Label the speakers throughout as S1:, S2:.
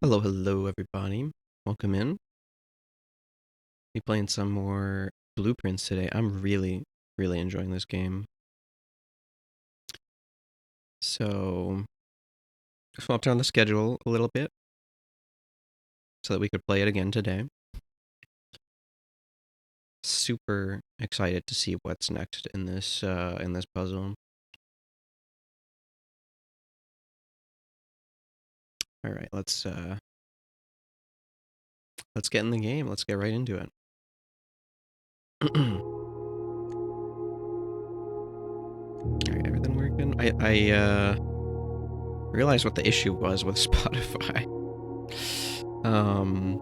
S1: Hello, hello, everybody. Welcome in. Be playing some more Blueprints today. I'm really, really enjoying this game. So, swapped on the schedule a little bit so that we could play it again today. Super excited to see what's next in this puzzle. All right, let's get in the game. Let's get right into it. All right, everything working? I realized what the issue was with Spotify. um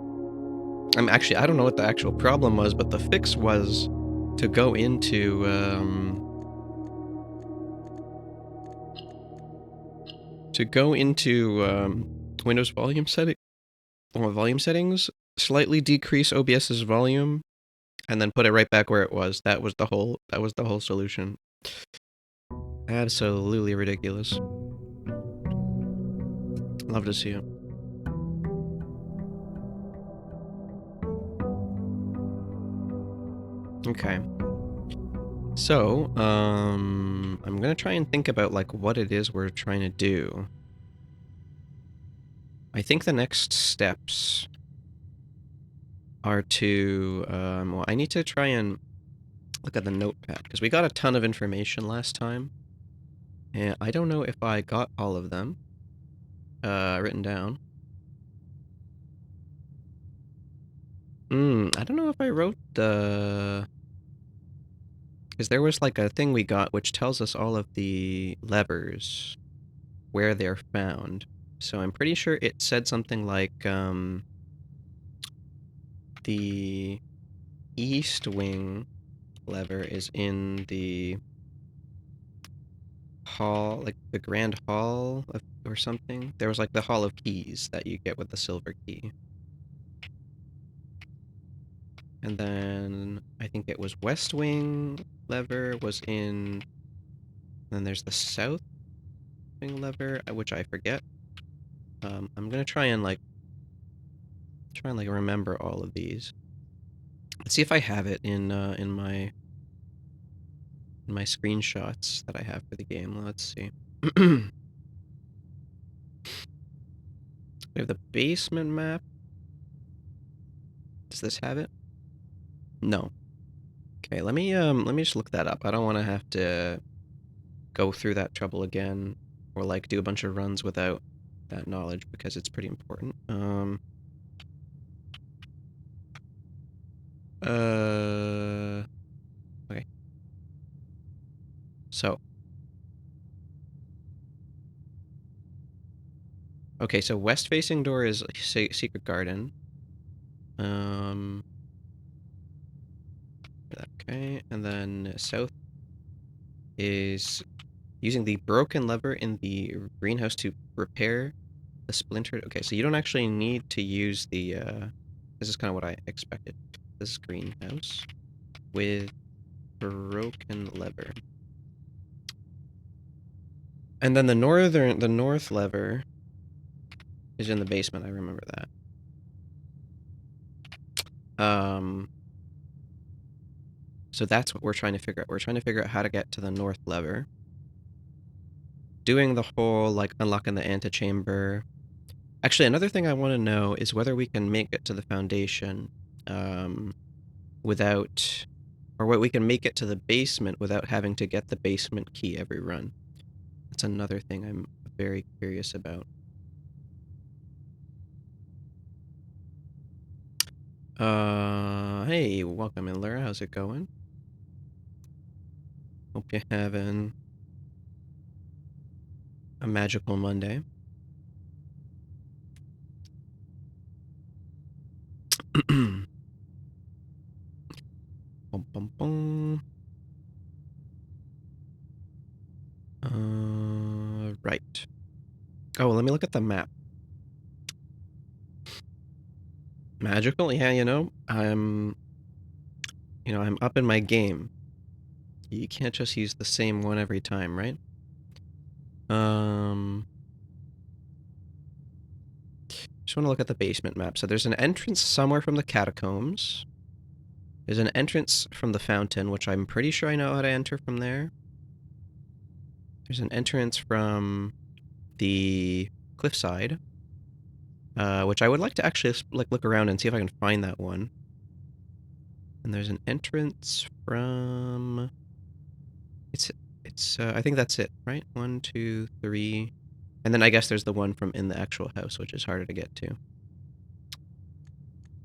S1: I don't know what the actual problem was, but the fix was to go into Windows volume settings, slightly decrease OBS's volume, and then put it right back where it was. That was the whole solution. Absolutely ridiculous. Love to see it. Okay. So, I'm gonna try and think about like what it is we're trying to do. I think the next steps are to, well, I need to try and look at the notepad because we got a ton of information last time, and I don't know if I got all of them written down. I don't know if I wrote the... Because there was like a thing we got which tells us all of the levers, where they're found. So I'm pretty sure it said something like the east wing lever is in the hall, like the grand hall or something. There was like the hall of keys that you get with the silver key. And then I think it was west wing lever was in... Then there's the south wing lever, which I forget. I'm gonna try and remember all of these. Let's see if I have it in my screenshots that I have for the game. Let's see. We have the basement map. Does this have it? No. Okay, let me just look that up. I don't want to have to go through that trouble again or like do a bunch of runs without that knowledge because it's pretty important. Okay. So. Okay, so west facing door is secret garden. Okay, and then south is using the broken lever in the greenhouse to repair the splintered... Okay, so you don't actually need to use the, this is kind of what I expected. This is greenhouse with broken lever. And then the north lever is in the basement, I remember that. So that's what we're trying to figure out. We're trying to figure out how to get to the north lever. Doing the whole, like, unlocking the antechamber. Actually, another thing I want to know is whether we can make it to the foundation without... Or what we can make it to the basement without having to get the basement key every run. That's another thing I'm very curious about. Hey, welcome in, Lara. How's it going? Hope you're having a magical Monday. Bum, bum, bum. Right. Oh, let me look at the map. Magical? Yeah, I'm up in my game. You can't just use the same one every time, right? Just want to look at the basement map. So there's an entrance somewhere from the catacombs. There's an entrance from the fountain, which I'm pretty sure I know how to enter from there. There's an entrance from the cliffside, which I would like to actually look around and see if I can find that one. And there's an entrance from... I think that's it, right? 1, 2, 3... And then I guess there's the one from in the actual house, which is harder to get to.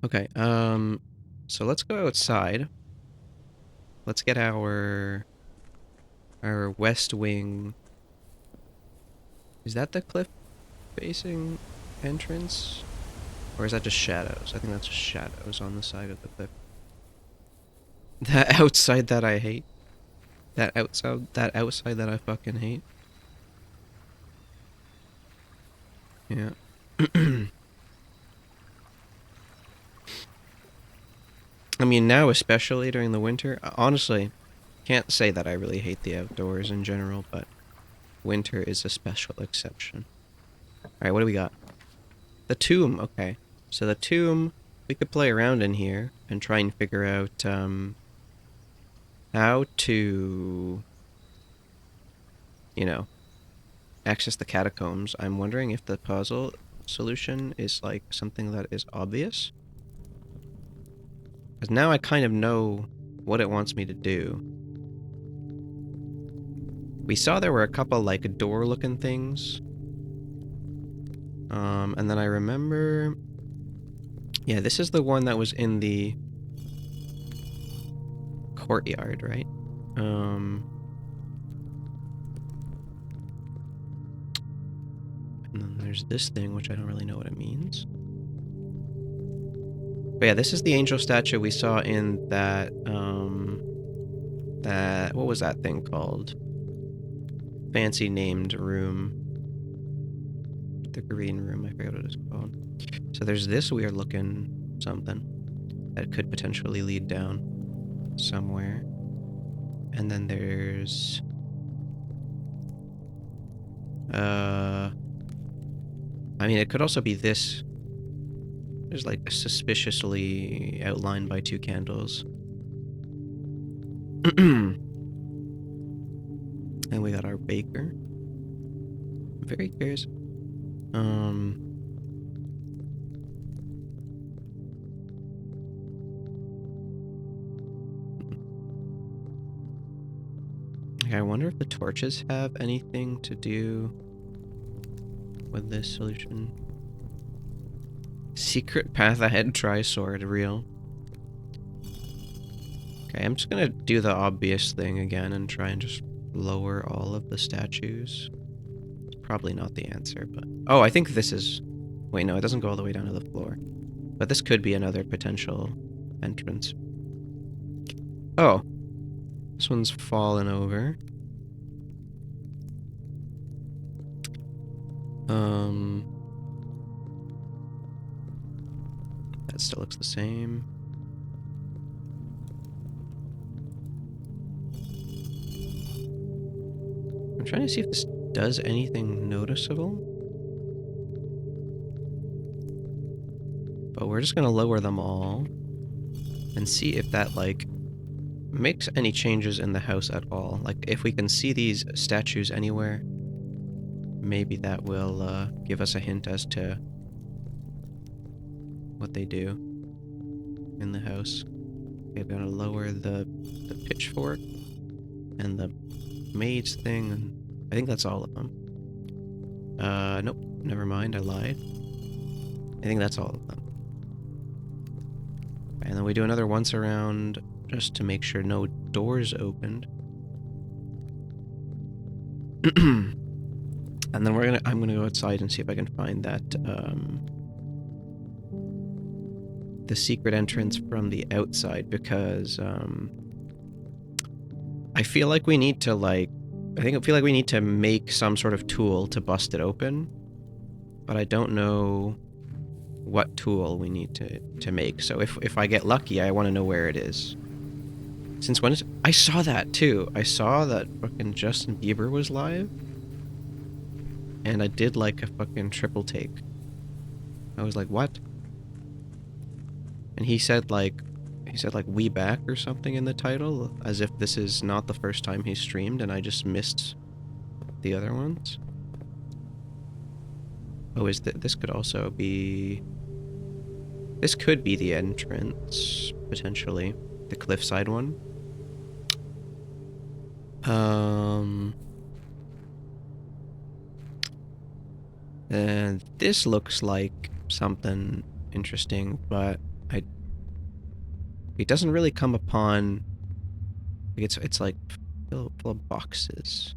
S1: Okay, so let's go outside. Let's get our west wing. Is that the cliff-facing entrance? Or is that just shadows? I think that's just shadows on the side of the cliff. That outside that I hate. That outside that I fucking hate. Yeah. I mean, now especially during the winter, honestly, can't say that I really hate the outdoors in general, but winter is a special exception. Alright, what do we got? The tomb, okay. So the tomb, we could play around in here and try and figure out, how to, you know, access the catacombs. I'm wondering if the puzzle solution is, like, something that is obvious. Because now I kind of know what it wants me to do. We saw there were a couple, like, door-looking things. And then I remember... Yeah, this is the one that was in the courtyard, right? And then there's this thing, which I don't really know what it means. But yeah, this is the angel statue we saw in that, what was that thing called? Fancy named room. The green room, I forget what it's called. So there's this weird looking something that could potentially lead down somewhere. And then there's... I mean, it could also be this. There's like suspiciously outlined by 2 candles. And we got our baker. I'm very curious. I wonder if the torches have anything to do with this solution. Secret path ahead, try sword, real. Okay, I'm just gonna do the obvious thing again and try and just lower all of the statues. It's probably not the answer, but... Oh, I think this is... Wait, no, it doesn't go all the way down to the floor. But this could be another potential entrance. Oh. This one's fallen over. That still looks the same. I'm trying to see if this does anything noticeable. But we're just gonna lower them all and see if that, like, makes any changes in the house at all. Like, if we can see these statues anywhere, maybe that will give us a hint as to what they do in the house. Okay, I'm gonna lower the pitchfork and the maid's thing, and I think that's all of them. Nope, never mind, I lied. I think that's all of them. And then we do another once around just to make sure no doors opened. And then I'm gonna go outside and see if I can find that the secret entrance from the outside, because I feel like we need to, like, I feel like we need to make some sort of tool to bust it open, but I don't know what tool we need to make. So if I get lucky, I want to know where it is. Since when is... I saw that too. I saw that fucking Justin Bieber was live, and I did like a fucking triple take. I was like, what? And he said like "we back" or something in the title, as if this is not the first time he streamed and I just missed the other ones. Oh, this could also be... This could be the entrance, potentially. The cliffside one. And this looks like something interesting, but it doesn't really come upon... It's like full of boxes.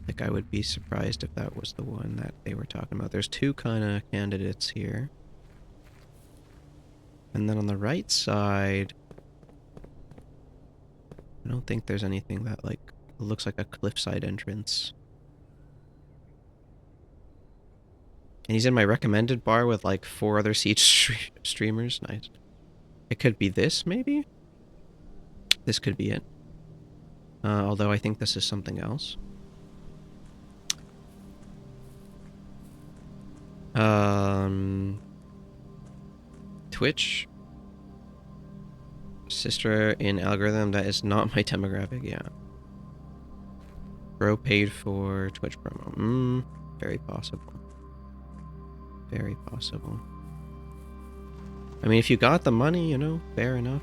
S1: Like, I would be surprised if that was the one that they were talking about. There's two kind of candidates here. And then on the right side, I don't think there's anything that, like, looks like a cliffside entrance. And he's in my recommended bar with, like, 4 other Siege streamers. Nice. It could be this, maybe? This could be it. Although I think this is something else. Twitch. Sister in algorithm, that is not my demographic, yeah. Bro paid for Twitch promo. Very possible. Very possible. I mean, if you got the money, you know, fair enough.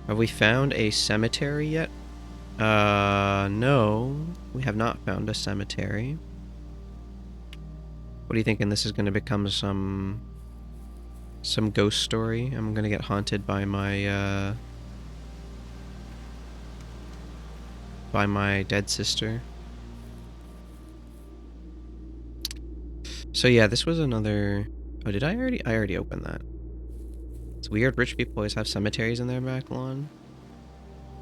S1: Have we found a cemetery yet? No. We have not found a cemetery. What are you thinking? This is going to become some ghost story? I'm going to get haunted by my dead sister. So yeah, this was another... Oh, did I already? I already opened that. It's weird, rich people always have cemeteries in their back lawn.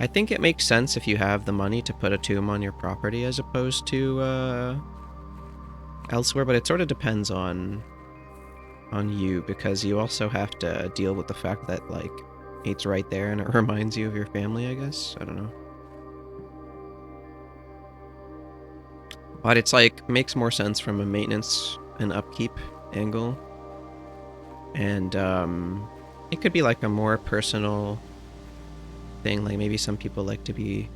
S1: I think it makes sense if you have the money to put a tomb on your property as opposed to elsewhere, but it sort of depends on you, because you also have to deal with the fact that, like, it's right there and it reminds you of your family, I guess. I don't know. But it's like, makes more sense from a maintenance and upkeep angle. And it could be like a more personal thing, like maybe some people like to be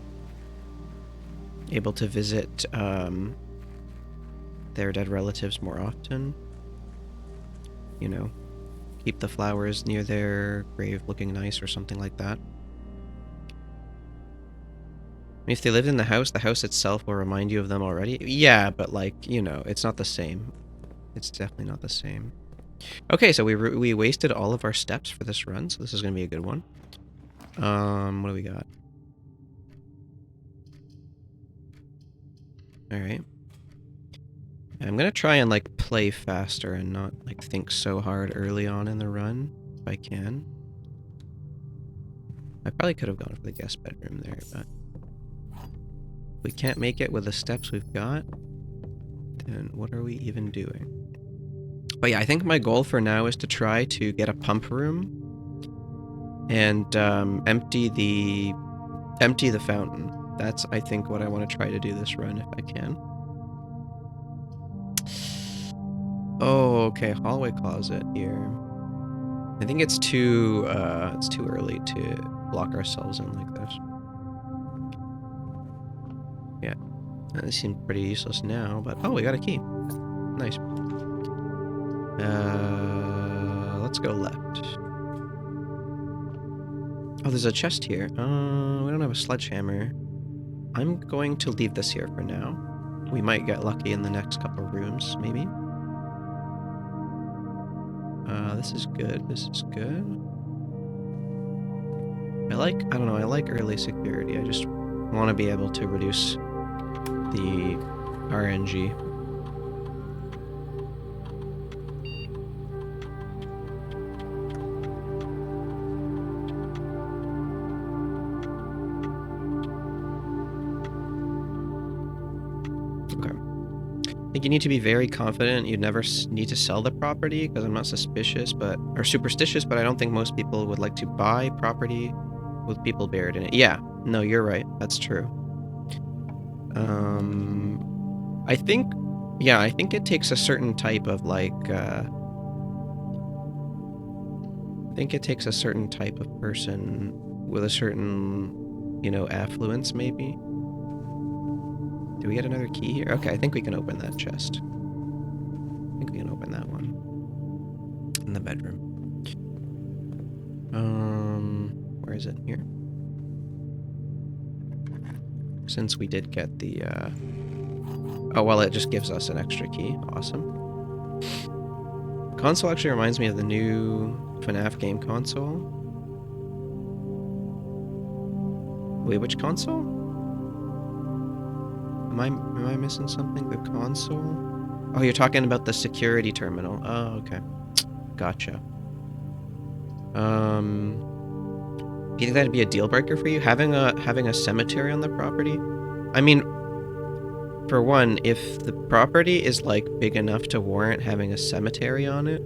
S1: able to visit their dead relatives more often. You know, keep the flowers near their grave looking nice or something like that. I mean, if they lived in the house itself will remind you of them already. Yeah, but like, you know, it's not the same. It's definitely not the same. Okay, so we wasted all of our steps for this run, so this is going to be a good one. What do we got? Alright. I'm going to try and, like, play faster and not, like, think so hard early on in the run, if I can. I probably could have gone for the guest bedroom there, but... if we can't make it with the steps we've got, then what are we even doing? But yeah, I think my goal for now is to try to get a pump room and empty the fountain. That's, I think, what I want to try to do this run if I can. Oh, okay, hallway closet here. I think it's too early to block ourselves in like this. Yeah, that seems pretty useless now, but oh, we got a key. Nice. Let's go left. Oh, there's a chest here. We don't have a sledgehammer. I'm going to leave this here for now. We might get lucky in the next couple rooms, maybe. This is good. This is good. I don't know, I like early security. I just want to be able to reduce the RNG. I think you need to be very confident. You never need to sell the property, because I'm not superstitious, but I don't think most people would like to buy property with people buried in it. Yeah, no, you're right. That's true. I think, yeah, I think it takes a certain type of like, I think it takes a certain type of person with a certain, you know, affluence, maybe. Do we get another key here? Okay, I think we can open that chest. I think we can open that one. In the bedroom. Where is it? Here? Since we did get the, oh, well, it just gives us an extra key. Awesome. Console actually reminds me of the new FNAF game console. Wait, which console? Am I missing something? The console? Oh, you're talking about the security terminal. Oh, okay. Gotcha. Do you think that'd be a deal breaker for you? Having a cemetery on the property? I mean, for one, if the property is like big enough to warrant having a cemetery on it,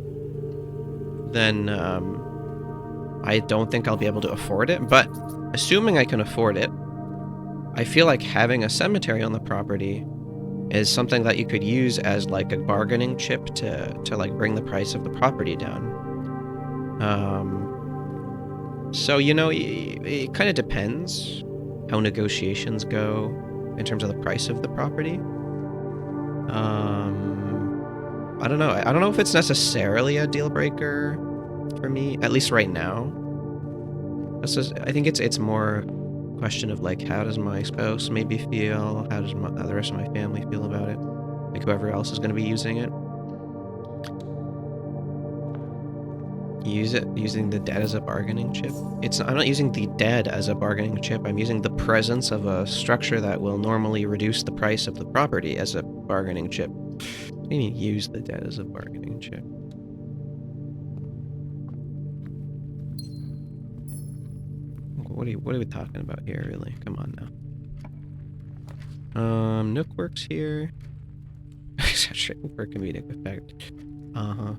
S1: then I don't think I'll be able to afford it. But assuming I can afford it, I feel like having a cemetery on the property is something that you could use as like a bargaining chip to like bring the price of the property down. So, you know, it kind of depends how negotiations go in terms of the price of the property. I don't know. I don't know if it's necessarily a deal breaker for me, at least right now. I think it's more a question of like, how does my spouse maybe feel? How does the rest of my family feel about it? Like whoever else is going to be using it. Using the dead as a bargaining chip. I'm not using the dead as a bargaining chip. I'm using the presence of a structure that will normally reduce the price of the property as a bargaining chip. What do you mean use the dead as a bargaining chip? What are we talking about here, really? Come on now. Nook works here. Saturating for comedic effect. I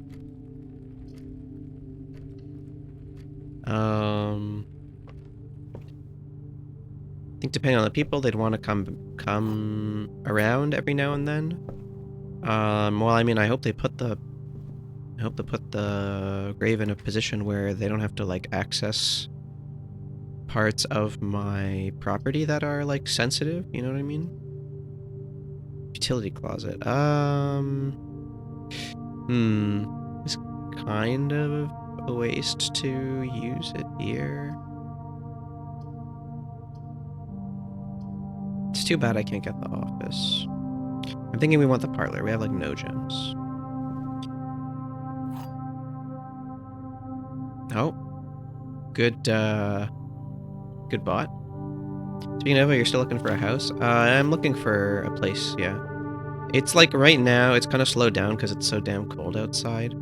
S1: think depending on the people, they'd want to come around every now and then. Well, I mean, I hope they put the grave in a position where they don't have to like access parts of my property that are like sensitive. You know what I mean? Utility closet. It's kind of a waste to use it here. It's too bad I can't get the office. I'm thinking we want the parlor. We have like no gems. Oh. Good bot. Speaking of, you're still looking for a house? I'm looking for a place, yeah. It's like right now, it's kind of slowed down because it's so damn cold outside.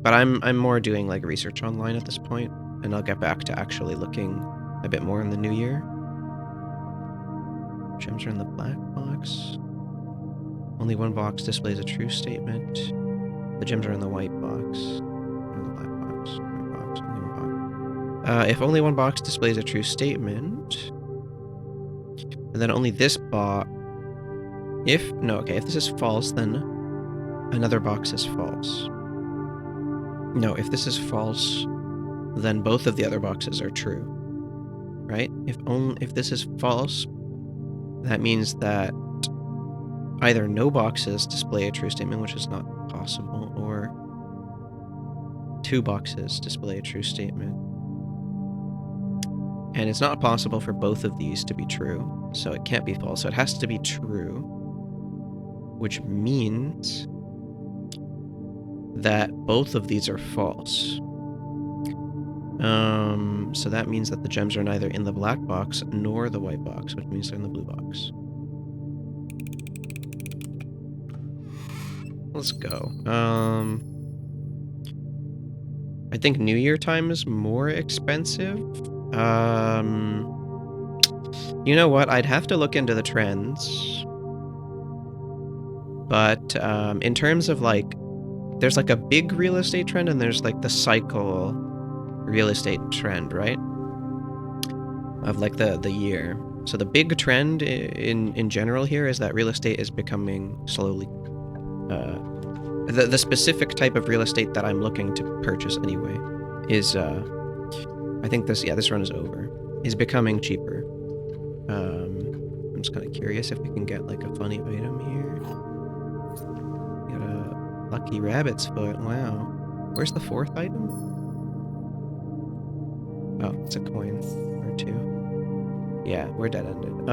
S1: But I'm more doing like research online at this point, and I'll get back to actually looking a bit more in the new year. Gems are in the black box. Only one box displays a true statement. The gems are in the white box. In the black box. White box. Only one box. If only one box displays a true statement, and then only this box. If this is false, then another box is false. No, if this is false, then both of the other boxes are true. Right? If this is false, that means that either no boxes display a true statement, which is not possible, or two boxes display a true statement. And it's not possible for both of these to be true, so it can't be false. So it has to be true, which means that both of these are false. So that means that the gems are neither in the black box nor the white box, which means they're in the blue box. Let's go. I think New Year time is more expensive. You know what? I'd have to look into the trends. But in terms of like, there's like a big real estate trend and there's like the cycle real estate trend, right? Of like the year. So the big trend in general here is that real estate is becoming slowly the specific type of real estate that I'm looking to purchase anyway is I think this run is over, is becoming cheaper. I'm just kind of curious if we can get like a funny item here. We got a lucky rabbit's foot. Wow. Where's the fourth item? Oh, it's a coin or two. Yeah, we're dead-ended.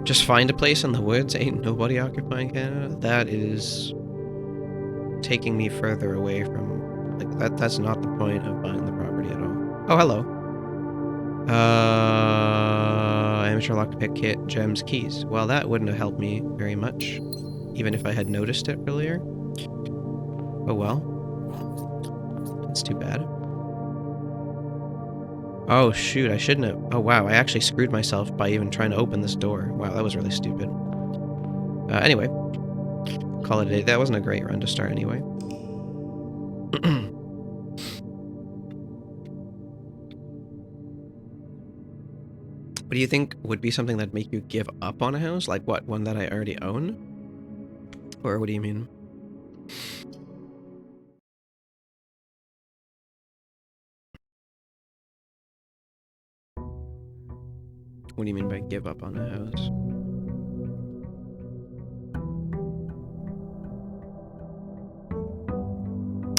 S1: Just find a place in the woods. Ain't nobody occupying Canada. That is taking me further away from like that. That's not the point of buying the property at all. Oh, hello. Amateur lockpick kit, gems, keys. Well, that wouldn't have helped me very much, even if I had noticed it earlier. Oh well. That's too bad. Oh shoot, I shouldn't have. Oh wow, I actually screwed myself by even trying to open this door. Wow, that was really stupid. Anyway, call it a day. That wasn't a great run to start anyway. What do you think would be something that'd make you give up on a house? Like what, one that I already own? Or what do you mean? What do you mean by give up on a house?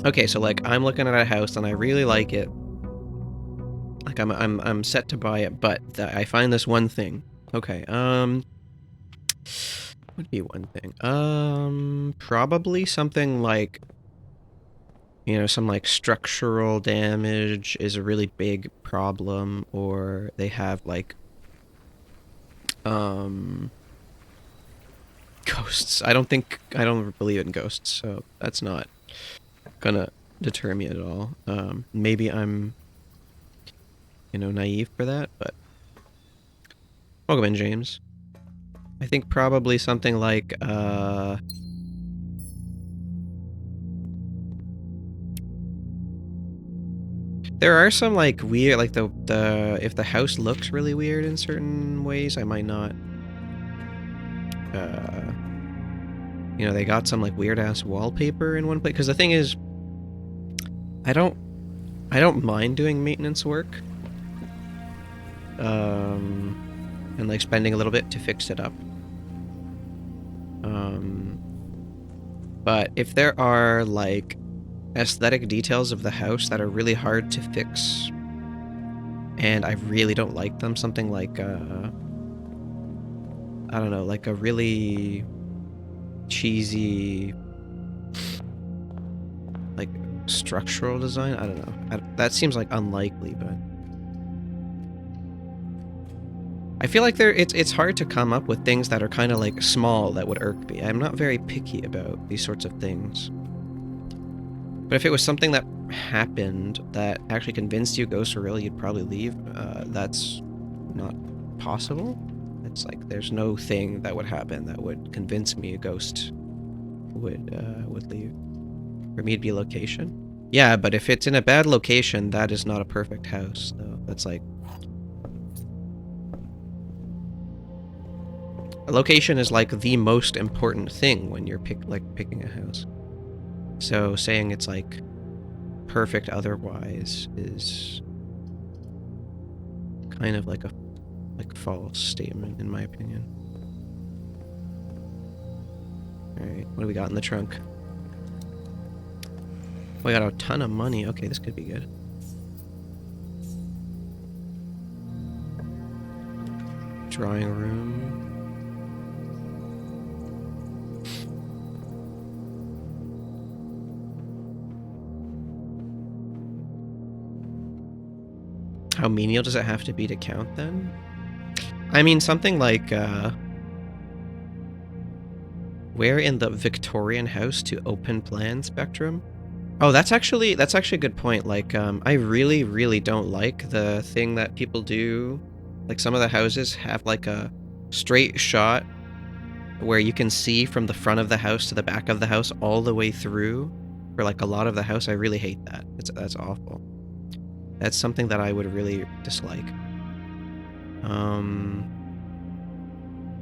S1: Okay, so like I'm looking at a house and I really like it. Like I'm set to buy it, but I find this one thing. Okay, would be one thing. Probably something like, you know, some like structural damage is a really big problem, or they have like ghosts. I don't believe in ghosts, so that's not gonna deter me at all. Maybe I'm, you know, naive for that, but welcome in, James. I think probably something like there are some like weird, like the if the house looks really weird in certain ways, I might not. You know, they got some like weird ass wallpaper in one place. Because the thing is, I don't mind doing maintenance work. And like spending a little bit to fix it up. But if there are like aesthetic details of the house that are really hard to fix, and I really don't like them, something like I don't know, like a really cheesy like structural design, I don't know. That seems like unlikely, but I feel like it's hard to come up with things that are kind of like small that would irk me. I'm not very picky about these sorts of things. But if it was something that happened that actually convinced you ghosts are real, you'd probably leave. That's not possible. It's like there's no thing that would happen that would convince me a ghost would leave. For me, it'd be a location. Yeah, but if it's in a bad location, that is not a perfect house, though. That's like a location is like the most important thing when you're picking a house. So saying it's like perfect otherwise is kind of like a false statement in my opinion. All right, what do we got in the trunk? We got a ton of money. Okay, this could be good. Drawing room. How menial does it have to be to count then? I mean, something like, where in the Victorian house to open plan spectrum? Oh, that's actually a good point. Like, I really, really don't like the thing that people do. Like, some of the houses have like a straight shot where you can see from the front of the house to the back of the house all the way through for like a lot of the house. I really hate that. That's awful. That's something that I would really dislike.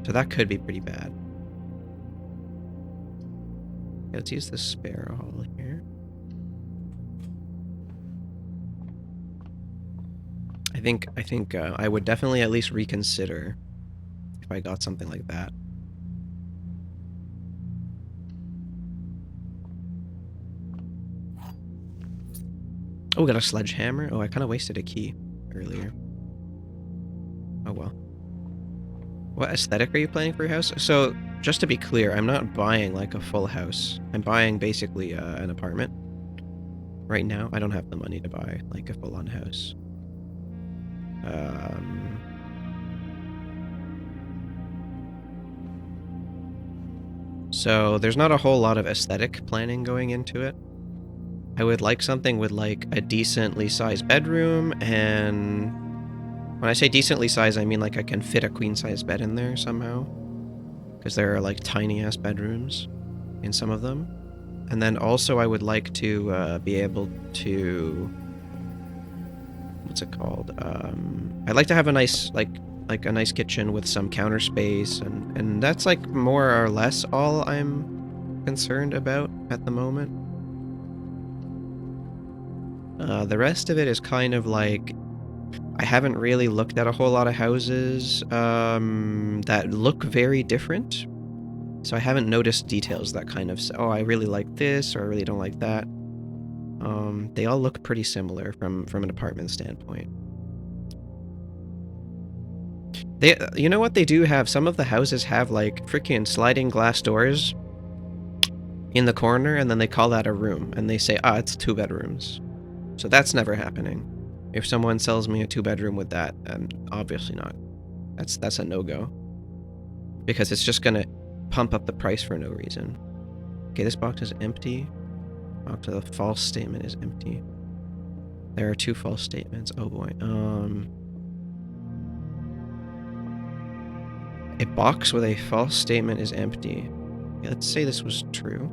S1: So that could be pretty bad. Okay, let's use the spare hall here. I think I would definitely at least reconsider if I got something like that. Oh, we got a sledgehammer. Oh, I kind of wasted a key earlier. Oh well. What aesthetic are you planning for your house? So, just to be clear, I'm not buying like a full house. I'm buying basically an apartment. Right now, I don't have the money to buy like a full-on house. So there's not a whole lot of aesthetic planning going into it. I would like something with like a decently sized bedroom, and when I say decently sized, I mean like I can fit a queen-size bed in there somehow, because there are like tiny-ass bedrooms in some of them. And then also I would like to be able to... What's it called? I'd like to have a nice, like a nice kitchen with some counter space, and that's like more or less all I'm concerned about at the moment. The rest of it is kind of like... I haven't really looked at a whole lot of houses that look very different. So I haven't noticed details that kind of say, oh, I really like this, or I really don't like that. They all look pretty similar from an apartment standpoint. You know what they do have? Some of the houses have like freaking sliding glass doors in the corner, and then they call that a room, and they say, ah, it's 2 bedrooms. So that's never happening. If someone sells me a 2-bedroom with that, obviously not. That's a no-go. Because it's just gonna pump up the price for no reason. Okay, this box is empty. Box with a false statement is empty. There are 2 false statements. Oh boy. A box with a false statement is empty. Okay, let's say this was true.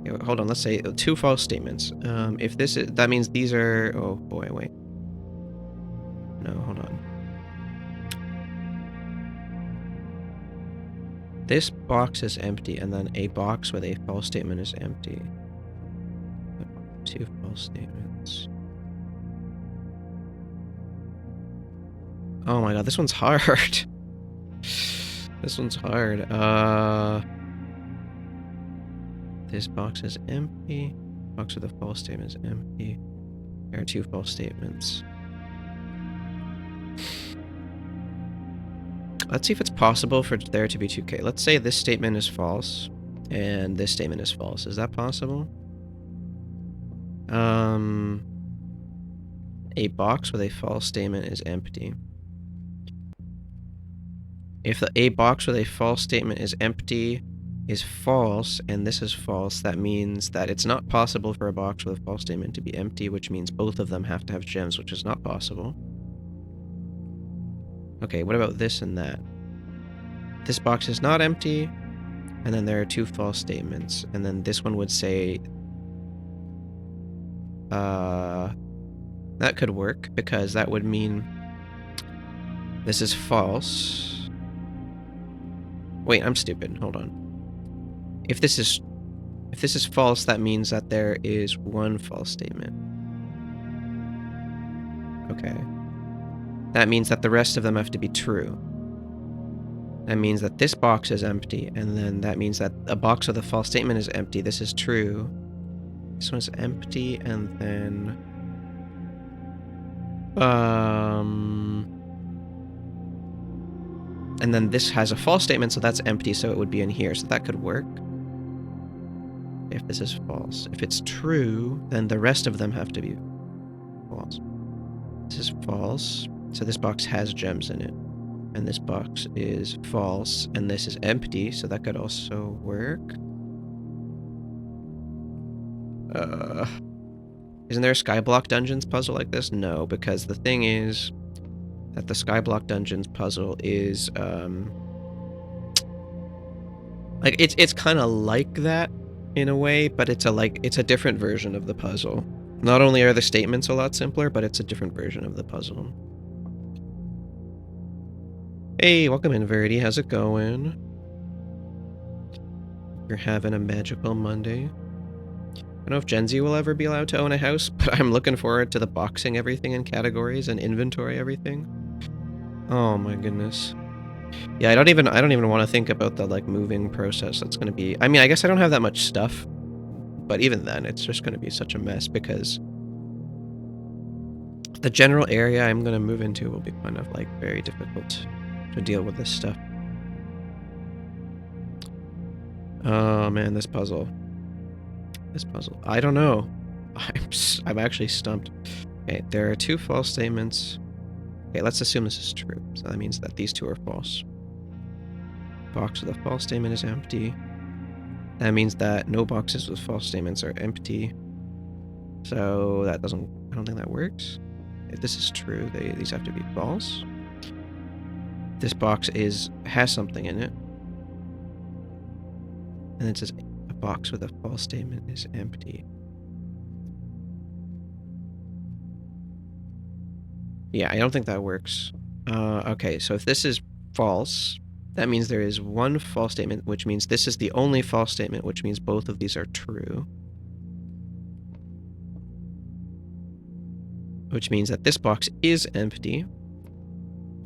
S1: Okay, wait, hold on. Let's say 2 false statements. If this is, that means these are... Oh boy, wait. No, hold on. This box is empty, and then a box with a false statement is empty. 2 false statements. Oh my god, this one's hard. This one's hard. This box is empty. Box with a false statement is empty. There are 2 false statements. Let's see if it's possible for there to be 2K. Let's say this statement is false, and this statement is false. Is that possible? A box with a false statement is empty. If the A box with a false statement is empty is false, and this is false, that means that it's not possible for a box with a false statement to be empty, which means both of them have to have gems, which is not possible. Okay, what about this and that? This box is not empty, and then there are 2 false statements, and then this one would say... that could work, because that would mean this is false. Wait, I'm stupid. Hold on. If this is false, that means that there is 1 false statement. Okay. That means that the rest of them have to be true. That means that this box is empty, and then that means that a box with a false statement is empty. This is true. This one's empty, and then... And then this has a false statement, so that's empty, so it would be in here. So that could work. If this is false. If it's true, then the rest of them have to be false. This is false. So this box has gems in it. And this box is false, and this is empty, so that could also work. Isn't there a Skyblock Dungeons puzzle like this? No, because the thing is that the Skyblock Dungeons puzzle is, like, it's kind of like that in a way, but it's a different version of the puzzle. Not only are the statements a lot simpler, but it's a different version of the puzzle. Hey, welcome in, Verity. How's it going? You're having a magical Monday. I don't know if Gen Z will ever be allowed to own a house, but I'm looking forward to the boxing everything in categories and inventory everything. Oh my goodness. Yeah, I don't even want to think about the like moving process that's going to be. I mean, I guess I don't have that much stuff, but even then it's just going to be such a mess because the general area I'm going to move into will be kind of like very difficult to deal with this stuff. Oh man, this puzzle. I don't know. I'm actually stumped. Okay, there are 2 false statements. Okay, let's assume this is true. So that means that these 2 are false. Box with a false statement is empty. That means that no boxes with false statements are empty. So that doesn't... I don't think that works. If this is true, these have to be false. This box has something in it. And it says a box with a false statement is empty. Yeah, I don't think that works. Okay, so if this is false, that means there is 1 false statement, which means this is the only false statement, which means both of these are true. Which means that this box is empty,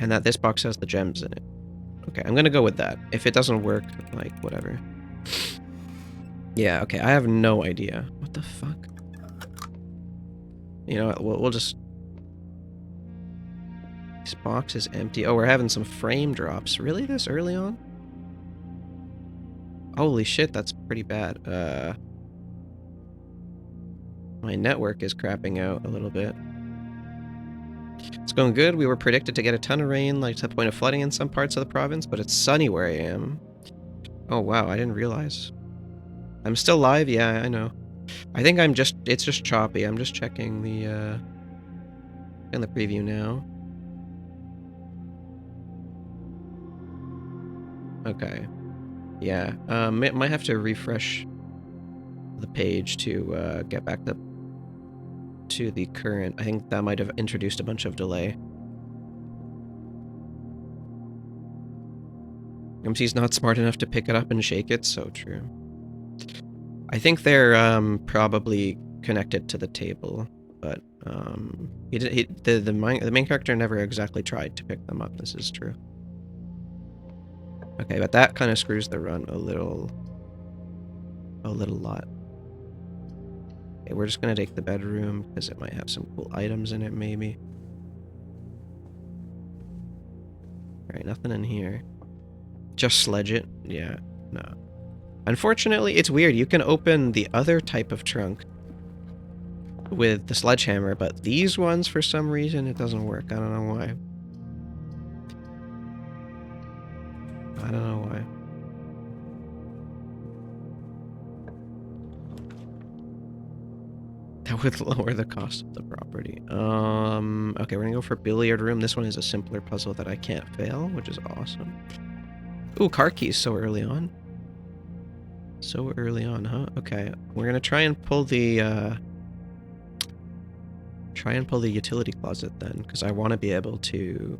S1: and that this box has the gems in it. Okay, I'm gonna go with that. If it doesn't work, like, whatever. Yeah, okay, I have no idea. What the fuck? You know what, we'll just... This box is empty. Oh, we're having some frame drops. Really, this early on? Holy shit, that's pretty bad. My network is crapping out a little bit. It's going good. We were predicted to get a ton of rain, like to the point of flooding in some parts of the province, but it's sunny where I am. Oh wow, I didn't realize. I'm still live? Yeah, I know. I think it's just choppy. I'm just checking the preview now. Okay. Yeah. Might have to refresh the page to get back to the current. I think that might have introduced a bunch of delay. MC's not smart enough to pick it up and shake it. So true. I think they're probably connected to the table, but the main character never exactly tried to pick them up. This is true. Okay, but that kind of screws the run a little lot. Okay, we're just gonna take the bedroom because it might have some cool items in it, maybe. Alright, nothing in here. Just sledge it? Yeah, no. Unfortunately, it's weird. You can open the other type of trunk with the sledgehammer, but these ones, for some reason, it doesn't work. I don't know why. I don't know why. That would lower the cost of the property. Okay, we're gonna go for billiard room. This one is a simpler puzzle that I can't fail, which is awesome. Ooh, car keys so early on. So early on, huh? Okay, we're gonna try and pull the utility closet then, because I want to be able to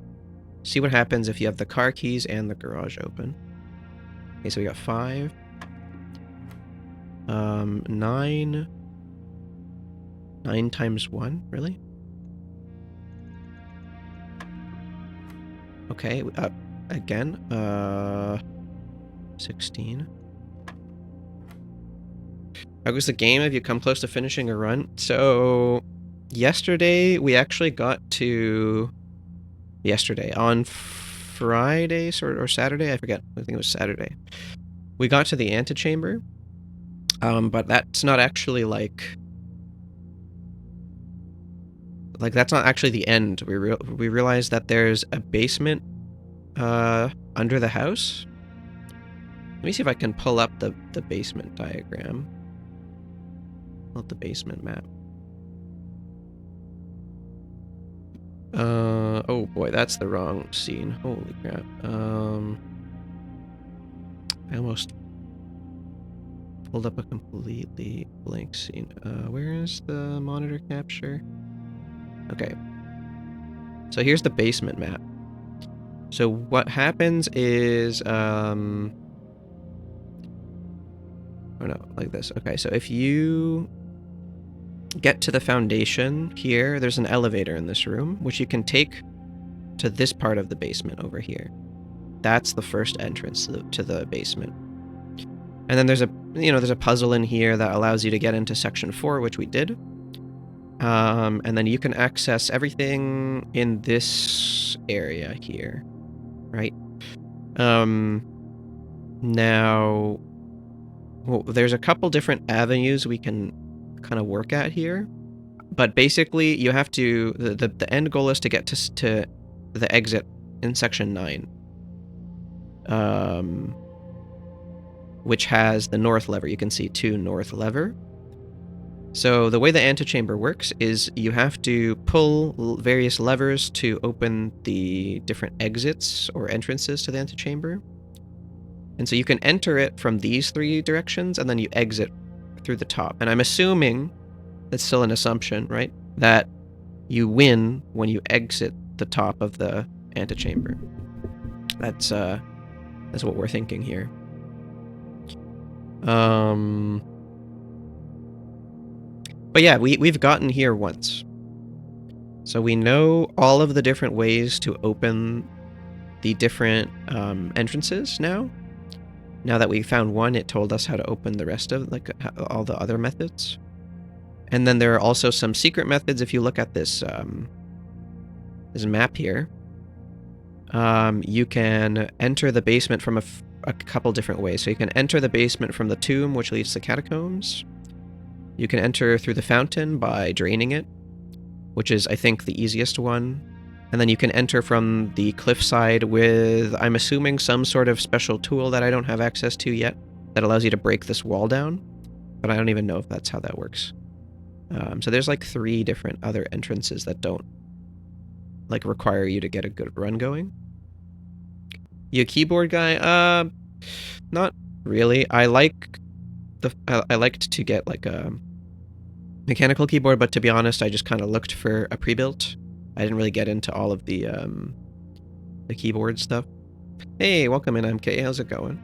S1: see what happens if you have the car keys and the garage open. Okay, so we got 5. 9. 9 times 1, really? Okay, again, 16. How goes the game? Have you come close to finishing a run? So, yesterday, we actually got to... Yesterday, on Friday or Saturday? I forget. I think it was Saturday. We got to the antechamber, but that's not actually, like, that's not actually the end. We realized that there's a basement under the house. Let me see if I can pull up the basement diagram. Not the basement map. Oh boy, that's the wrong scene. Holy crap. I almost pulled up a completely blank scene. Where is the monitor capture? Okay. So here's the basement map. So what happens is, oh no, like this. Okay, so if you get to the foundation here, there's an elevator in this room, which you can take to this part of the basement over here. That's the first entrance to the basement. And then there's a puzzle in here that allows you to get into section 4, which we did. And then you can access everything in this area here, right? Now, well, there's a couple different avenues we can kind of work at here, but basically you have to, the end goal is to get to the exit in section 9, which has the north lever. You can see 2 north lever. So the way the antechamber works is you have to pull various levers to open the different exits or entrances to the antechamber. And so you can enter it from these 3 directions, and then you exit through the top. And I'm assuming, it's still an assumption, right, that you win when you exit the top of the antechamber. That's what we're thinking here. But yeah, we've gotten here once. So we know all of the different ways to open the different entrances now. Now that we found one, it told us how to open the rest of all the other methods. And then there are also some secret methods. If you look at this this map here, you can enter the basement from a couple different ways. So you can enter the basement from the tomb, which leads to catacombs. You can enter through the fountain by draining it, which is, I think, the easiest one. And then you can enter from the cliffside with, I'm assuming, some sort of special tool that I don't have access to yet that allows you to break this wall down. But I don't even know if that's how that works. So there's like 3 different other entrances that don't require you to get a good run going. You a keyboard guy? Not really. I liked to get like a mechanical keyboard, but to be honest, I just kind of looked for a pre-built. I didn't really get into all of the keyboard stuff. Hey, welcome in, MK. How's it going?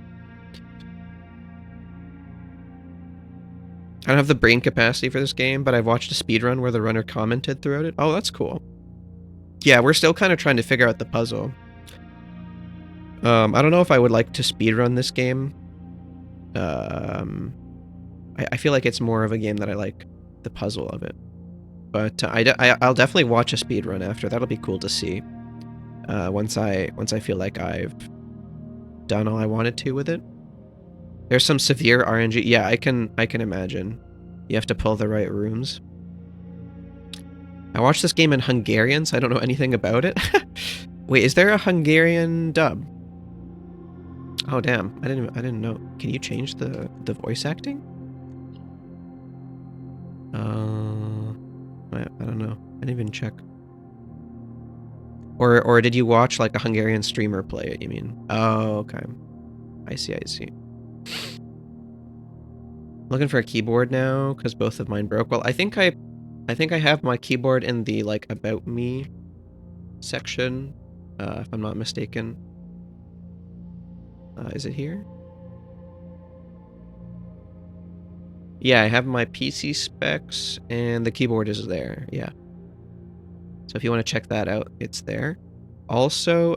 S1: I don't have the brain capacity for this game, but I've watched a speedrun where the runner commented throughout it. Oh, that's cool. Yeah, we're still kind of trying to figure out the puzzle. I don't know if I would like to speedrun this game. I feel like it's more of a game that I like the puzzle of it. But I'll definitely watch a speedrun after. That'll be cool to see. Once I feel like I've done all I wanted to with it. There's some severe RNG. Yeah, I can imagine. You have to pull the right rooms. I watched this game in Hungarian, so I don't know anything about it. Wait, is there a Hungarian dub? Oh damn, I didn't know. Can you change the voice acting? I don't know. I didn't even check. Or did you watch like a Hungarian streamer play it, you mean? Oh, okay. I see. Looking for a keyboard now because both of mine broke. Well, I think I have my keyboard in the like about me section, if I'm not mistaken. Is it here? Yeah, I have my PC specs and the keyboard is there. Yeah. So if you want to check that out, it's there. Also,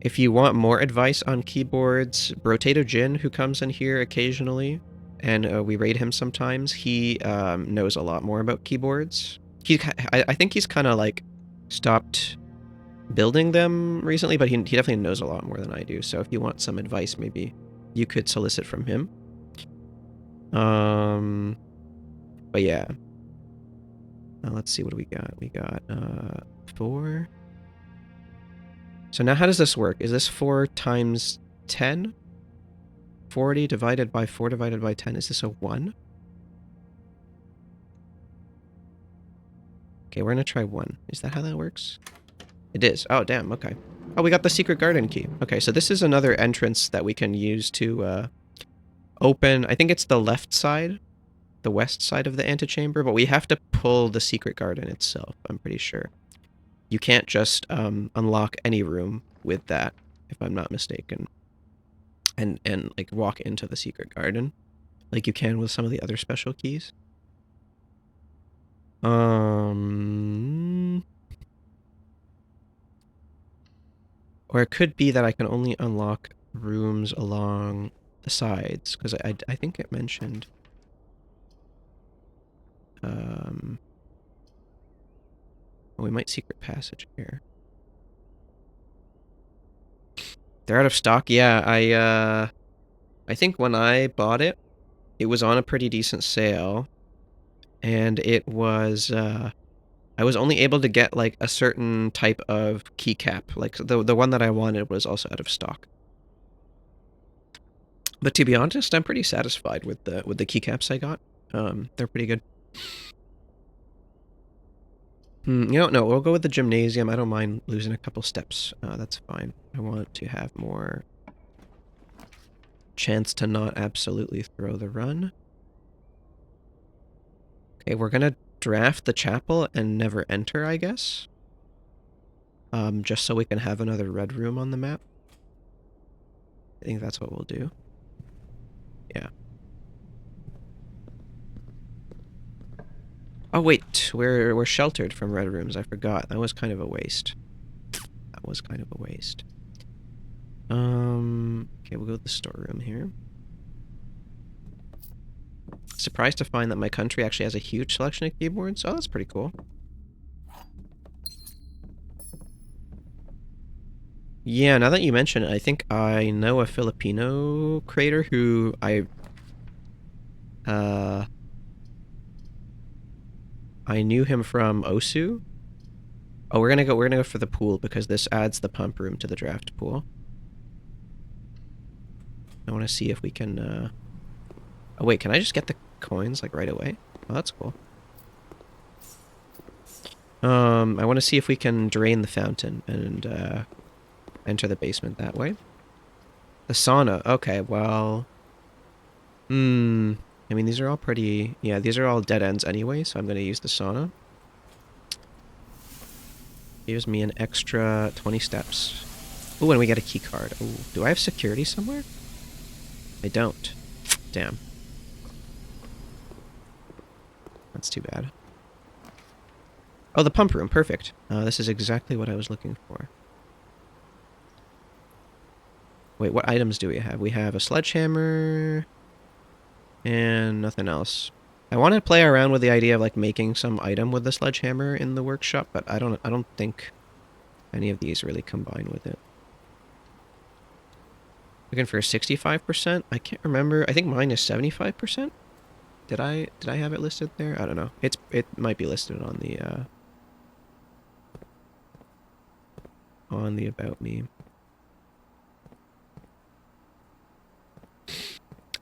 S1: if you want more advice on keyboards, Brotato Jin, who comes in here occasionally, and we raid him sometimes, he knows a lot more about keyboards. I think he's kind of like stopped building them recently, but he definitely knows a lot more than I do. So if you want some advice, maybe you could solicit from him. But yeah. Let's see, what do we got? We got 4. So now how does this work? Is this 4 times 10? 40 divided by 4 divided by 10. Is this a 1? Okay, we're gonna try 1. Is that how that works? It is. Oh, damn, okay. Oh, we got the secret garden key. Okay, so this is another entrance that we can use to open. I think it's the left side, the west side of the antechamber, but we have to pull the secret garden itself, I'm pretty sure. You can't just unlock any room with that, if I'm not mistaken, and like walk into the secret garden like you can with some of the other special keys. Or it could be that I can only unlock rooms along the sides, because I think it mentioned oh, we might secret passage here. They're out of stock. Yeah, I think when I bought it, it was on a pretty decent sale, and it was I was only able to get like a certain type of keycap. Like the one that I wanted was also out of stock. But to be honest, I'm pretty satisfied with the keycaps I got. They're pretty good. You know, no, we'll go with the gymnasium. I don't mind losing a couple steps. That's fine. I want to have more chance to not absolutely throw the run. Okay, we're gonna draft the chapel and never enter, I guess. Just so we can have another red room on the map. I think that's what we'll do. Yeah. Oh wait, we're sheltered from red rooms. I forgot. That was kind of a waste. That was kind of a waste. Okay, we'll go to the storeroom here. Surprised to find that my country actually has a huge selection of keyboards. Oh, that's pretty cool. Yeah, now that you mention it, I think I know a Filipino creator who I knew him from Osu. Oh, we're gonna go for the pool because this adds the pump room to the draft pool. I want to see if we can oh wait, can I just get the coins like right away? Oh, that's cool. I want to see if we can drain the fountain and enter the basement that way. The sauna. Okay, well, I mean, these are all pretty... Yeah, these are all dead ends anyway, so I'm going to use the sauna. Gives me an extra 20 steps. Ooh, and we get a key card. Ooh, do I have security somewhere? I don't. Damn. That's too bad. Oh, the pump room. Perfect. This is exactly what I was looking for. Wait, what items do we have? We have a sledgehammer... and nothing else. I want to play around with the idea of like making some item with the sledgehammer in the workshop, but I don't think any of these really combine with it. Looking for 65%? I can't remember. I think mine is 75%. Did I have it listed there? I don't know. It might be listed on the about me.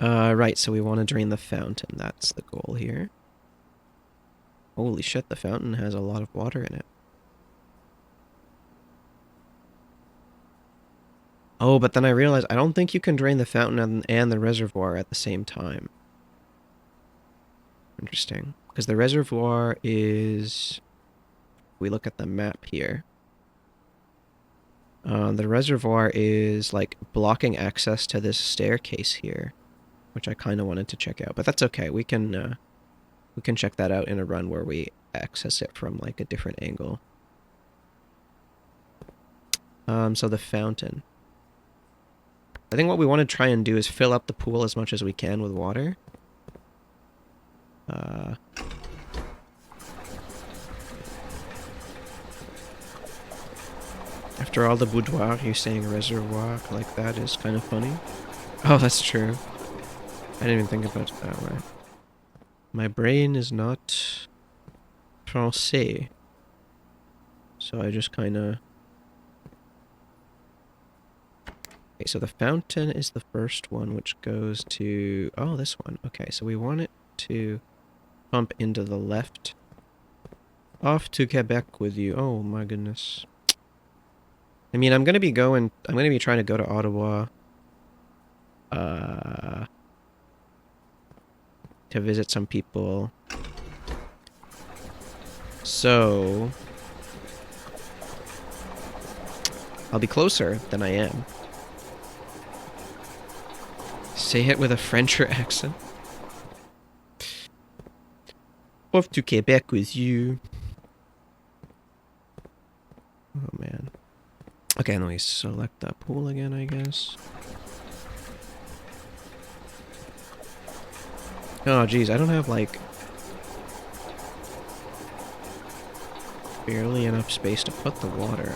S1: Right, so we want to drain the fountain. That's the goal here. Holy shit, the fountain has a lot of water in it. Oh, but then I realized I don't think you can drain the fountain and the reservoir at the same time. Interesting. Because the reservoir is... We look at the map here. The reservoir is, like, blocking access to this staircase here, which I kind of wanted to check out. But that's okay. We can check that out in a run where we access it from, like, a different angle. So the fountain. I think what we want to try and do is fill up the pool as much as we can with water. After all the boudoir, you saying reservoir like that is kind of funny. Oh, that's true. I didn't even think about it that way. My brain is not français. So I just kind of... Okay, so the fountain is the first one, which goes to... Oh, this one. Okay, so we want it to pump into the left. Off to Quebec with you. Oh, my goodness. I mean, I'm gonna be trying to go to Ottawa to visit some people. So I'll be closer than I am. Say it with a French accent. Off to Quebec with you. Oh man. Okay, let me select that pool again, I guess. Oh geez, I don't have like barely enough space to put the water.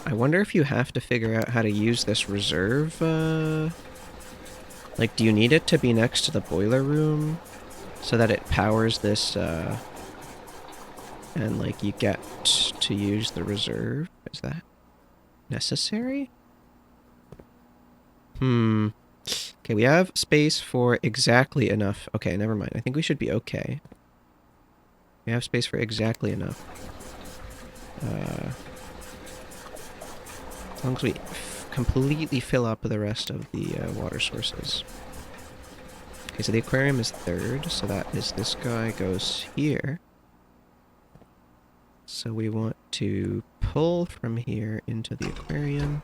S1: I wonder if you have to figure out how to use this reserve, like, do you need it to be next to the boiler room so that it powers this, and, like, you get to use the reserve? Is that necessary? Okay, we have space for exactly enough. Okay, never mind. I think we should be okay. We have space for exactly enough. As long as we completely fill up the rest of the water sources. Okay, so the aquarium is third, so that is this guy goes here. So we want to pull from here into the aquarium.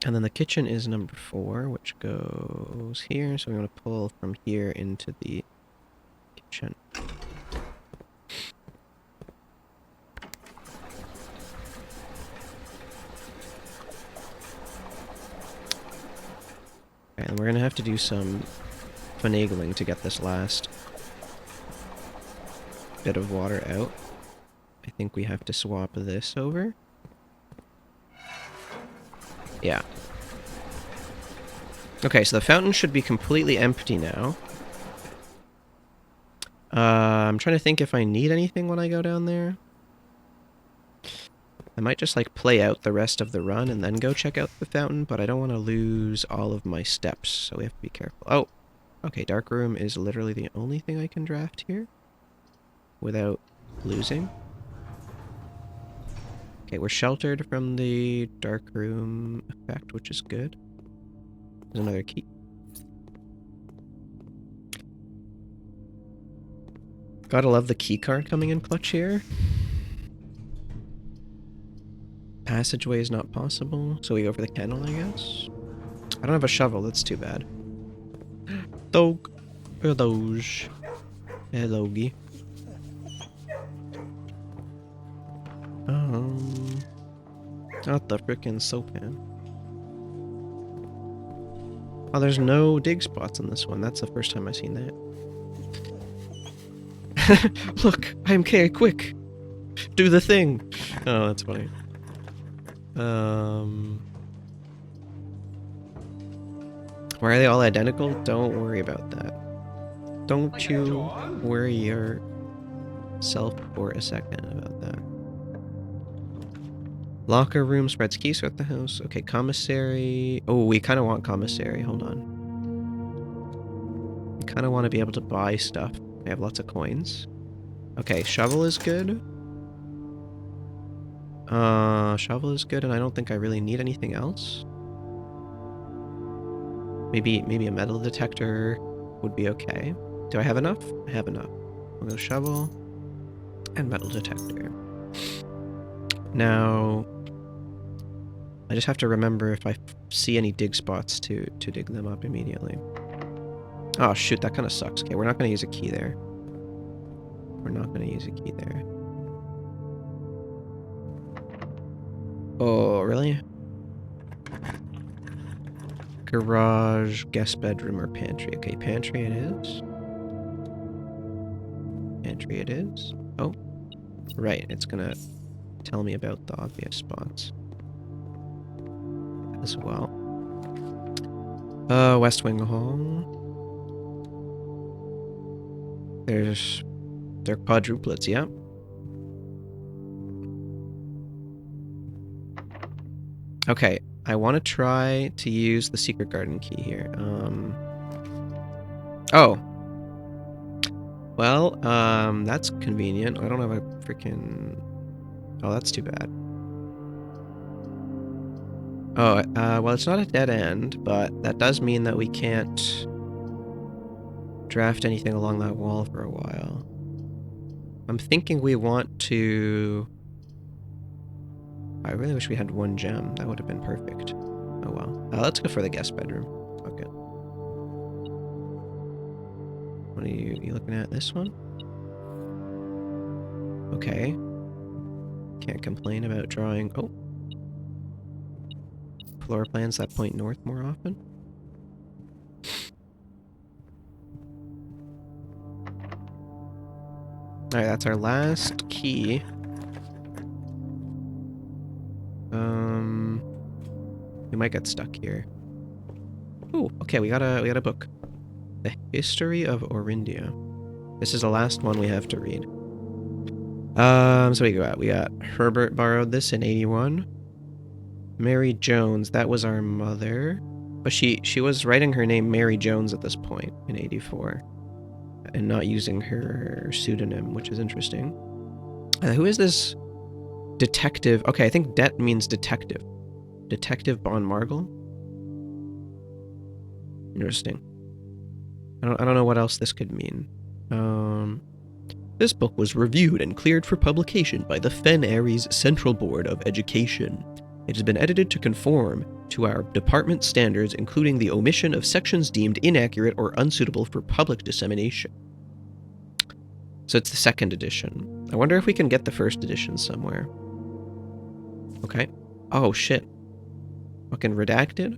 S1: And then the kitchen is number 4, which goes here. So we want to pull from here into the kitchen. Okay, and we're going to have to do some finagling to get this last bit of water out. I think we have to swap this over. Yeah. Okay, so the fountain should be completely empty now. I'm trying to think if I need anything when I go down there. I might just, like, play out the rest of the run and then go check out the fountain, but I don't want to lose all of my steps, so we have to be careful. Oh! Okay, dark room is literally the only thing I can draft here without losing. Okay, we're sheltered from the dark room effect, which is good. There's another key. Gotta love the key card coming in clutch here. Passageway is not possible, so we go for the kennel, I guess. I don't have a shovel, that's too bad. Dog. Or Doge. Hellogie. Not the frickin' soap pan. Oh, there's no dig spots in this one. That's the first time I've seen that. Look, IMK, quick! Do the thing! Oh, that's funny. Why are they all identical? Don't worry about that. Don't you worry yourself for a second about that. Locker room spreads keys throughout the house. Okay, commissary. Oh, we kind of want commissary. Hold on. We kind of want to be able to buy stuff. We have lots of coins. Okay, shovel is good. Shovel is good, and I don't think I really need anything else. Maybe a metal detector would be okay. Do I have enough? I have enough. We'll go shovel and metal detector. Now, I just have to remember if I see any dig spots to dig them up immediately. Oh shoot, that kind of sucks. Okay, we're not going to use a key there. We're not going to use a key there. Oh, really? Garage, guest bedroom, or pantry. Okay, pantry it is. Pantry it is. Oh, right, it's gonna tell me about the obvious spots as well. West Wing Hall. They're quadruplets, yeah. Okay, I want to try to use the secret garden key here. Oh. Well, that's convenient. I don't have a freaking... Oh, that's too bad. Oh, well, it's not a dead end, but that does mean that we can't draft anything along that wall for a while. I'm thinking we want to... I really wish we had 1 gem. That would have been perfect. Oh well. Let's go for the guest bedroom. Okay. What are you looking at? This one? Okay. Can't complain about drawing... Oh! Floor plans that point north more often. Alright, that's our last key. We might get stuck here. Ooh, okay, we got a book. The History of Orindia. This is the last one we have to read. So we got Herbert borrowed this in 81. Mary Jones, that was our mother. But she was writing her name Mary Jones at this point in 84. And not using her pseudonym, which is interesting. Who is this detective? Okay, I think det means detective. Detective Bon Margle? Interesting. I don't know what else this could mean. This book was reviewed and cleared for publication by the Fen Aries Central Board of Education. It has been edited to conform to our department standards, including the omission of sections deemed inaccurate or unsuitable for public dissemination. So it's the 2nd edition. I wonder if we can get the 1st edition somewhere. Okay. Oh, shit. Fucking redacted?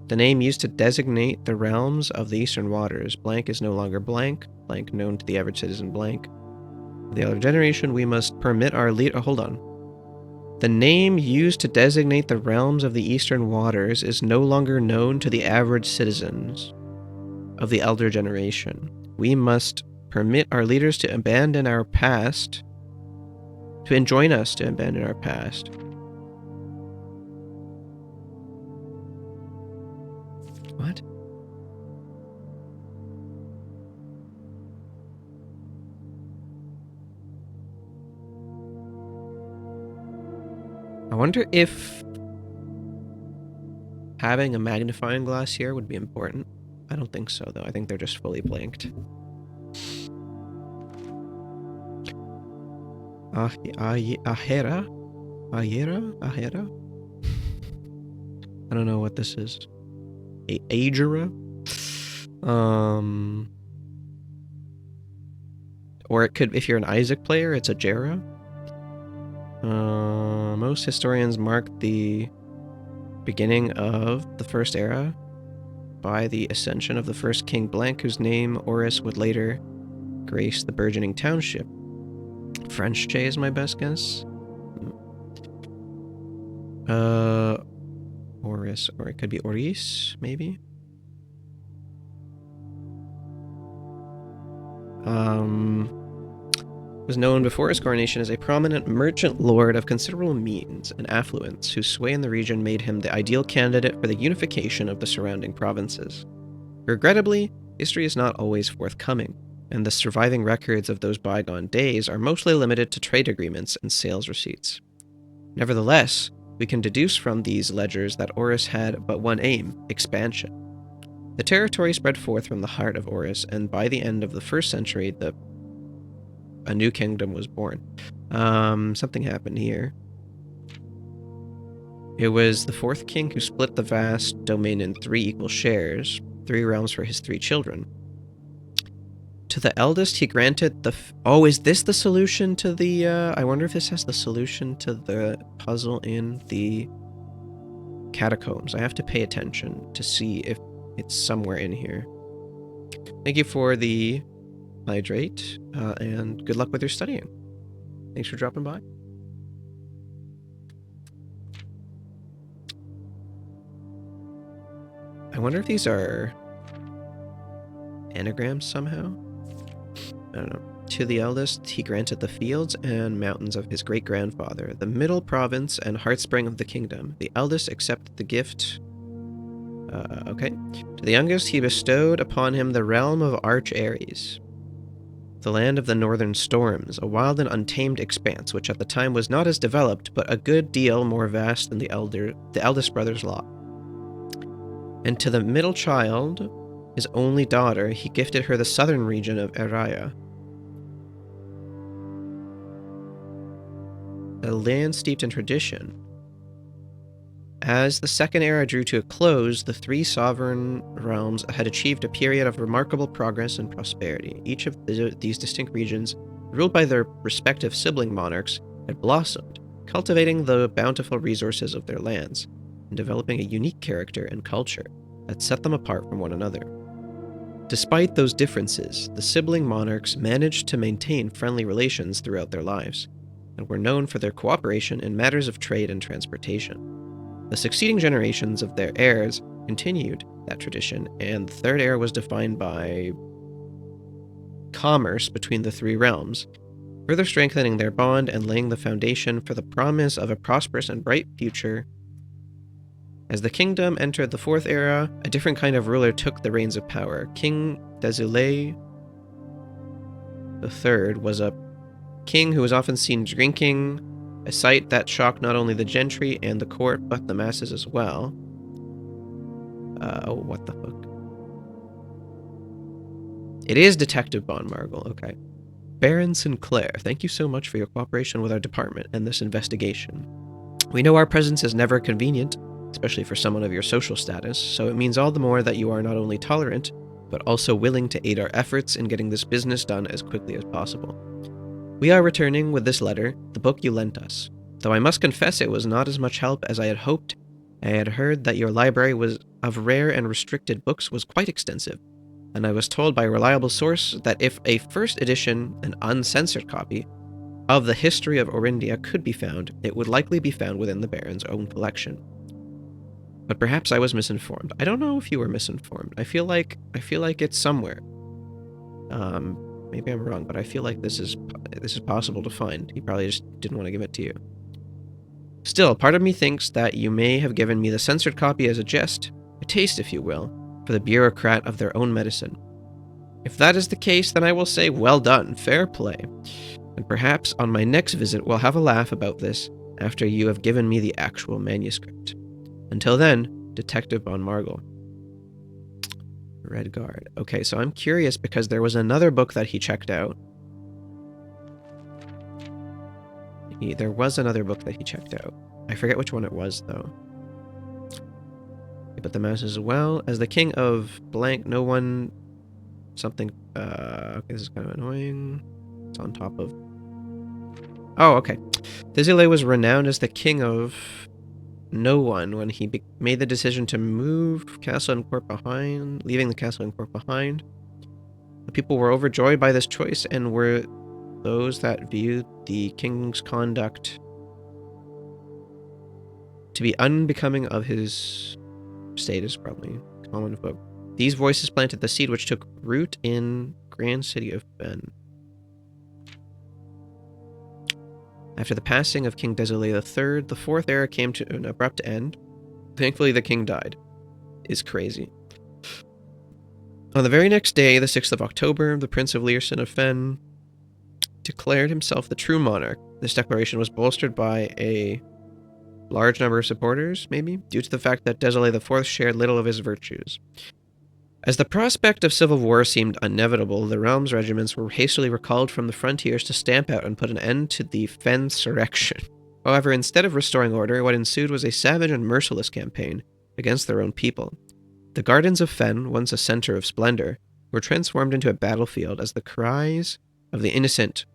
S1: The name used to designate the realms of the Eastern Waters. Blank is no longer blank. Blank known to the average citizen blank. For the other generation, we must permit our lead... Oh, hold on. The name used to designate the realms of the Eastern Waters is no longer known to the average citizens of the elder generation. We must permit our leaders to abandon our past, to enjoin us to abandon our past. What? I wonder if having a magnifying glass here would be important. I don't think so, though. I think they're just fully blanked. Ahera? Ahera? I don't know what this is. Agera? Or it could, if you're an Isaac player, it's a Jera. Most historians mark the beginning of the First Era by the ascension of the first King Blank, whose name Oris would later grace the burgeoning township. French J is my best guess. Oris, or it could be Oris, maybe? Was known before his coronation as a prominent merchant lord of considerable means and affluence, whose sway in the region made him the ideal candidate for the unification of the surrounding provinces. Regrettably, history is not always forthcoming, and the surviving records of those bygone days are mostly limited to trade agreements and sales receipts. Nevertheless, we can deduce from these ledgers that Oris had but one aim: expansion. The territory spread forth from the heart of Oris, and by the end of the 1st century, a new kingdom was born. Something happened here. It was the 4th king who split the vast domain in 3 equal shares, 3 realms for his 3 children. To the eldest, he granted the... Oh, is this the solution to the... I wonder if this has the solution to the puzzle in the catacombs. I have to pay attention to see if it's somewhere in here. Thank you for the hydrate, and good luck with your studying. Thanks for dropping by. I wonder if these are anagrams somehow? I don't know. To the eldest, he granted the fields and mountains of his great-grandfather, the middle province and heartspring of the kingdom. The eldest accepted the gift... okay. To the youngest, he bestowed upon him the realm of Arch Aries. the land of the northern storms, a wild and untamed expanse which at the time was not as developed, but a good deal more vast than the eldest brother's lot. And to the middle child, his only daughter, he gifted her the southern region of Eraya, a land steeped in tradition. As the Second Era drew to a close, the three sovereign realms had achieved a period of remarkable progress and prosperity. Each of these distinct regions, ruled by their respective sibling monarchs, had blossomed, cultivating the bountiful resources of their lands, and developing a unique character and culture that set them apart from one another. Despite those differences, the sibling monarchs managed to maintain friendly relations throughout their lives, and were known for their cooperation in matters of trade and transportation. The succeeding generations of their heirs continued that tradition, and the Third Era was defined by commerce between the three realms, further strengthening their bond and laying the foundation for the promise of a prosperous and bright future. As the kingdom entered the Fourth Era, a different kind of ruler took the reins of power. King Desulay III was a king who was often seen drinking, a sight that shocked not only the gentry and the court, but the masses as well. What the fuck? It is Detective Von Margle, okay. Baron Sinclair, thank you so much for your cooperation with our department and this investigation. We know our presence is never convenient, especially for someone of your social status, so it means all the more that you are not only tolerant, but also willing to aid our efforts in getting this business done as quickly as possible. We are returning with this letter, the book you lent us. Though I must confess it was not as much help as I had hoped. I had heard that your library of rare and restricted books was quite extensive, and I was told by a reliable source that if a first edition, an uncensored copy, of the history of Orindia could be found, it would likely be found within the Baron's own collection. But perhaps I was misinformed. I don't know if you were misinformed. I feel like it's somewhere. Maybe I'm wrong, but I feel like this is possible to find. He probably just didn't want to give it to you. Still, part of me thinks that you may have given me the censored copy as a jest, a taste, if you will, for the bureaucrat of their own medicine. If that is the case, then I will say, well done, fair play. And perhaps on my next visit we'll have a laugh about this after you have given me the actual manuscript. Until then, Detective Von Margle. Red Guard. Okay, so I'm curious because there was another book that he checked out. There was another book that he checked out. I forget which one it was, though. But the mouse as well. As the king of blank, no one... Something... okay, this is kind of annoying. It's on top of... Oh, okay. Desulay was renowned as the king of... no one when he made the decision to move castle and court behind, leaving the castle and court behind. The people were overjoyed by this choice and were those that viewed the king's conduct to be unbecoming of his status, probably common folk. These voices planted the seed which took root in grand city of Ben. After the passing of King Desulay III, the Fourth Era came to an abrupt end. Thankfully, the king died. Is crazy. On the very next day, the 6th of October, the Prince of Learson of Fen declared himself the true monarch. This declaration was bolstered by a large number of supporters, maybe, due to the fact that Desulay IV shared little of his virtues. As the prospect of civil war seemed inevitable, the realm's regiments were hastily recalled from the frontiers to stamp out and put an end to the Fensurrection. However, instead of restoring order, what ensued was a savage and merciless campaign against their own people. The gardens of Fen, once a center of splendor, were transformed into a battlefield as the cries of the innocent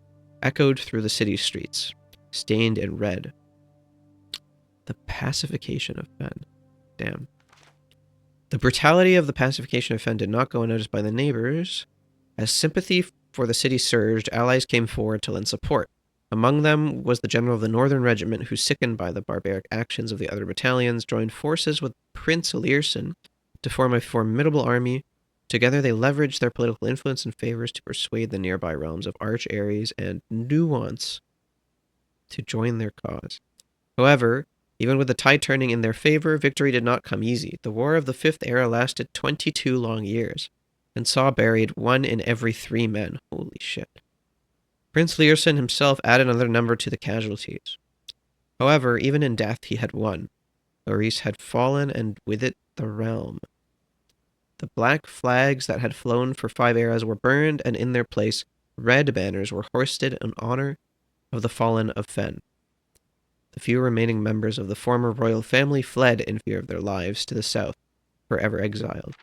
S1: echoed through the city's streets, stained in red. The pacification of Fen. Damn. The brutality of the pacification of Fen did not go unnoticed by the neighbors. As sympathy for the city surged, allies came forward to lend support. Among them was the general of the Northern Regiment, who, sickened by the barbaric actions of the other battalions, joined forces with Prince Learson to form a formidable army. Together they leveraged their political influence and favors to persuade the nearby realms of Arch, Ares, and Nuance to join their cause. However, even with the tide turning in their favor, victory did not come easy. The War of the Fifth Era lasted 22 long years, and saw buried 1 in every 3 men. Holy shit. Prince Learson himself added another number to the casualties. However, even in death he had won. Maurice had fallen, and with it the realm. The black flags that had flown for 5 eras were burned, and in their place red banners were hoisted in honor of the fallen of Fen. The few remaining members of the former royal family fled in fear of their lives to the south, forever exiled.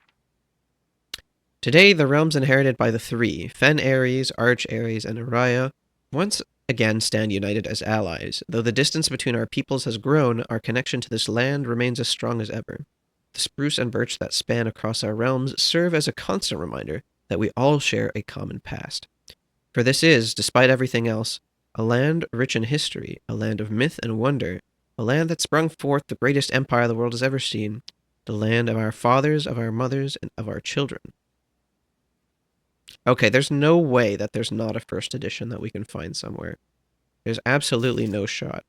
S1: Today, the realms inherited by the 3, Fen Ares, Arch Ares, and Araya, once again stand united as allies. Though the distance between our peoples has grown, our connection to this land remains as strong as ever. The spruce and birch that span across our realms serve as a constant reminder that we all share a common past. For this is, despite everything else, a land rich in history, a land of myth and wonder, a land that sprung forth the greatest empire the world has ever seen, the land of our fathers, of our mothers, and of our children. Okay, there's no way that there's not a first edition that we can find somewhere. There's absolutely no shot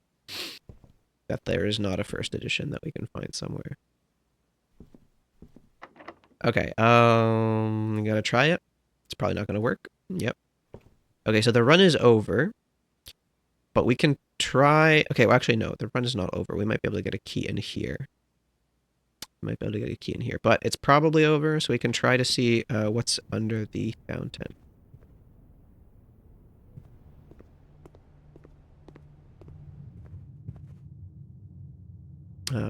S1: that there is not a first edition that we can find somewhere. Okay, I'm gonna try it. It's probably not gonna work. Yep. Okay, so the run is over. But we can try... Okay, well, actually, no. The run is not over. We might be able to get a key in here. Might be able to get a key in here. But it's probably over, so we can try to see what's under the fountain.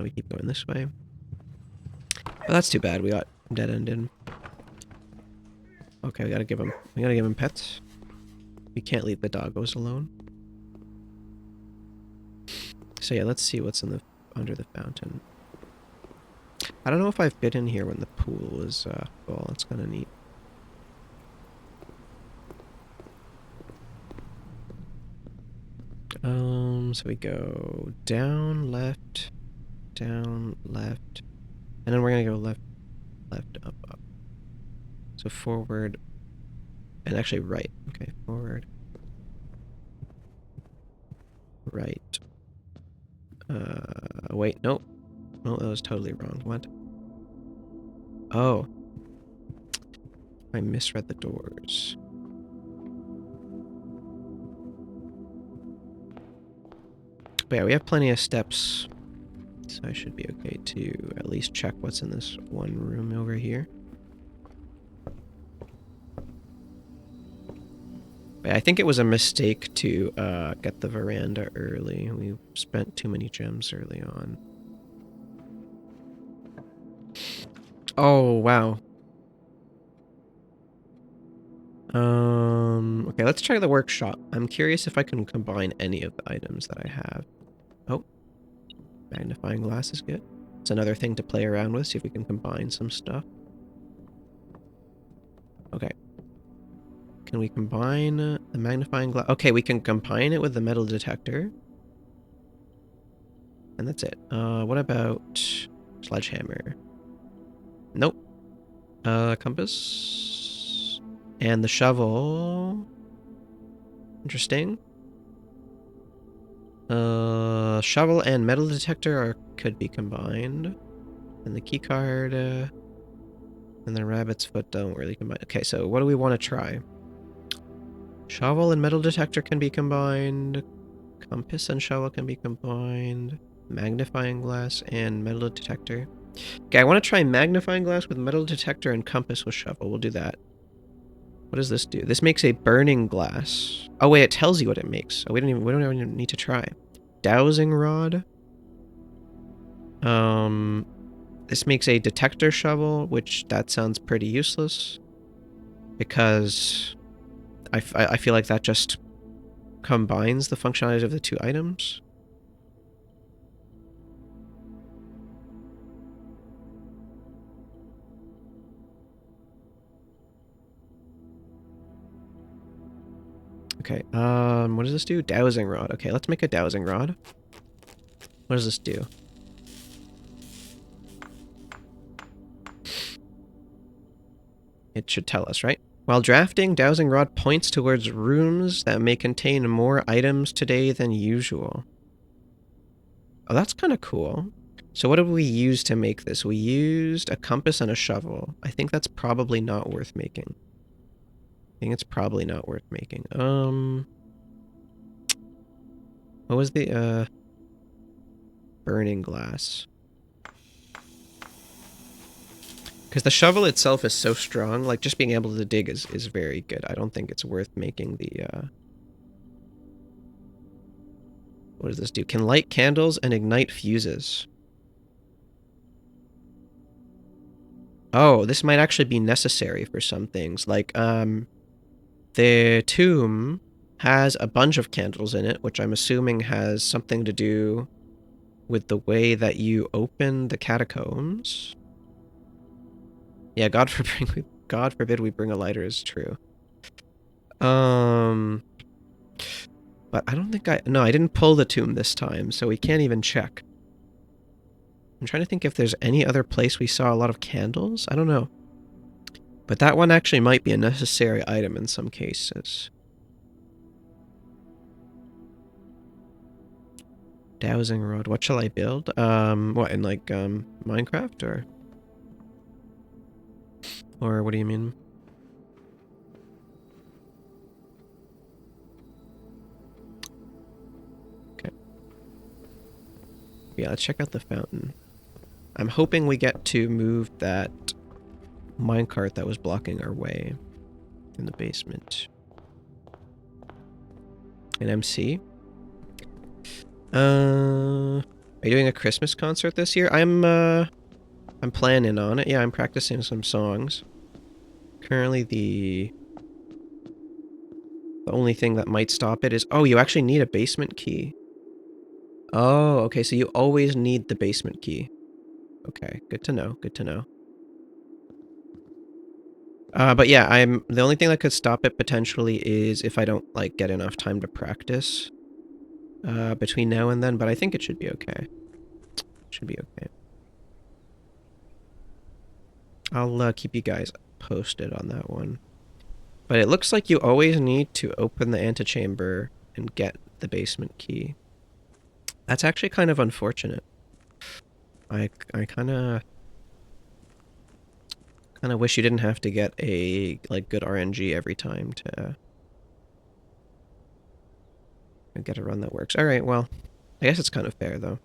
S1: We keep going this way. Oh, that's too bad. We got dead-ended. Okay, we gotta give him pets. We can't leave the doggos alone. So yeah, let's see what's under the fountain. I don't know if I've been in here when the pool was full. That's kind of neat. So we go down, left, and then we're gonna go left, up. So forward, and actually right. Okay, forward, right. Wait, nope. No, that was totally wrong. What? Oh. I misread the doors. But yeah, we have plenty of steps, so I should be okay to at least check what's in this one room over here. But I think it was a mistake to get the veranda early. We spent too many gems early on. Oh, wow. Okay, let's try the workshop. I'm curious if I can combine any of the items that I have. Oh, magnifying glass is good. It's another thing to play around with, see if we can combine some stuff. Okay. Can we combine the magnifying glass? Okay, we can combine it with the metal detector. And that's it. What about sledgehammer? Nope. Compass. And the shovel. Interesting. Shovel and metal detector could be combined. And the key card, and the rabbit's foot don't really combine. Okay, so what do we want to try? Shovel and metal detector can be combined. Compass and shovel can be combined. Magnifying glass and metal detector. Okay, I want to try magnifying glass with metal detector and compass with shovel. We'll do that. What does this do? This makes a burning glass. Oh wait, it tells you what it makes. Oh, we don't even need to try. Dowsing rod. This makes a detector shovel, which that sounds pretty useless because I feel like that just combines the functionality of the two items. Okay, what does this do? Dowsing rod. Okay, let's make a dowsing rod. What does this do? It should tell us, right? While drafting, dowsing rod points towards rooms that may contain more items today than usual. Oh, that's kind of cool. So what did we use to make this? We used a compass and a shovel. I think that's probably not worth making. I think it's probably not worth making. What was the, burning glass? Because the shovel itself is so strong, like, just being able to dig is very good. I don't think it's worth making the, what does this do? Can light candles and ignite fuses. Oh, this might actually be necessary for some things. Like, the tomb has a bunch of candles in it, which I'm assuming has something to do with the way that you open the catacombs. Yeah, God forbid we bring a lighter is true. But I don't think no, I didn't pull the tomb this time, so we can't even check. I'm trying to think if there's any other place we saw a lot of candles. I don't know. But that one actually might be a necessary item in some cases. Dowsing rod. What shall I build? What, in like, Minecraft, or? Or what do you mean? Okay. Yeah, let's check out the fountain. I'm hoping we get to move that minecart that was blocking our way in the basement. An MC? Are you doing a Christmas concert this year? I'm planning on it. Yeah, I'm practicing some songs. Currently the only thing that might stop it is... Oh, you actually need a basement key. Oh, okay, so you always need the basement key. Okay, good to know, good to know. But yeah, the only thing that could stop it potentially is if I don't, like, get enough time to practice between now and then, but I think it should be okay. It should be okay. I'll keep you guys posted on that one. But it looks like you always need to open the antechamber and get the basement key. That's actually kind of unfortunate. I kind of wish you didn't have to get a, like, good RNG every time to get a run that works. Alright, well, I guess it's kind of fair, though.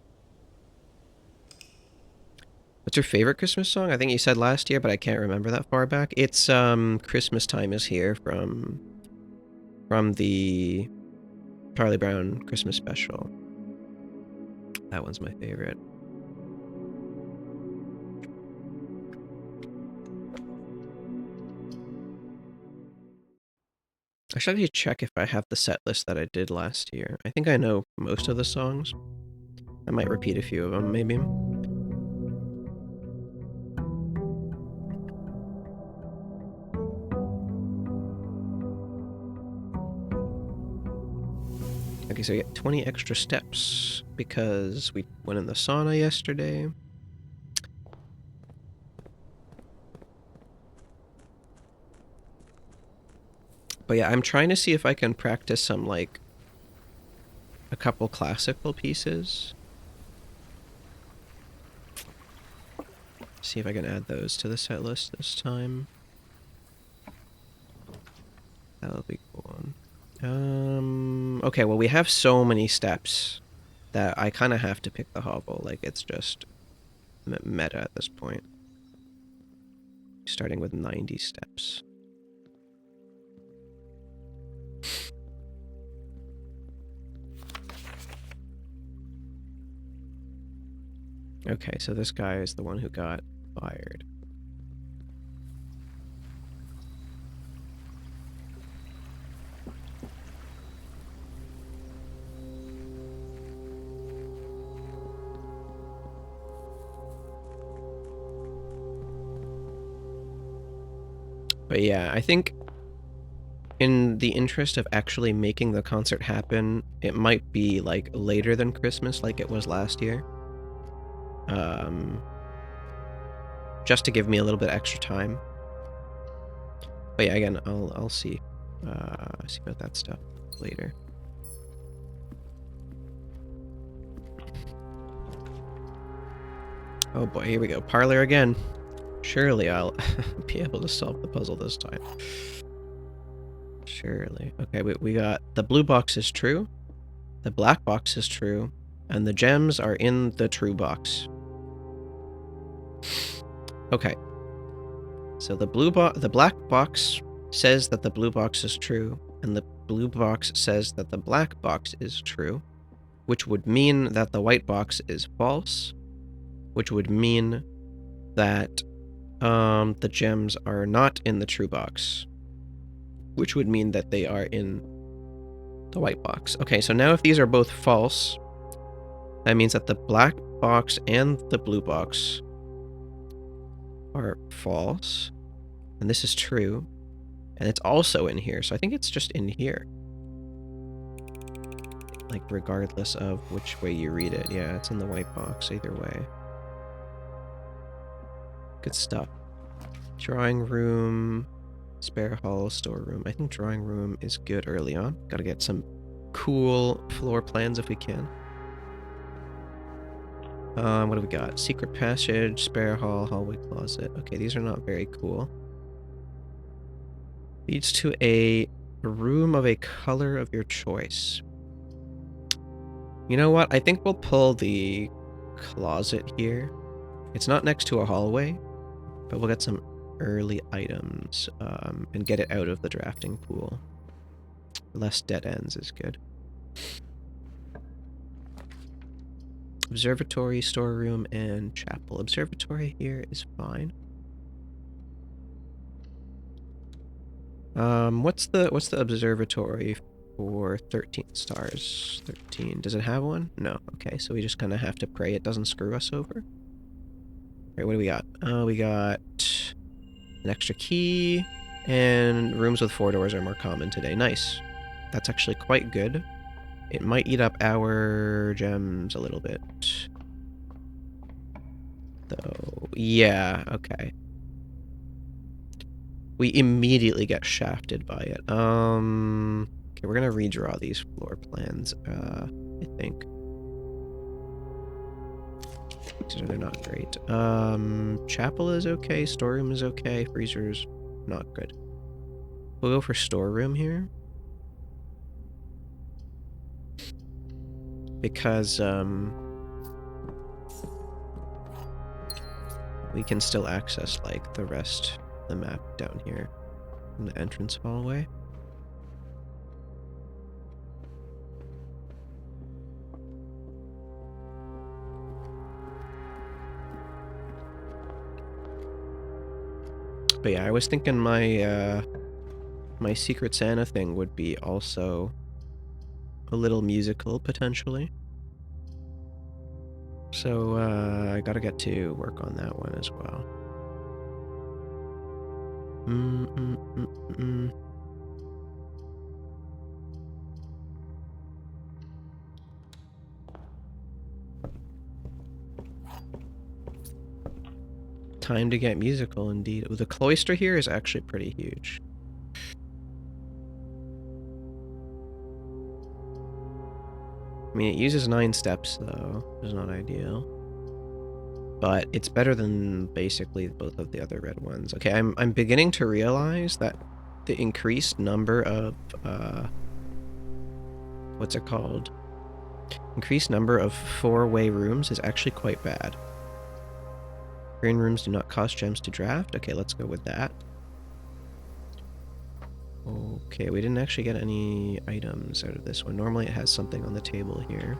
S1: What's your favorite Christmas song? I think you said last year, but I can't remember that far back. It's, Christmas Time Is Here from the Charlie Brown Christmas special. That one's my favorite. I should actually check if I have the set list that I did last year. I think I know most of the songs. I might repeat a few of them, maybe. Okay, so we get 20 extra steps because we went in the sauna yesterday. But yeah, I'm trying to see if I can practice some, like, a couple classical pieces. See if I can add those to the set list this time. That'll be cool. Okay, well, we have so many steps that I kind of have to pick the hobble. Like, it's just meta at this point. Starting with 90 steps. Okay, so this guy is the one who got fired. But yeah, I think in the interest of actually making the concert happen, it might be, like, later than Christmas like it was last year. Just to give me a little bit extra time. But yeah, again, I'll see. See about that stuff later. Oh boy, here we go. Parlor again. Surely I'll be able to solve the puzzle this time. Surely. Okay, we got the blue box is true, the black box is true, and the gems are in the true box. Okay. So the black box says that the blue box is true, and the blue box says that the black box is true, which would mean that the white box is false, which would mean that the gems are not in the true box, which would mean that they are in the white box. Okay, so now if these are both false, that means that the black box and the blue box are false, and this is true, and it's also in here, so I think it's just in here. Like, regardless of which way you read it. Yeah, it's in the white box either way. Good stuff. Drawing room, spare hall, storeroom. I think drawing room is good early on. Gotta get some cool floor plans if we can. What do we got? Secret passage, spare hall, hallway closet. Okay, these are not very cool. Leads to a room of a color of your choice. You know what? I think we'll pull the closet here. It's not next to a hallway, but we'll get some early items and get it out of the drafting pool. Less dead ends is good. Observatory, storeroom, and chapel. Observatory here is fine. What's the observatory for 13 stars? 13. Does it have one? No. Okay, so we just kind of have to pray it doesn't screw us over. Alright, what do we got? We got an extra key, and rooms with 4 doors are more common today. Nice. That's actually quite good. It might eat up our gems a little bit. Though, yeah, okay. We immediately get shafted by it. Okay, we're gonna redraw these floor plans, I think. So they're not great. Chapel is okay, storeroom is okay, freezer's not good. We'll go for storeroom here. Because, we can still access, like, the rest of the map down here from the entrance hallway. But yeah, I was thinking my, my Secret Santa thing would be also a little musical, potentially. So, I gotta get to work on that one as well. Time to get musical, indeed. The cloister here is actually pretty huge. I mean, it uses 9 steps, though. It's not ideal. But it's better than basically both of the other red ones. Okay, I'm beginning to realize that the increased number of, what's it called? Increased number of 4-way rooms is actually quite bad. Green rooms do not cost gems to draft. Okay, let's go with that. Okay, we didn't actually get any items out of this one. Normally it has something on the table here.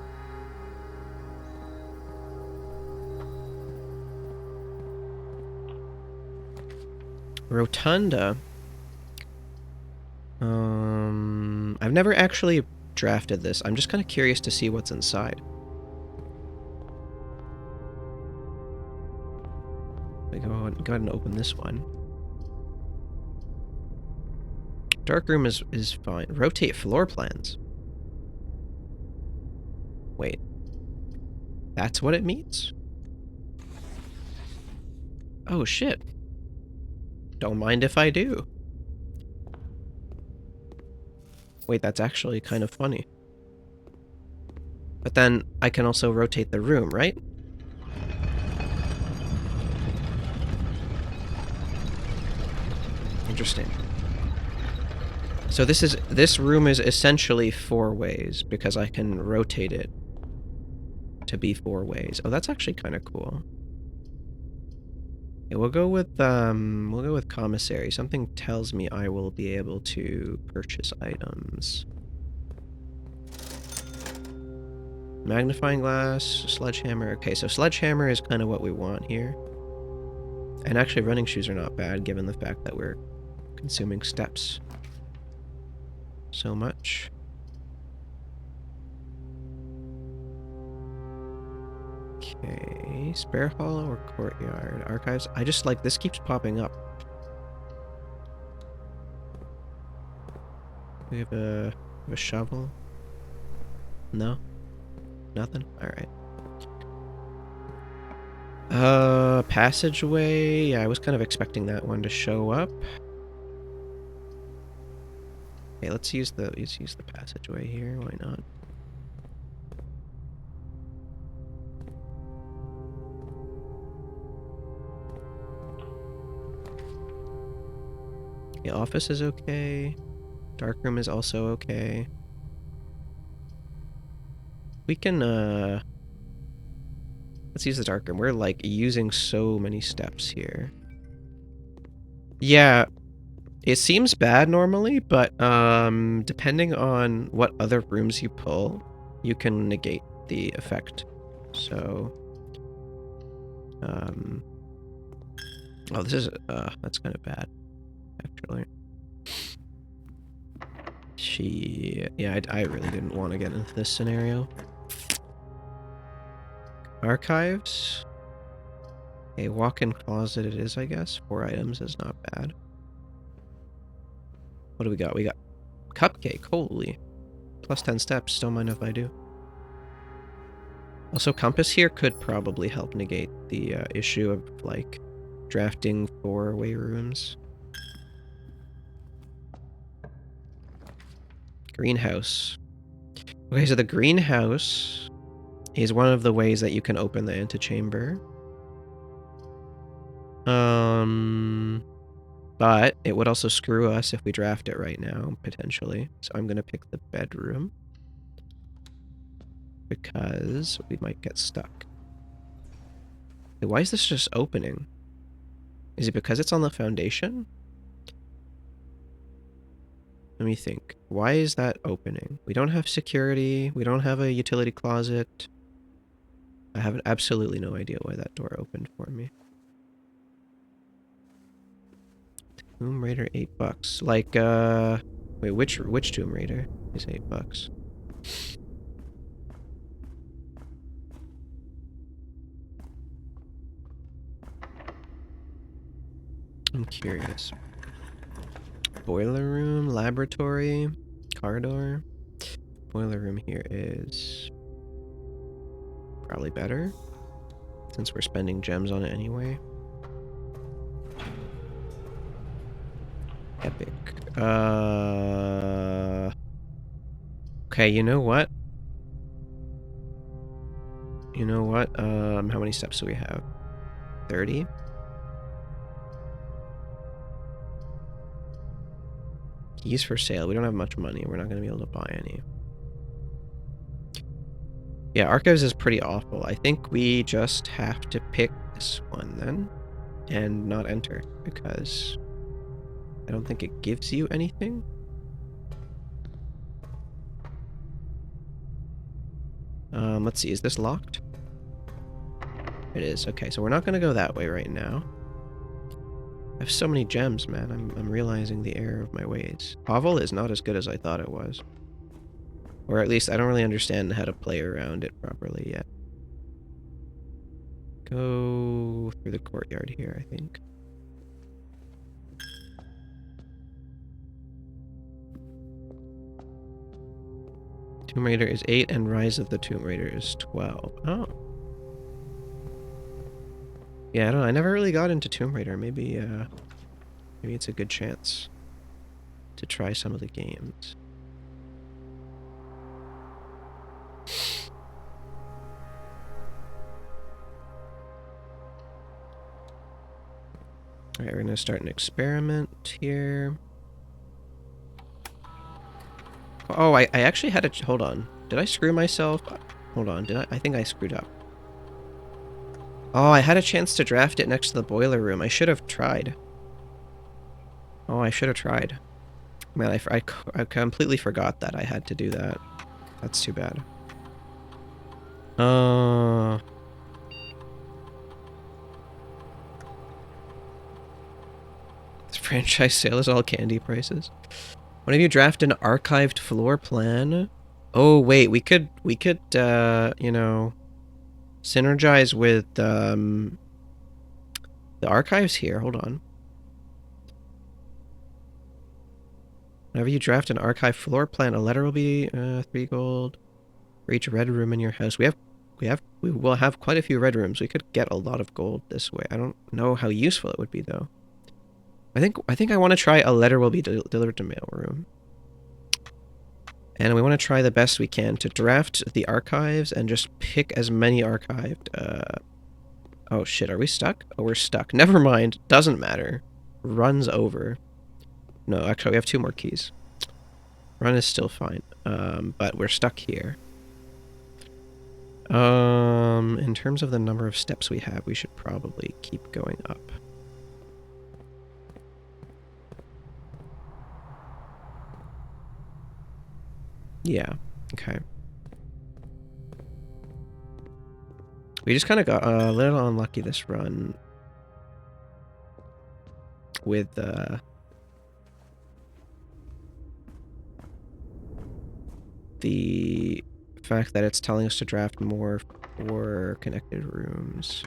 S1: Rotunda. I've never actually drafted this. I'm just kind of curious to see what's inside. We go ahead and open this one. Dark room is fine. Rotate floor plans. Wait. That's what it means? Oh shit. Don't mind if I do. Wait, that's actually kind of funny. But then I can also rotate the room, right? Interesting. So this room is essentially 4 ways because I can rotate it to be 4 ways. Oh, that's actually kind of cool. Yeah, we'll go with commissary. Something tells me I will be able to purchase items. Magnifying glass, sledgehammer. Okay, so sledgehammer is kind of what we want here. And actually running shoes are not bad given the fact that we're consuming steps so much. Okay, spare hollow or courtyard? Archives? I just like, this keeps popping up. We have a shovel? No? Nothing? Alright. Passageway? Yeah, I was kind of expecting that one to show up. Okay, let's use the passageway here, why not? The office is okay. Darkroom is also okay. We can, let's use the darkroom. We're, like, using so many steps here. Yeah, it seems bad normally, but, depending on what other rooms you pull, you can negate the effect. So, oh, this is, that's kind of bad, actually. Yeah, I really didn't want to get into this scenario. Archives? A walk-in closet it is, I guess. 4 items is not bad. What do we got? We got cupcake, holy. Plus 10 steps, don't mind if I do. Also, compass here could probably help negate the issue of, like, drafting 4-way rooms. Greenhouse. Okay, so the greenhouse is one of the ways that you can open the antechamber. But it would also screw us if we draft it right now, potentially. So I'm gonna pick the bedroom. Because we might get stuck. Wait, why is this just opening? Is it because it's on the foundation? Let me think. Why is that opening? We don't have security. We don't have a utility closet. I have absolutely no idea why that door opened for me. Tomb Raider, $8. Like, wait, which Tomb Raider is $8? I'm curious. Boiler room, laboratory, corridor. Boiler room here is probably better, since we're spending gems on it anyway. Epic. Okay, you know what? You know what? How many steps do we have? 30? Keys for sale. We don't have much money. We're not going to be able to buy any. Yeah, Archives is pretty awful. I think we just have to pick this one then and not enter because I don't think it gives you anything. Let's see. Is this locked? It is. Okay, so we're not going to go that way right now. I have so many gems, man. I'm realizing the error of my ways. Hovel is not as good as I thought it was. Or at least I don't really understand how to play around it properly yet. Go through the courtyard here, I think. Tomb Raider is 8 and Rise of the Tomb Raider is 12. Oh. Yeah, I don't know. I never really got into Tomb Raider. Maybe it's a good chance to try some of the games. Alright, we're gonna start an experiment here. Oh, I actually had a... Hold on. Did I screw myself? Hold on, did I? I think I screwed up. Oh, I had a chance to draft it next to the boiler room. I should have tried. Oh, I should have tried. Man, I completely forgot that I had to do that. That's too bad. The franchise sale is all candy prices. What if you draft an archived floor plan? Oh, wait, we could, you know, synergize with, the archives here. Hold on. Whenever you draft an archive floor plan, a letter will be 3 gold for each red room in your house. We will have quite a few red rooms. We could get a lot of gold this way. I don't know how useful it would be though. I think I want to try a letter will be delivered to mail room. And we want to try the best we can to draft the archives and just pick as many archived. Oh shit, are we stuck? Oh, we're stuck. Never mind. Doesn't matter. Run's over. No, actually, we have 2 more keys. Run is still fine, but we're stuck here. In terms of the number of steps we have, we should probably keep going up. Yeah, okay. We just kind of got a little unlucky this run with, the fact that it's telling us to draft more for connected rooms.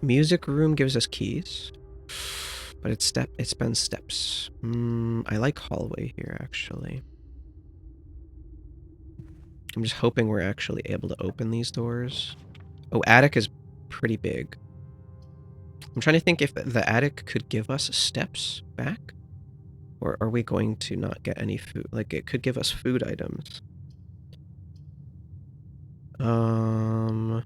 S1: Music room gives us keys, but it spends steps. I like hallway here, actually. I'm just hoping we're actually able to open these doors. Oh, attic is pretty big. I'm trying to think if the attic could give us steps back. Or are we going to not get any food? Like, it could give us food items. Huh.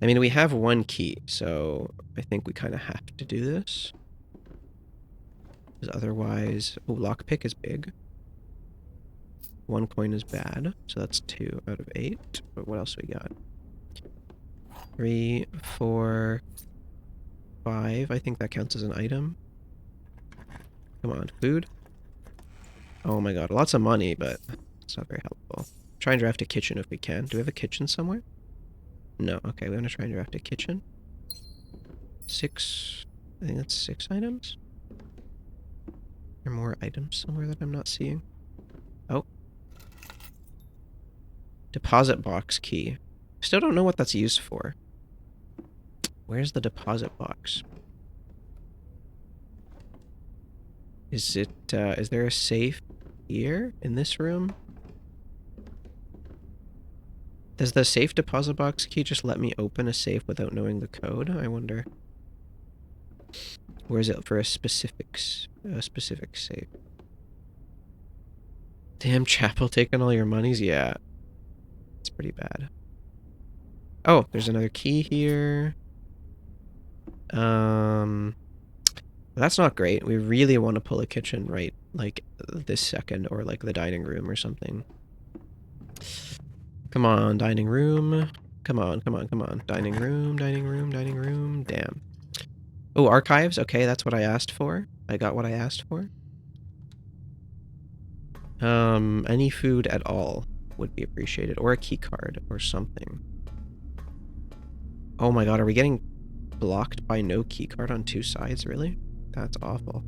S1: I mean, we have 1 key, so I think we kind of have to do this. Because otherwise... Oh, lockpick is big. 1 coin is bad, so that's 2 out of 8. But what else we got? 3, 4... 5, I think that counts as an item. Come on, food. Oh my god, lots of money, but it's not very helpful. Try and draft a kitchen if we can. Do we have a kitchen somewhere? No, okay, we're gonna try and draft a kitchen. 6, I think that's 6 items? Are there more items somewhere that I'm not seeing? Oh. Deposit box key. Still don't know what that's used for. Where's the deposit box? Is it, is there a safe here in this room? Does the safe deposit box key just let me open a safe without knowing the code? I wonder. Or is it for a specific safe? Damn, Chapel taking all your monies? Yeah. It's pretty bad. Oh, there's another key here. That's not great. We really want to pull a kitchen right, like, this second, or, like, the dining room or something. Come on, dining room. Come on, come on, come on. Dining room, dining room, dining room. Damn. Oh, archives? Okay, that's what I asked for. I got what I asked for. Any food at all would be appreciated. Or a key card, or something. Oh my god, are we getting blocked by no key card on 2 sides? Really? That's awful.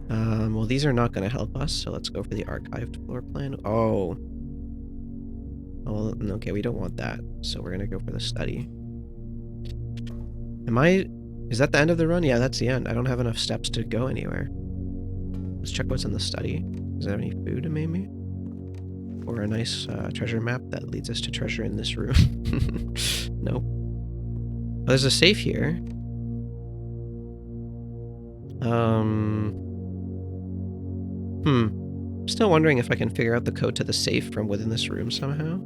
S1: Well, these are not going to help us, so let's go for the archived floor plan. Oh. Oh, okay, we don't want that, so we're going to go for the study. Is that the end of the run? Yeah, that's the end. I don't have enough steps to go anywhere. Let's check what's in the study. Is there any food, maybe? Or a nice treasure map that leads us to treasure in this room? Nope. Oh, there's a safe here. still wondering if I can figure out the code to the safe from within this room somehow.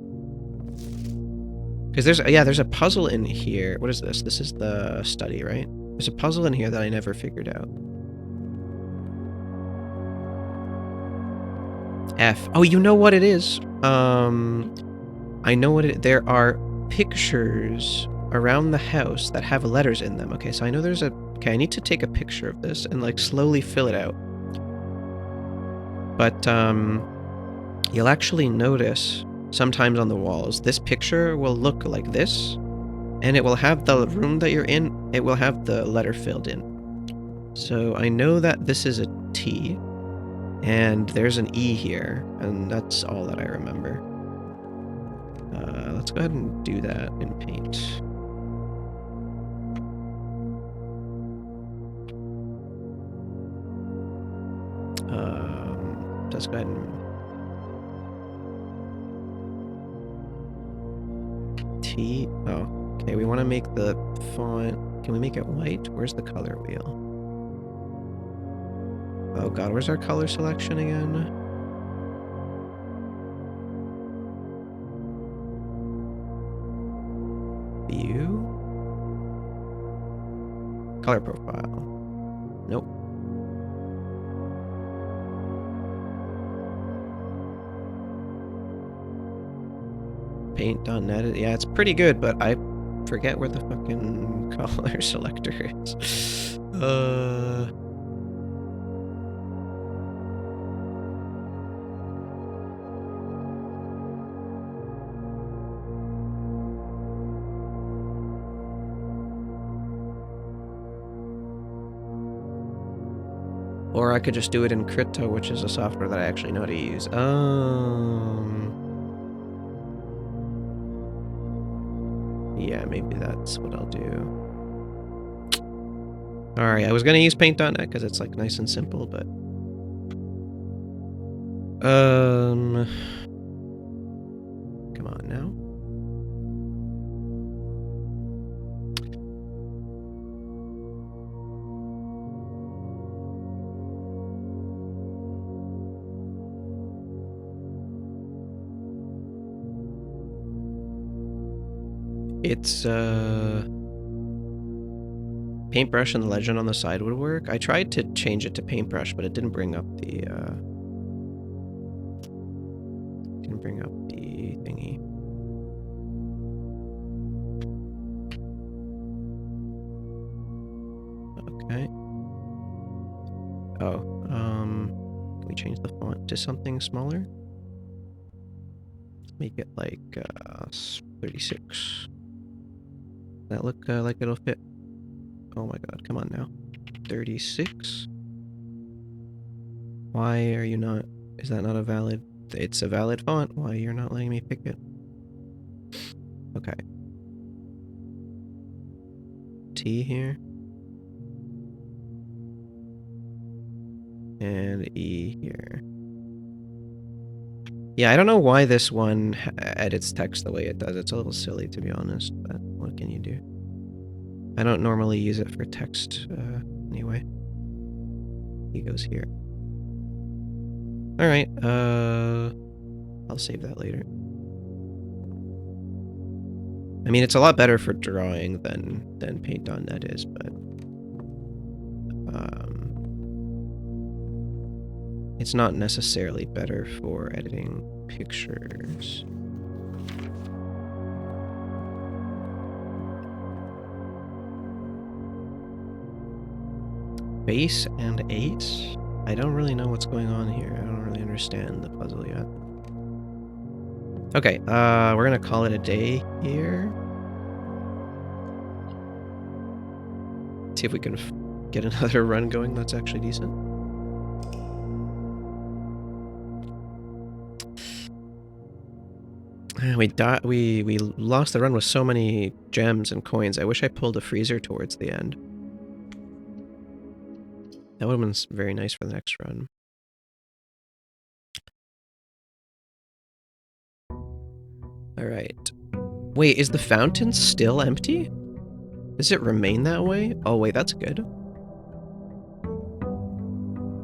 S1: Because there's a puzzle in here. What is this? This is the study, right? There's a puzzle in here that I never figured out. F. Oh, you know what it is? I know what there are pictures around the house that have letters in them. Okay, so I know there's a... Okay, I need to take a picture of this and, like, slowly fill it out. But, you'll actually notice sometimes on the walls, this picture will look like this, and it will have the room that you're in, it will have the letter filled in. So I know that this is a T, and there's an E here, and that's all that I remember. Let's go ahead and do that in Paint. Let's go ahead and... T... Oh, okay, we want to make the font... Can we make it white? Where's the color wheel? Oh god, where's our color selection again? View? Color profile. Nope. Paint.net. Yeah, it's pretty good, but I forget where the fucking color selector is. Or I could just do it in Crypto, which is a software that I actually know how to use. Yeah, maybe that's what I'll do. Alright, I was gonna use Paint.net because it's like nice and simple, but... Come on now. It's, Paintbrush and the legend on the side would work. I tried to change it to Paintbrush, but it didn't bring up the, thingy. Okay. Oh, can we change the font to something smaller? Make it like, 36. That look like it'll fit? Oh my god, come on now. 36? Why are you not... Is that not a valid... It's a valid font. Why you're not letting me pick it? Okay. T here. And E here. Yeah, I don't know why this one edits text the way it does. It's a little silly, to be honest, but what can you do? I don't normally use it for text, anyway. He goes here. Alright, I'll save that later. I mean, it's a lot better for drawing than Paint.net is, but... it's not necessarily better for editing pictures. Base and 8? I don't really know what's going on here. I don't really understand the puzzle yet. Okay, we're gonna call it a day here. See if we can get another run going that's actually decent. We lost the run with so many gems and coins. I wish I pulled a freezer towards the end. That would have been very nice for the next run. Alright. Wait, is the fountain still empty? Does it remain that way? Oh wait, that's good.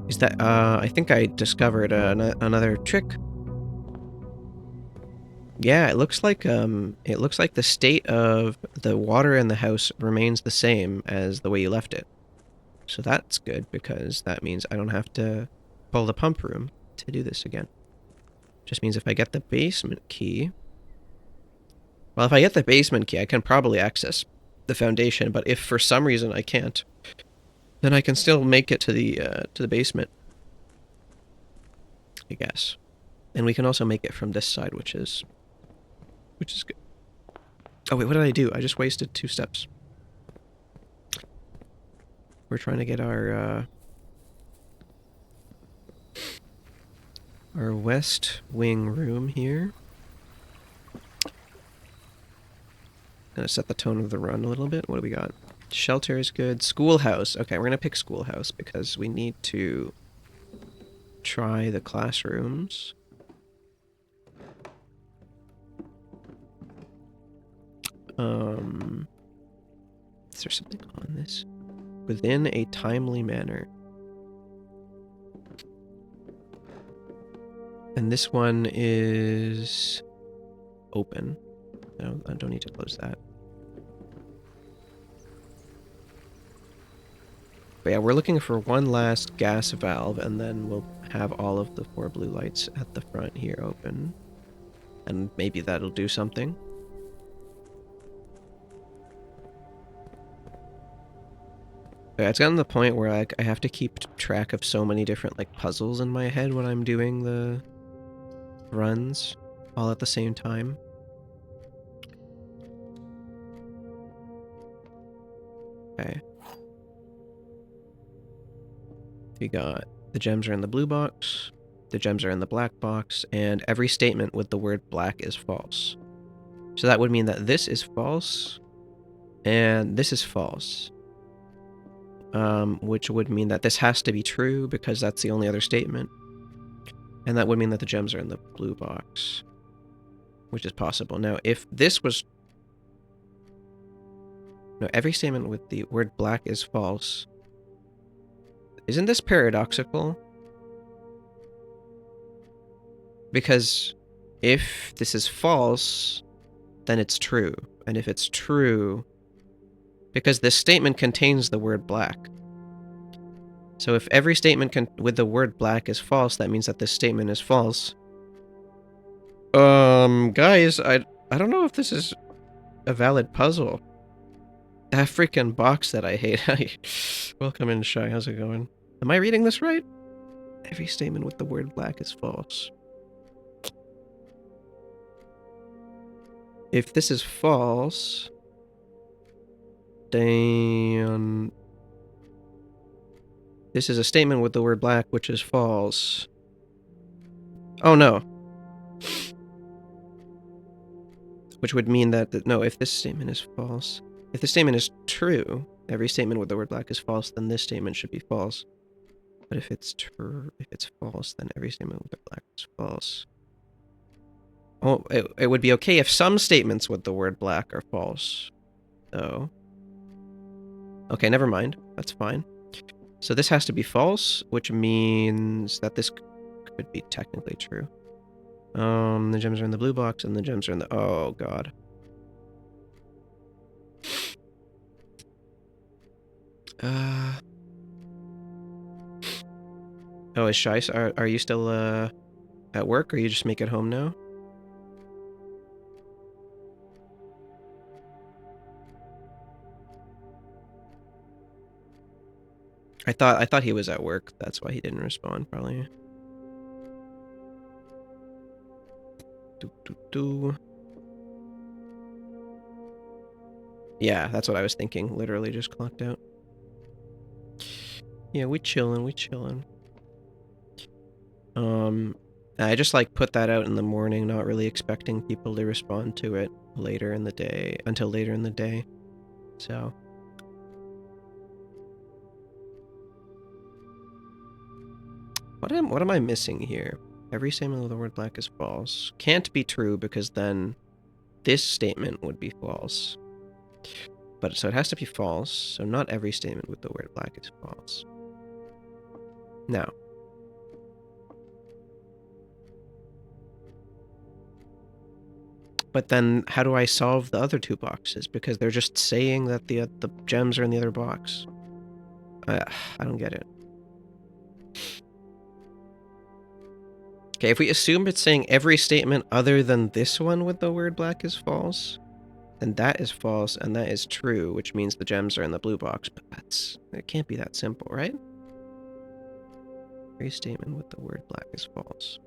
S1: Is that, I think I discovered another trick. Yeah, it looks like the state of the water in the house remains the same as the way you left it. So that's good because that means I don't have to pull the pump room to do this again. Just means if I get the basement key, well, if I get the basement key, I can probably access the foundation, but if for some reason I can't, then I can still make it to the basement, I guess. And we can also make it from this side, which is good. Oh wait, what did I do? I just wasted 2 steps. We're trying to get our west wing room here. Gonna set the tone of the run a little bit. What do we got? Shelter is good. Schoolhouse. Okay, we're gonna pick schoolhouse because we need to try the classrooms. Is there something on this? Within a timely manner. And this one is open. No, I don't need to close that. But yeah, we're looking for one last gas valve, and then we'll have all of the 4 blue lights at the front here open. And maybe that'll do something. But it's gotten to the point where I have to keep track of so many different like puzzles in my head when I'm doing the runs all at the same time. Okay. We got the gems are in the blue box, the gems are in the black box, and every statement with the word black is false. So that would mean that this is false, and this is false. Which would mean that this has to be true because that's the only other statement. And that would mean that the gems are in the blue box, which is possible. Now, if this was... No, every statement with the word black is false. Isn't this paradoxical? Because if this is false, then it's true. And if it's true... Because this statement contains the word black. So if every statement with the word black is false, that means that this statement is false. Guys, I don't know if this is a valid puzzle. That freaking box that I hate. Welcome in, Shy. How's it going? Am I reading this right? Every statement with the word black is false. If this is false, then this is a statement with the word black, which is false. Oh no. Which would mean that, no, if this statement is false, if this statement is true, every statement with the word black is false, then this statement should be false. But if it's true, if it's false, then every statement with the black is false. Oh, it would be okay if some statements with the word black are false. So, okay, never mind. That's fine. So this has to be false, which means that this could be technically true. The gems are in the blue box, and the gems are in the... Oh, God. Oh, is Shy... Are you still, at work, or you just make it home now? I thought he was at work. That's why he didn't respond, probably. Yeah, that's what I was thinking. Literally just clocked out. Yeah, we chillin', we chillin'. I just like put that out in the morning, not really expecting people to respond to it later in the day, until later in the day. So. What am I missing here? Every statement with the word black is false. Can't be true because then this statement would be false. But so it has to be false, so not every statement with the word black is false. Now. But then how do I solve the other two boxes? Because they're just saying that the gems are in the other box. I don't get it. Okay, if we assume it's saying every statement other than this one with the word black is false, then that is false and that is true, which means the gems are in the blue box. But it can't be that simple, right? Every statement with the word black is false.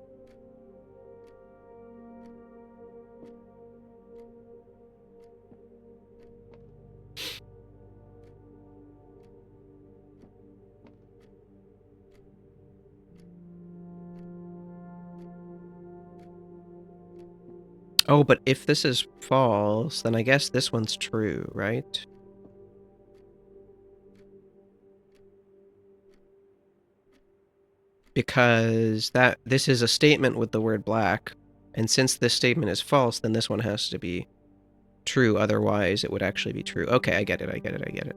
S1: Oh, but if this is false, then I guess this one's true, right? Because this is a statement with the word black, and since this statement is false, then this one has to be true, otherwise it would actually be true. Okay, I get it.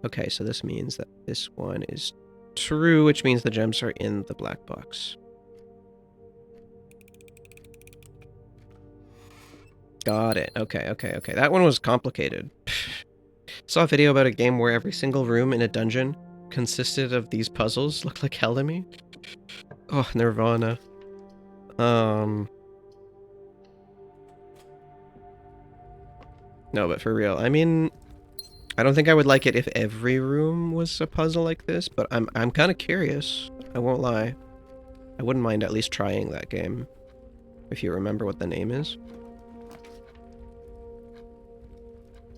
S1: Okay, so this means that this one is true, which means the gems are in the black box. Got it. Okay. That one was complicated. Saw a video about a game where every single room in a dungeon consisted of these puzzles. Looked like hell to me. Oh, Nirvana. No, but for real, I mean, I don't think I would like it if every room was a puzzle like this, but I'm kind of curious. I won't lie. I wouldn't mind at least trying that game, if you remember what the name is.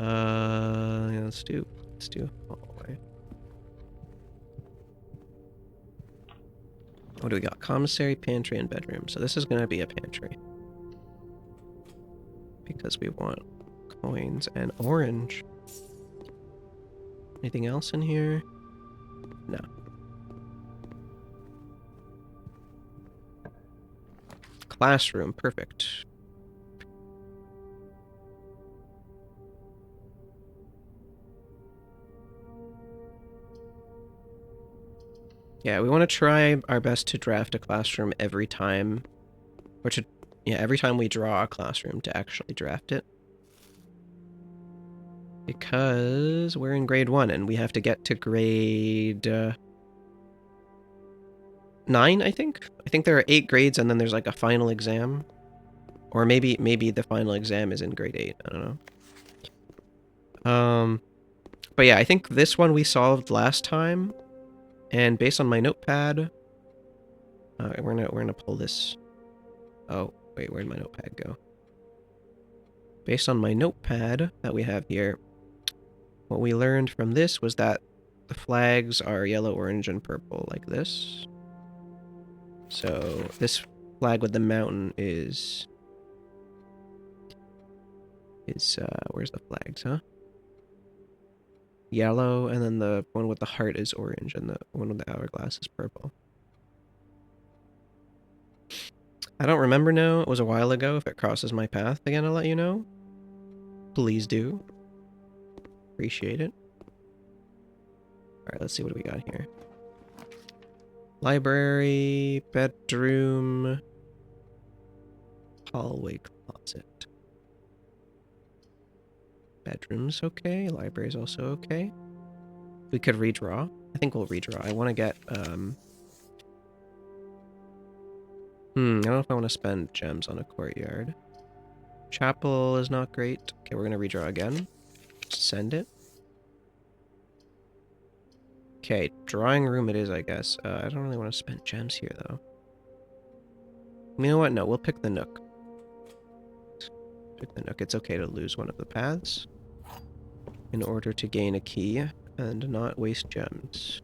S1: Yeah, let's do hallway. What do we got? Commissary, pantry, and bedroom. So this is gonna be a pantry. Because we want coins and orange. Anything else in here? No. Classroom, perfect. Yeah, we want to try our best to draft a classroom every time. Or to, yeah, every time we draw a classroom to actually draft it. Because we're in grade 1 and we have to get to grade 9, I think? I think there are 8 grades and then there's like a final exam. Or maybe the final exam is in grade 8, I don't know. But yeah, I think this one we solved last time. And based on my notepad, we're gonna pull this. Oh, wait, where'd my notepad go? Based on my notepad that we have here, what we learned from this was that the flags are yellow, orange, and purple, like this. So this flag with the mountain is where's the flags, huh? Yellow, and then the one with the heart is orange, and the one with the hourglass is purple. I don't remember now. It was a while ago. If it crosses my path again, I'll let you know. Please do. Appreciate it. Alright, let's see what do we got here. Library, bedroom, hallway, closet. Bedroom's okay. Library's also okay. We could redraw. I think we'll redraw. I want to get, I don't know if I want to spend gems on a courtyard. Chapel is not great. Okay, we're going to redraw again. Send it. Okay, drawing room it is, I guess. I don't really want to spend gems here, though. You know what? No, we'll pick the nook. Pick the nook. It's okay to lose one of the paths in order to gain a key and not waste gems.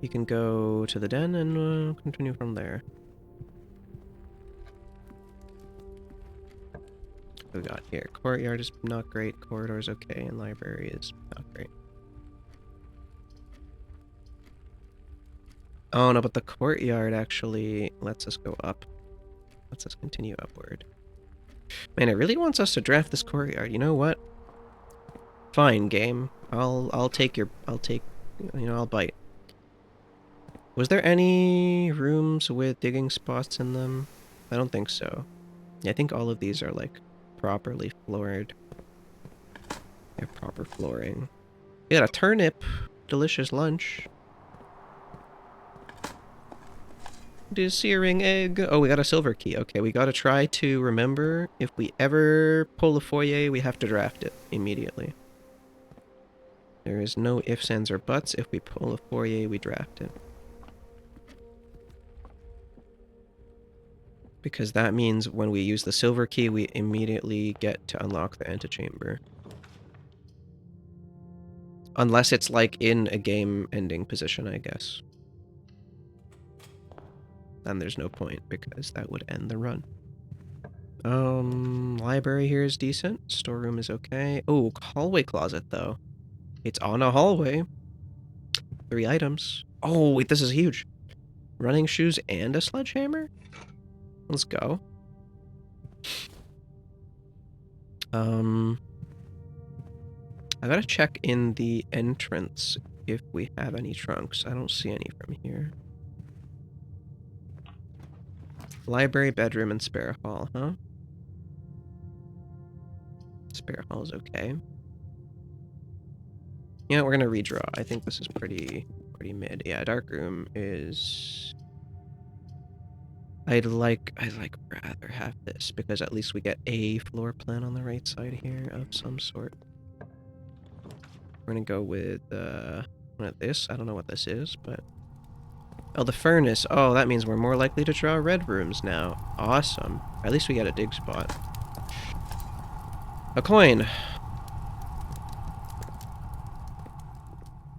S1: You can go to the den and continue from there. What we got here? Courtyard is not great, corridor is okay, and library is not great. Oh no, but the courtyard actually lets us go up. Lets us continue upward. Man, it really wants us to draft this courtyard. You know what? Fine, game. I'll take, I'll bite. Was there any rooms with digging spots in them? I don't think so. Yeah, I think all of these are like properly floored. They have proper flooring. We got a turnip. Delicious lunch. Searing egg. Oh, we got a silver key. Okay, we gotta try to remember if we ever pull a foyer, we have to draft it immediately. There is no ifs, ands, or buts. If we pull a foyer, we draft it. Because that means when we use the silver key, we immediately get to unlock the antechamber. Unless it's like in a game-ending position, I guess. Then there's no point, because that would end the run. Library here is decent. Storeroom is okay. Oh, hallway closet, though. It's on a hallway. 3 items. Oh, wait, this is huge. Running shoes and a sledgehammer? Let's go. I gotta check in the entrance if we have any trunks. I don't see any from here. Library, bedroom, and spare hall, huh? Spare hall is okay. Yeah, we're gonna redraw. I think this is pretty mid. Yeah, dark room is... I'd rather have this because at least we get a floor plan on the right side here of some sort. We're gonna go with this. I don't know what this is, but oh, the furnace. Oh, that means we're more likely to draw red rooms now. Awesome. At least we get a dig spot. A coin.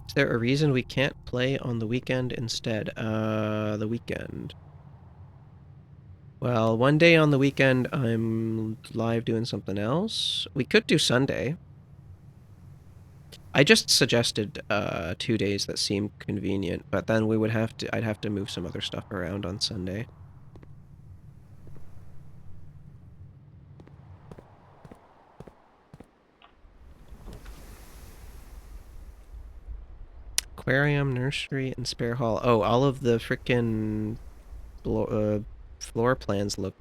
S1: Is there a reason we can't play on the weekend instead? The weekend. Well, one day on the weekend, I'm live doing something else. We could do Sunday. I just suggested 2 days that seem convenient, but then we would have to, I'd have to move some other stuff around on Sunday. Aquarium, nursery, and spare hall. Oh, all of the frickin' floor plans look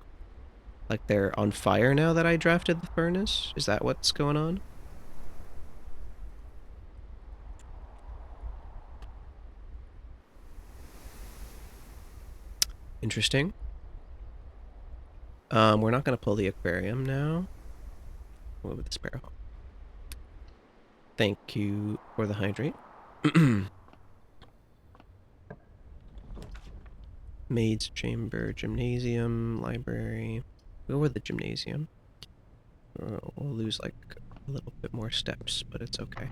S1: like they're on fire now that I drafted the furnace. Is that what's going on? Interesting. We're not gonna pull the aquarium now. What with the spare hall? Thank you for the hydrate. Maid's chamber, gymnasium, library. Go with the gymnasium. We'll lose like a little bit more steps, but it's okay.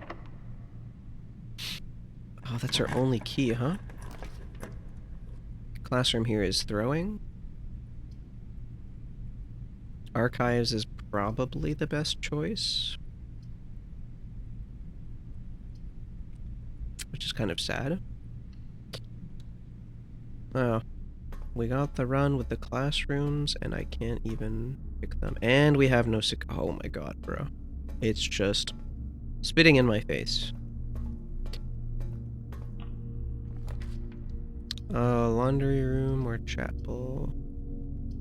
S1: Oh, that's our only key, huh? Classroom here is throwing. Archives is probably the best choice. Which is kind of sad. Oh. We got the run with the classrooms, and I can't even pick them. And we have no oh my god, bro. It's just spitting in my face. Laundry room or chapel?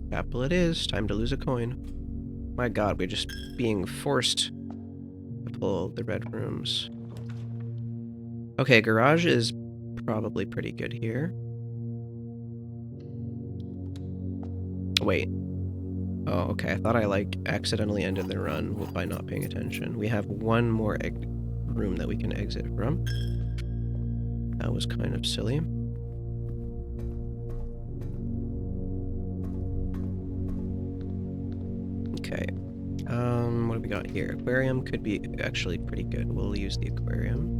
S1: Chapel it is. Time to lose a coin. My god, we're just being forced to pull the red rooms. Okay, garage is probably pretty good here. Wait. Oh, okay. I thought I, like, accidentally ended the run by not paying attention. We have one more room that we can exit from. That was kind of silly. Okay. What do we got here? Aquarium could be actually pretty good. We'll use the aquarium.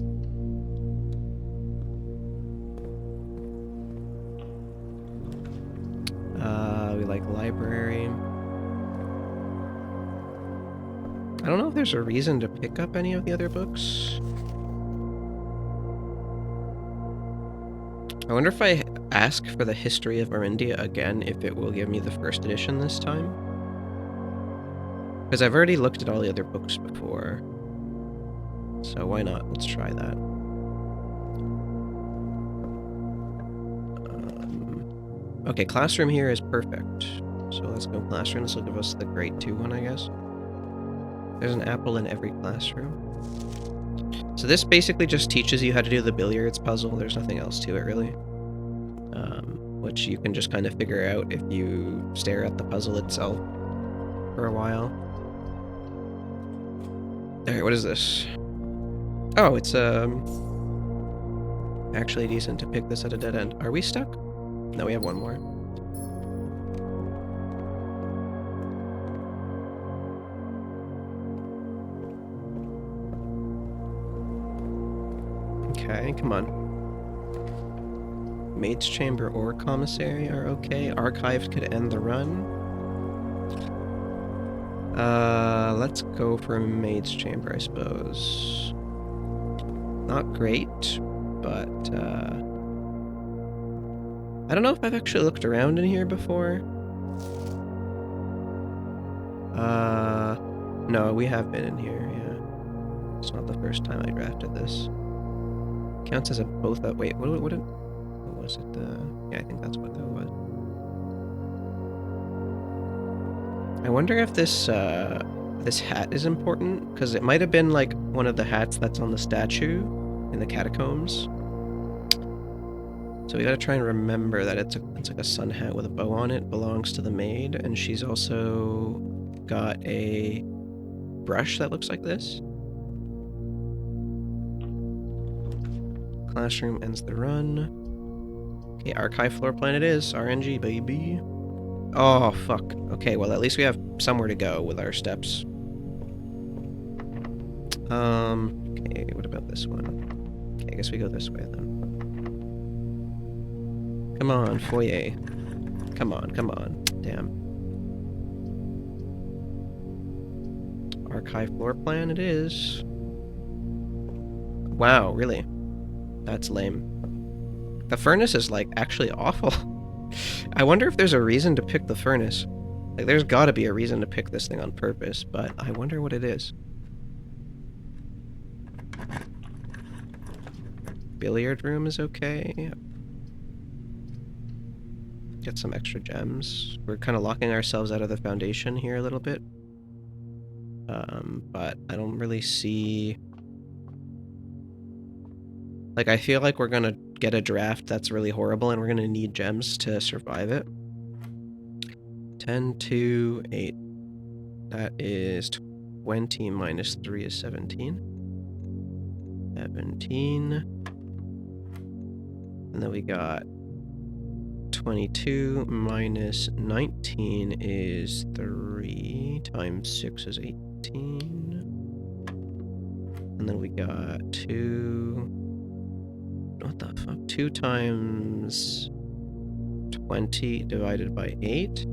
S1: We like library. I don't know if there's a reason to pick up any of the other books. I wonder if I ask for the history of Arindia again, if it will give me the first edition this time. Because I've already looked at all the other books before. So why not? Let's try that. Okay, classroom here is perfect. So let's go classroom. This will give us the grade 2 one, I guess. There's an apple in every classroom. So this basically just teaches you how to do the billiards puzzle. There's nothing else to it, really. Which you can just kind of figure out if you stare at the puzzle itself for a while. Alright, what is this? Oh, it's actually decent to pick this at a dead end. Are we stuck? No, we have one more. Okay, come on. Maid's Chamber or Commissary are okay. Archived could end the run. Let's go for Maid's Chamber, I suppose. Not great, but, I don't know if I've actually looked around in here before. No, we have been in here, yeah. It's not the first time I drafted this. Counts as a both up. Wait, what was it? Yeah, I think that's what that was. I wonder if this this hat is important, because it might have been like one of the hats that's on the statue in the catacombs. So we gotta try and remember that it's like a sun hat with a bow on it, belongs to the maid, and she's also got a brush that looks like this. Classroom ends the run. Okay, archive floor plan it is. RNG, baby. Oh, fuck. Okay, well, at least we have somewhere to go with our steps. Okay, what about this one? Okay, I guess we go this way then. Come on, foyer. Come on, come on. Damn. Archive floor plan it is. Wow, really? That's lame. The furnace is, like, actually awful. I wonder if there's a reason to pick the furnace. Like, there's gotta be a reason to pick this thing on purpose, but I wonder what it is. Billiard room is okay. Get some extra gems. We're kind of locking ourselves out of the foundation here a little bit. But I don't really see... Like, I feel like we're gonna get a draft that's really horrible and we're gonna need gems to survive it. 10, 2, 8. That is 20 minus 3 is 17. 17. And then we got 22 minus 19 is 3 times 6 is 18. And then we got 2... What the fuck? 2 times 20 divided by 8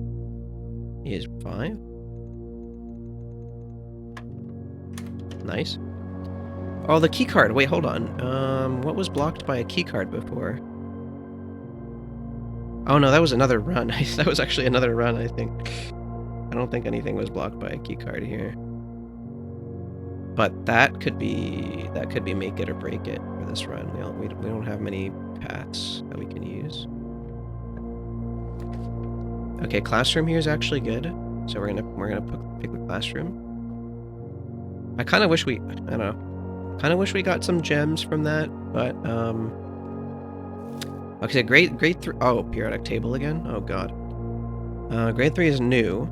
S1: is 5. Nice. Oh, the key card. Wait, hold on. What was blocked by a key card before? Oh no, that was another run. That was actually another run, I think. I don't think anything was blocked by a key card here. But that could be make it or break it for this run. We don't have many paths that we can use. Okay, classroom here is actually good. So we're gonna pick the classroom. I kind of wish I don't know. Kind of wish we got some gems from that, but okay, grade 3. Oh, periodic table again. Oh god. Grade 3 is new.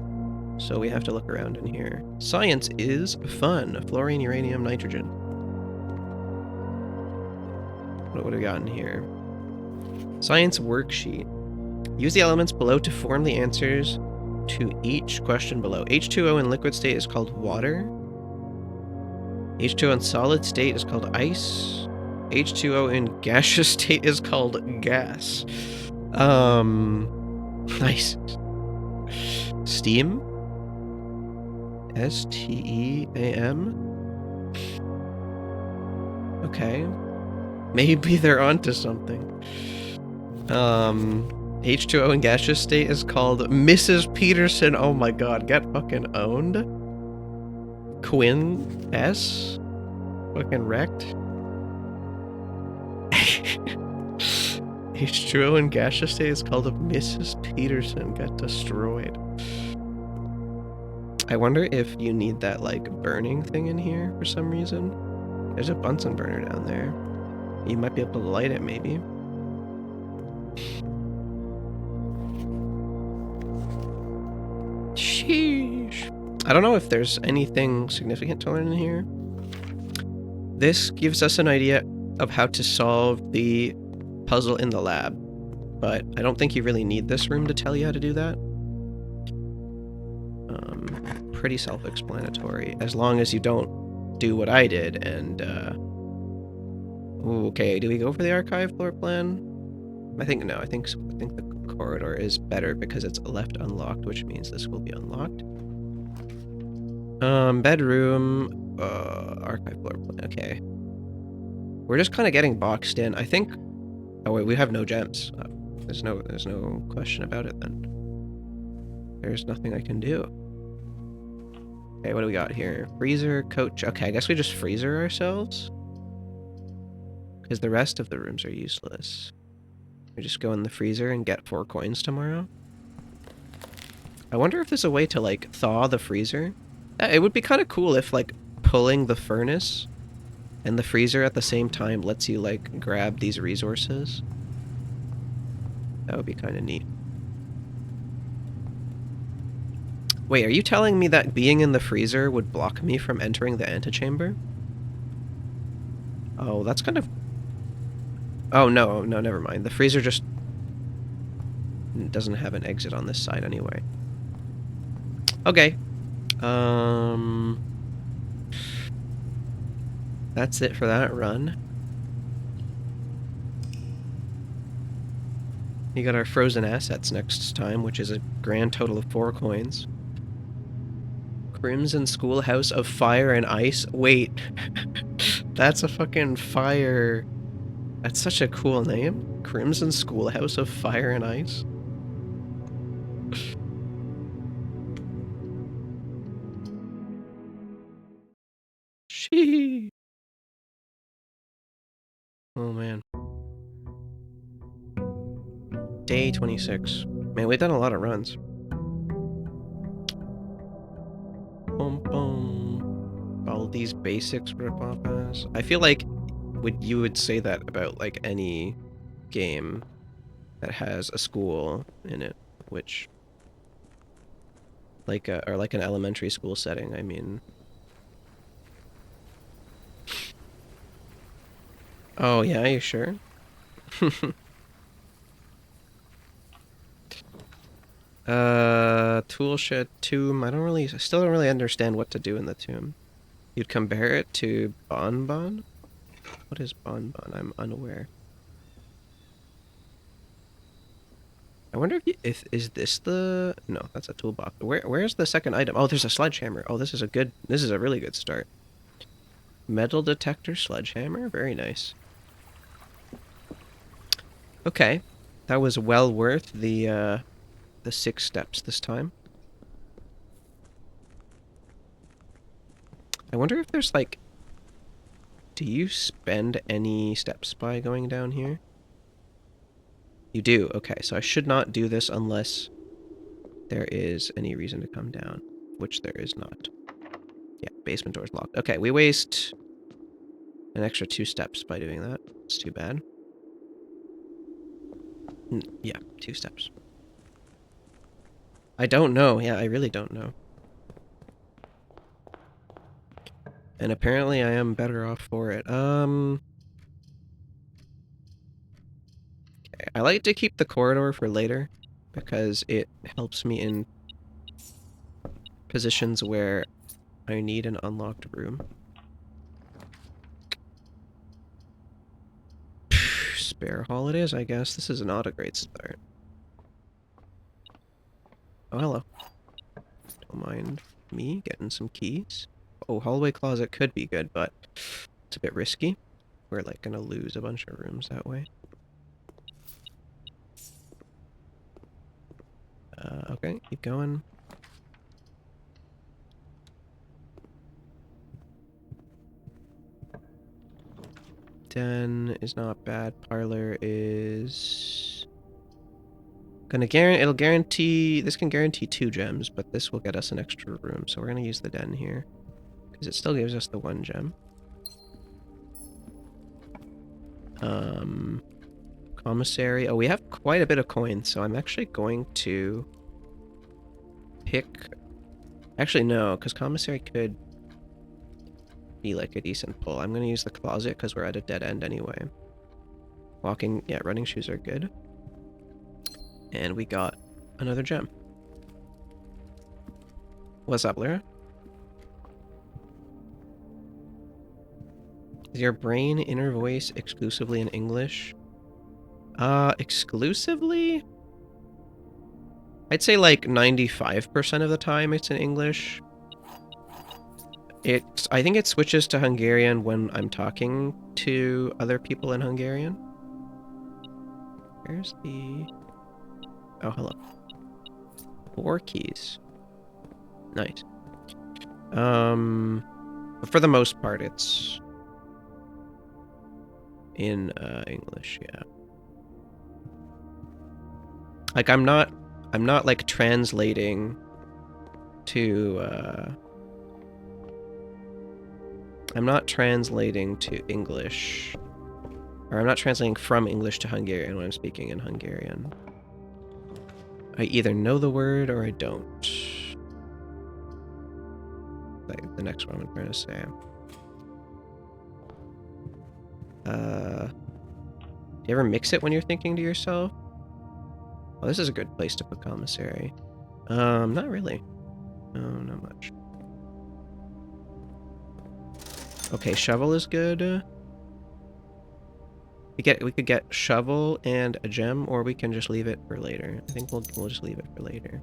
S1: So we have to look around in here. Science is fun. Fluorine, uranium, nitrogen. What do we got in here? Science worksheet. Use the elements below to form the answers to each question below. H2O in liquid state is called water. H2O in solid state is called ice. H2O in gaseous state is called gas. Nice. Steam. S-T-E-A-M? Okay. Maybe they're onto something. H2O in gaseous state is called Mrs. Peterson. Oh my god, get fucking owned. Quinn S? Fucking wrecked. H2O in gaseous state is called a Mrs. Peterson got destroyed. I wonder if you need that, like, burning thing in here for some reason. There's a Bunsen burner down there. You might be able to light it, maybe. Sheesh. I don't know if there's anything significant to learn in here. This gives us an idea of how to solve the puzzle in the lab, but I don't think you really need this room to tell you how to do that. Pretty self-explanatory, as long as you don't do what I did and, Ooh, okay, do we go for the archive floor plan? I think the corridor is better because it's left unlocked, which means this will be unlocked. Bedroom, archive floor plan, okay. We're just kind of getting boxed in. I think, oh wait, we have no gems. There's no question about it then. There's nothing I can do. Okay, what do we got here? Freezer, coach. Okay, I guess we just freezer ourselves. Because the rest of the rooms are useless. We just go in the freezer and get 4 coins tomorrow. I wonder if there's a way to, like, thaw the freezer. It would be kind of cool if, like, pulling the furnace and the freezer at the same time lets you, like, grab these resources. That would be kind of neat. Wait, are you telling me that being in the freezer would block me from entering the antechamber? Oh, that's kind of... Oh, no, never mind. The freezer just doesn't have an exit on this side anyway. Okay. That's it for that run. You got our frozen assets next time, which is a grand total of 4 coins. Crimson Schoolhouse of Fire and Ice. Wait. That's a fucking fire... That's such a cool name. Crimson Schoolhouse of Fire and Ice. Shee. Oh man. Day 26. Man, we've done a lot of runs. Boom, boom. All these basics rip-off ass. I feel like you would say that about, like, any game that has a school in it, which... Like, or like an elementary school setting, I mean. Oh, yeah, are you sure? Toolshed tomb. I still don't really understand what to do in the tomb. You'd compare it to Bonbon? What is Bonbon? I'm unaware. I wonder if is this the... No, that's a toolbox. Where's the second item? Oh, there's a sledgehammer. Oh, this is a really good start. Metal detector sledgehammer. Very nice. Okay. That was well worth the 6 steps this time. I wonder if there's, like... Do you spend any steps by going down here? You do? Okay, so I should not do this unless there is any reason to come down, which there is not. Yeah, basement door's locked. Okay, we waste an extra 2 steps by doing that. It's too bad. Yeah, 2 steps. I don't know. Yeah, I really don't know. And apparently I am better off for it. Okay. I like to keep the corridor for later because it helps me in positions where I need an unlocked room. Spare hall it is, I guess. This is not a great start. Oh, hello. Don't mind me getting some keys. Oh, hallway closet could be good, but it's a bit risky. We're, like, gonna lose a bunch of rooms that way. Okay, keep going. Den is not bad. Parlor is gonna guarantee. It'll guarantee. This can guarantee 2 gems, but this will get us an extra room. So we're gonna use the den here because it still gives us the 1 gem. Commissary. Oh, we have quite a bit of coins, so I'm actually going to pick. Actually, no, because commissary could be like a decent pull. I'm gonna use the closet because we're at a dead end anyway. Walking, yeah, running shoes are good. And we got another gem. What's up, Lyra? Is your brain inner voice exclusively in English? Exclusively? I'd say like 95% of the time it's in English. I think it switches to Hungarian when I'm talking to other people in Hungarian. Where's the... Oh, hello. 4 keys. Nice. But for the most part, it's in English, yeah. Like I'm not like translating to I'm not translating to English, or I'm not translating from English to Hungarian when I'm speaking in Hungarian. I either know the word or I don't. Like the next one I'm trying to say. Do you ever mix it when you're thinking to yourself? Oh, this is a good place to put commissary. Not really. No, not much. Okay, shovel is good. We could get shovel and a gem, or we can just leave it for later. I think we'll just leave it for later.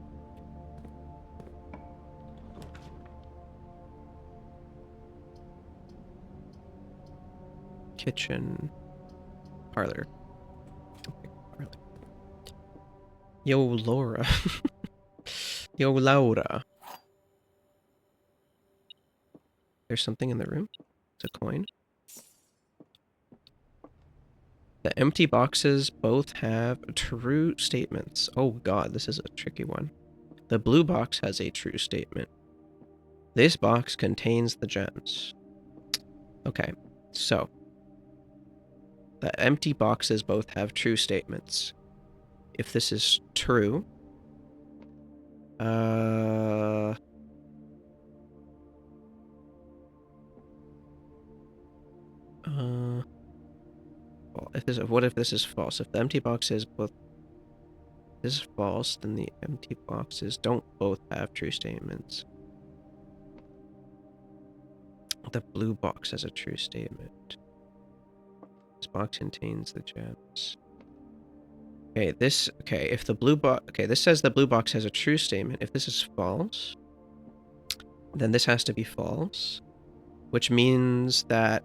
S1: Kitchen. Parlor. Okay, parlor. Yo, Laura. Yo, Laura. There's something in the room. It's a coin. The empty boxes both have true statements. Oh god, this is a tricky one. The blue box has a true statement. This box contains the gems. Okay, so the empty boxes both have true statements. If this is true, well, what if this is false? If the empty boxes both is false, then the empty boxes don't both have true statements. The blue box has a true statement. This box contains the gems. Okay, if the blue box, this says the blue box has a true statement. If this is false, then this has to be false, which means that,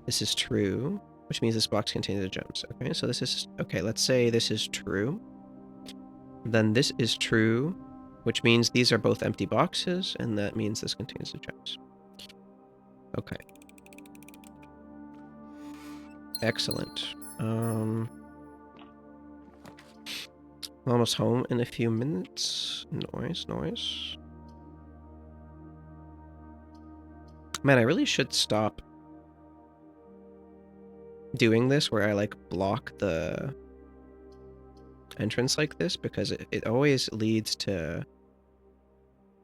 S1: this is true, which means this box contains the gems. Okay, so this is, okay, let's say this is true. Then this is true, which means these are both empty boxes, and that means this contains the gems. Okay. Excellent. Almost home in a few minutes. Noise. Man, I really should stop doing this where I like block the entrance like this, because it always leads to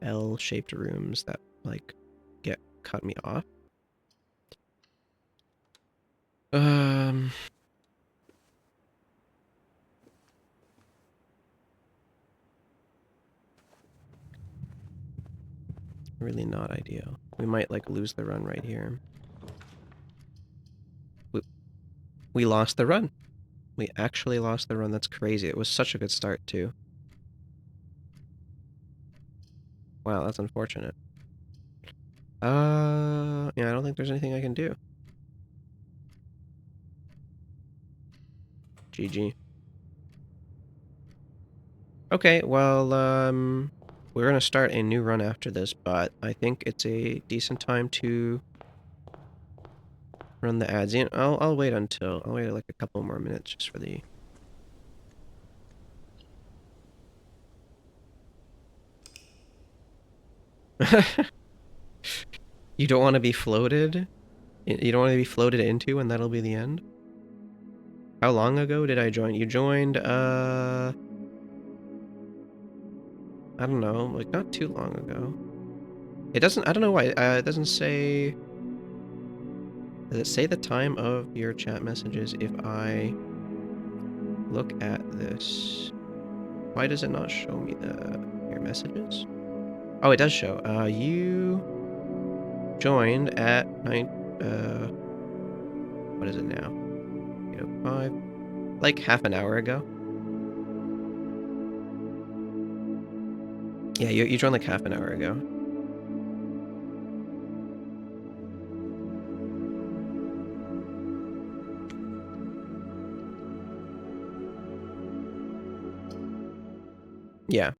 S1: L-shaped rooms that like cut me off. Really not ideal. We might like lose the run right here. We lost the run. We actually lost the run. That's crazy. It was such a good start too. Wow, that's unfortunate. Yeah, I don't think there's anything I can do. GG. Okay, well, we're gonna start a new run after this, but I think it's a decent time to run the ads. You know, I'll wait like a couple more minutes just for the. You don't want to be floated? You don't want to be floated into, and that'll be the end? How long ago did I join? You joined, I don't know, like not too long ago. It doesn't, I don't know why, it doesn't say, does it say the time of your chat messages if I look at this? Why does it not show me your messages? Oh, it does show. You joined at what is it now? 8:05, like half an hour ago. Yeah, you joined like half an hour ago. Yeah.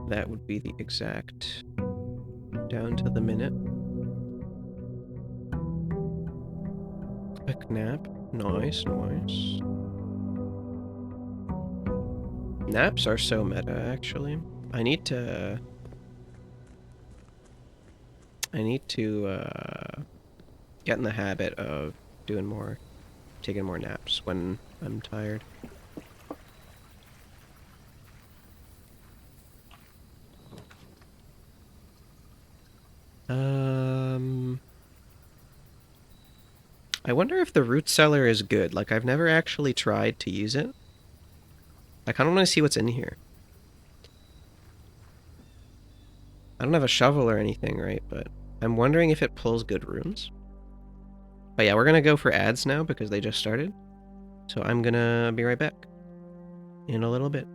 S1: That would be the exact down to the minute. Quick nap. Nice, nice. Naps are so meta, actually. I need to get in the habit of taking more naps when I'm tired. I wonder if the root cellar is good. Like, I've never actually tried to use it. I kind of want to see what's in here. I don't have a shovel or anything, right? But I'm wondering if it pulls good rooms. But yeah, we're gonna go for ads now because they just started. So I'm gonna be right back in a little bit.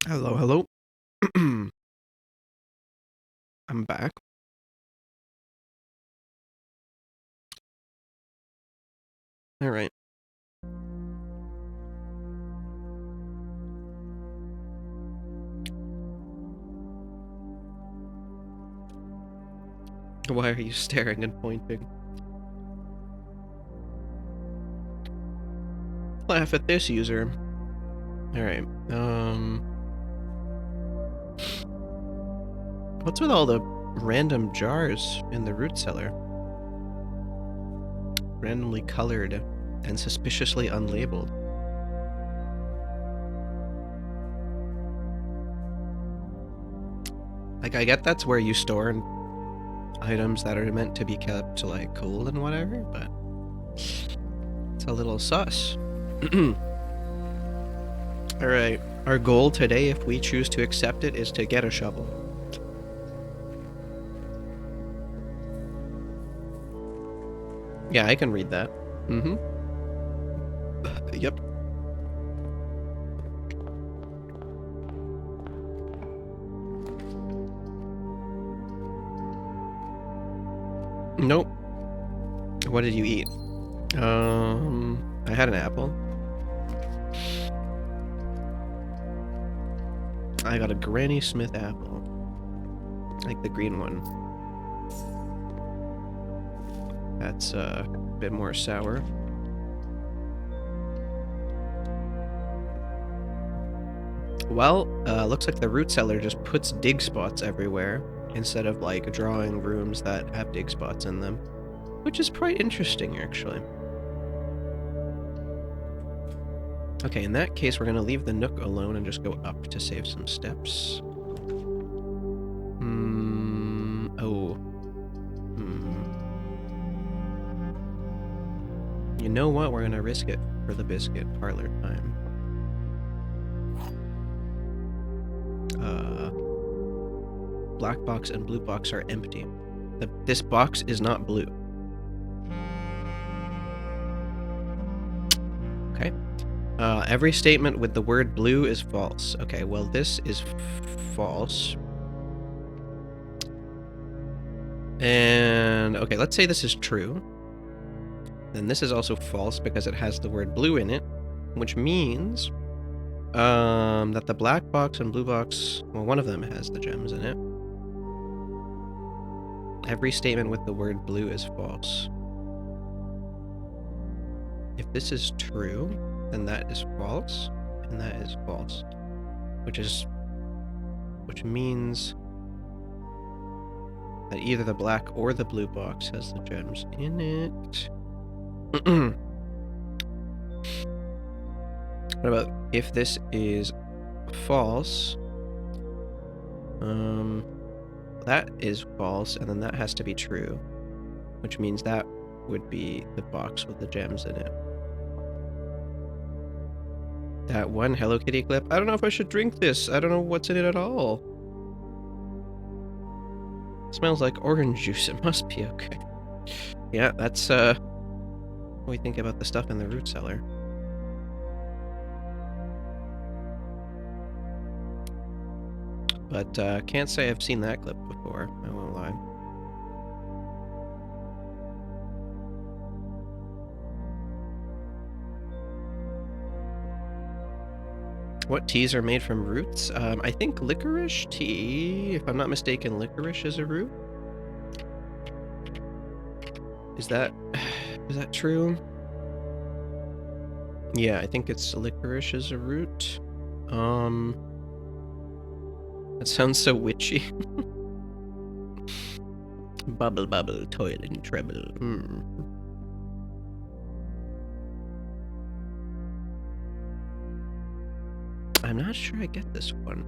S1: Hello, hello. I'm back. All right. Why are you staring and pointing? Laugh at this user. All right. What's with all the random jars in the root cellar? Randomly colored and suspiciously unlabeled. Like, I get that's where you store items that are meant to be kept, like, cool and whatever, but it's a little sus. Alright, our goal today, if we choose to accept it, is to get a shovel. Yeah, I can read that. Mm-hmm. Yep. Nope. What did you eat? I had an apple. I got a Granny Smith apple. Like the green one. That's a bit more sour. Well, looks like the root cellar just puts dig spots everywhere instead of like drawing rooms that have dig spots in them, which is quite interesting actually. Okay, in that case, we're gonna leave the nook alone and just go up to save some steps. You know what? We're gonna risk it for the biscuit parlor time. Black box and blue box are empty. This box is not blue. Okay. Every statement with the word blue is false. Okay, well, this is false. And, okay, let's say this is true. Then this is also false because it has the word blue in it, which means that the black box and blue box, well, one of them has the gems in it. Every statement with the word blue is false. If this is true, then that is false, and that is false, which means that either the black or the blue box has the gems in it. What about if this is false? That is false, and then that has to be true, which means that would be the box with the gems in it. That one Hello Kitty clip. I don't know if I should drink this. I don't know what's in it at all. It smells like orange juice. It must be okay. Yeah, that's what we think about the stuff in the root cellar. But can't say I've seen that clip before, I won't lie. What teas are made from roots? I think licorice tea, if I'm not mistaken, licorice is a root. Is that true? Yeah, I think it's licorice is a root. That sounds so witchy. Bubble, bubble, toil and treble. I'm not sure I get this one.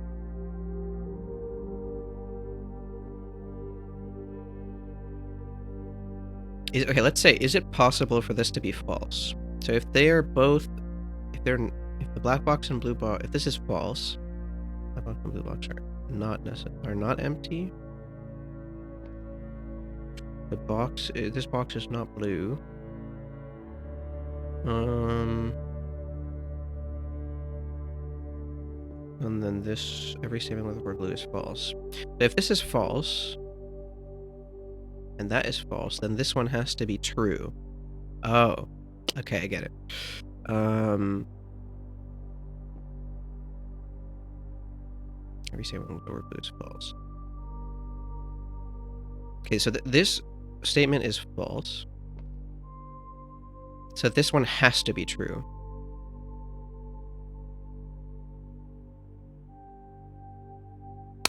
S1: Okay, let's say, is it possible for this to be false? So if they are both, if the black box and blue box, if this is false, black box and blue box are not empty. The box, this box is not blue. And then this, every statement with the word blue is false. If this is false, and that is false, then this one has to be true. Oh, okay, I get it. Every statement with the word blue is false. Okay, so this statement is false. So this one has to be true.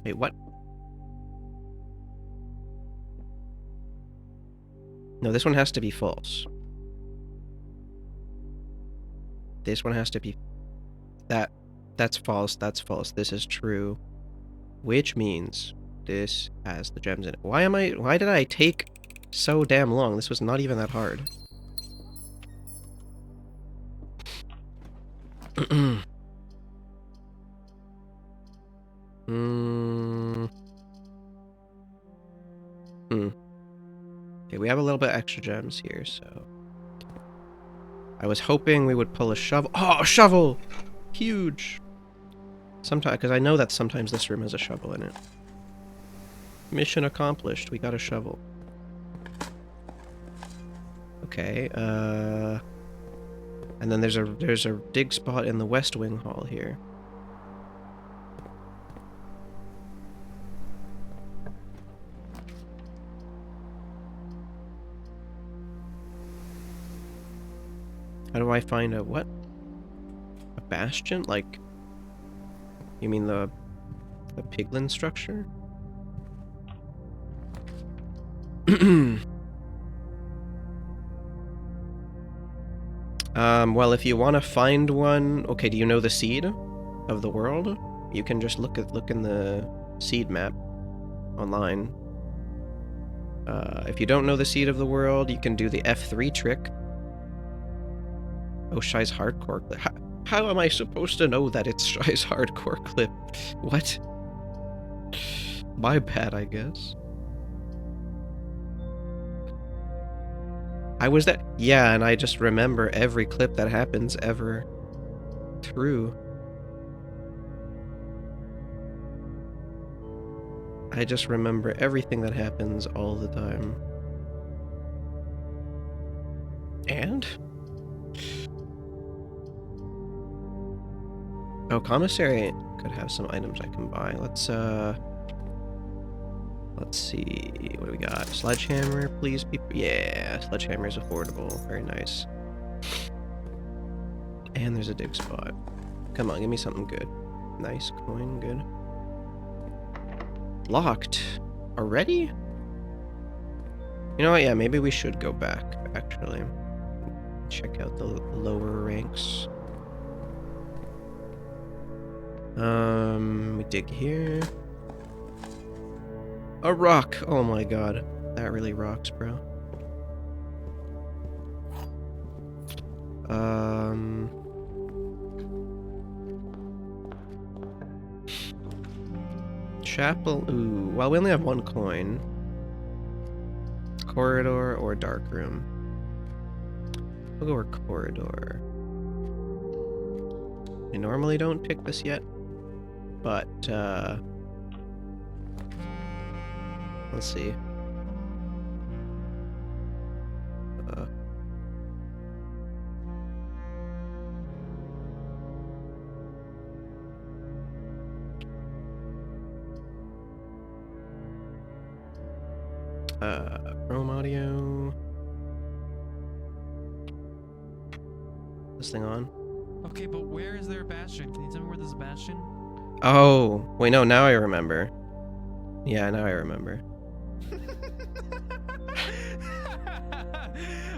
S1: Wait, what? No, this one has to be false. This one has to be... That's false, that's false. This is true. Which means this has the gems in it. Why did I take so damn long? This was not even that hard. Okay, we have a little bit extra gems here, so... I was hoping we would pull a shovel. Oh, a shovel! Huge! Sometimes, because I know that sometimes this room has a shovel in it. Mission accomplished. We got a shovel. Okay, and then there's a dig spot in the West Wing Hall here. How do I find a what? A bastion? Like, you mean the piglin structure? Well, if you want to find one, okay, do you know the seed of the world? You can just look in the seed map online. If you don't know the seed of the world, you can do the F3 trick. Oh, Shy's hardcore clip. How am I supposed to know that it's Shy's hardcore clip? What? My bad, I guess. I was that. Yeah, and I just remember every clip that happens ever. True. I just remember everything that happens all the time. And? Oh, commissary could have some items I can buy. Let's see. What do we got? Sledgehammer, please. Yeah, sledgehammer is affordable. Very nice. And there's a dig spot. Come on, give me something good. Nice coin, good. Locked. Already? You know what? Yeah, maybe we should go back, actually. Check out the lower ranks. We dig here. A rock! Oh my god. That really rocks, bro. Chapel. Ooh. Well, we only have one coin. Corridor or dark room? We'll go with corridor. I normally don't pick this yet, but, let's see. Chrome audio. This thing on?
S2: Okay, but where is there a bastion? Can you tell me where there's a bastion?
S1: Oh, wait, no, now I remember. Yeah, now I remember.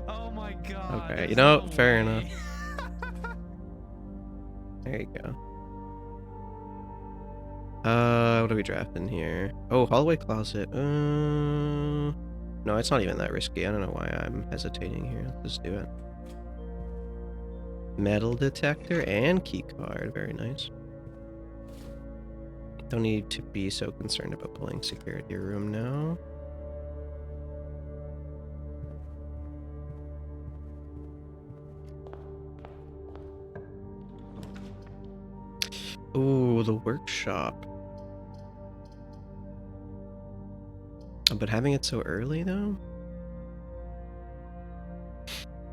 S2: Oh my god.
S1: Okay, you know, fair enough. There you go. What are we drafting here? Oh, hallway closet. No, it's not even that risky. I don't know why I'm hesitating here. Let's do it. Metal detector and key card. Very nice. Don't need to be so concerned about pulling security room now. Ooh, the workshop. But having it so early, though?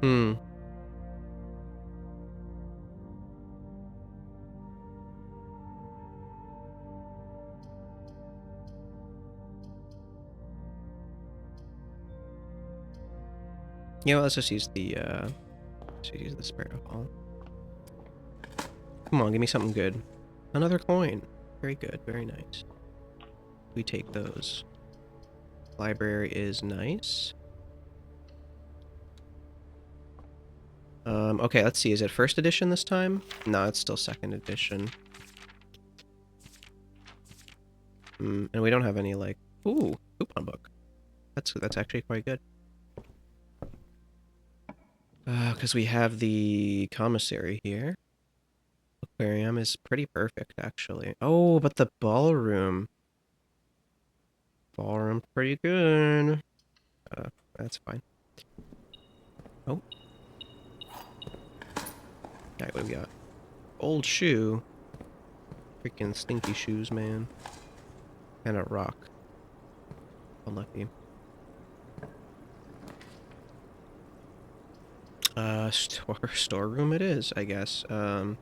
S1: Hmm. Yeah, let's just use the, Sparrow Hall. Come on, give me something good. Another coin. Very good, very nice. We take those. Library is nice. Okay, let's see. Is it first edition this time? No, it's still second edition. And we don't have any, like... Ooh, coupon book. That's actually quite good. Because we have the commissary here. Aquarium is pretty perfect, actually. Oh, but the ballroom. Ballroom pretty good. That's fine. Oh. Alright, what do we got? Old shoe. Freaking stinky shoes, man. And a rock. Unlucky. Storeroom it is, I guess. There's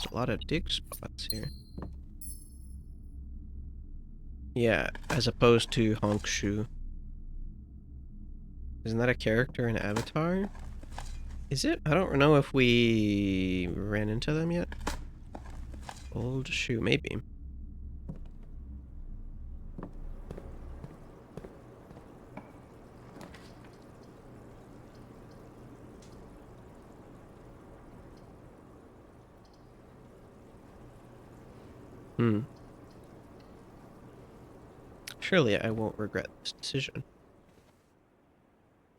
S1: a lot of dig spots here. Yeah, as opposed to Honk Shoe. Isn't that a character in Avatar? Is it? I don't know if we ran into them yet. Old shoe, maybe. Surely I won't regret this decision.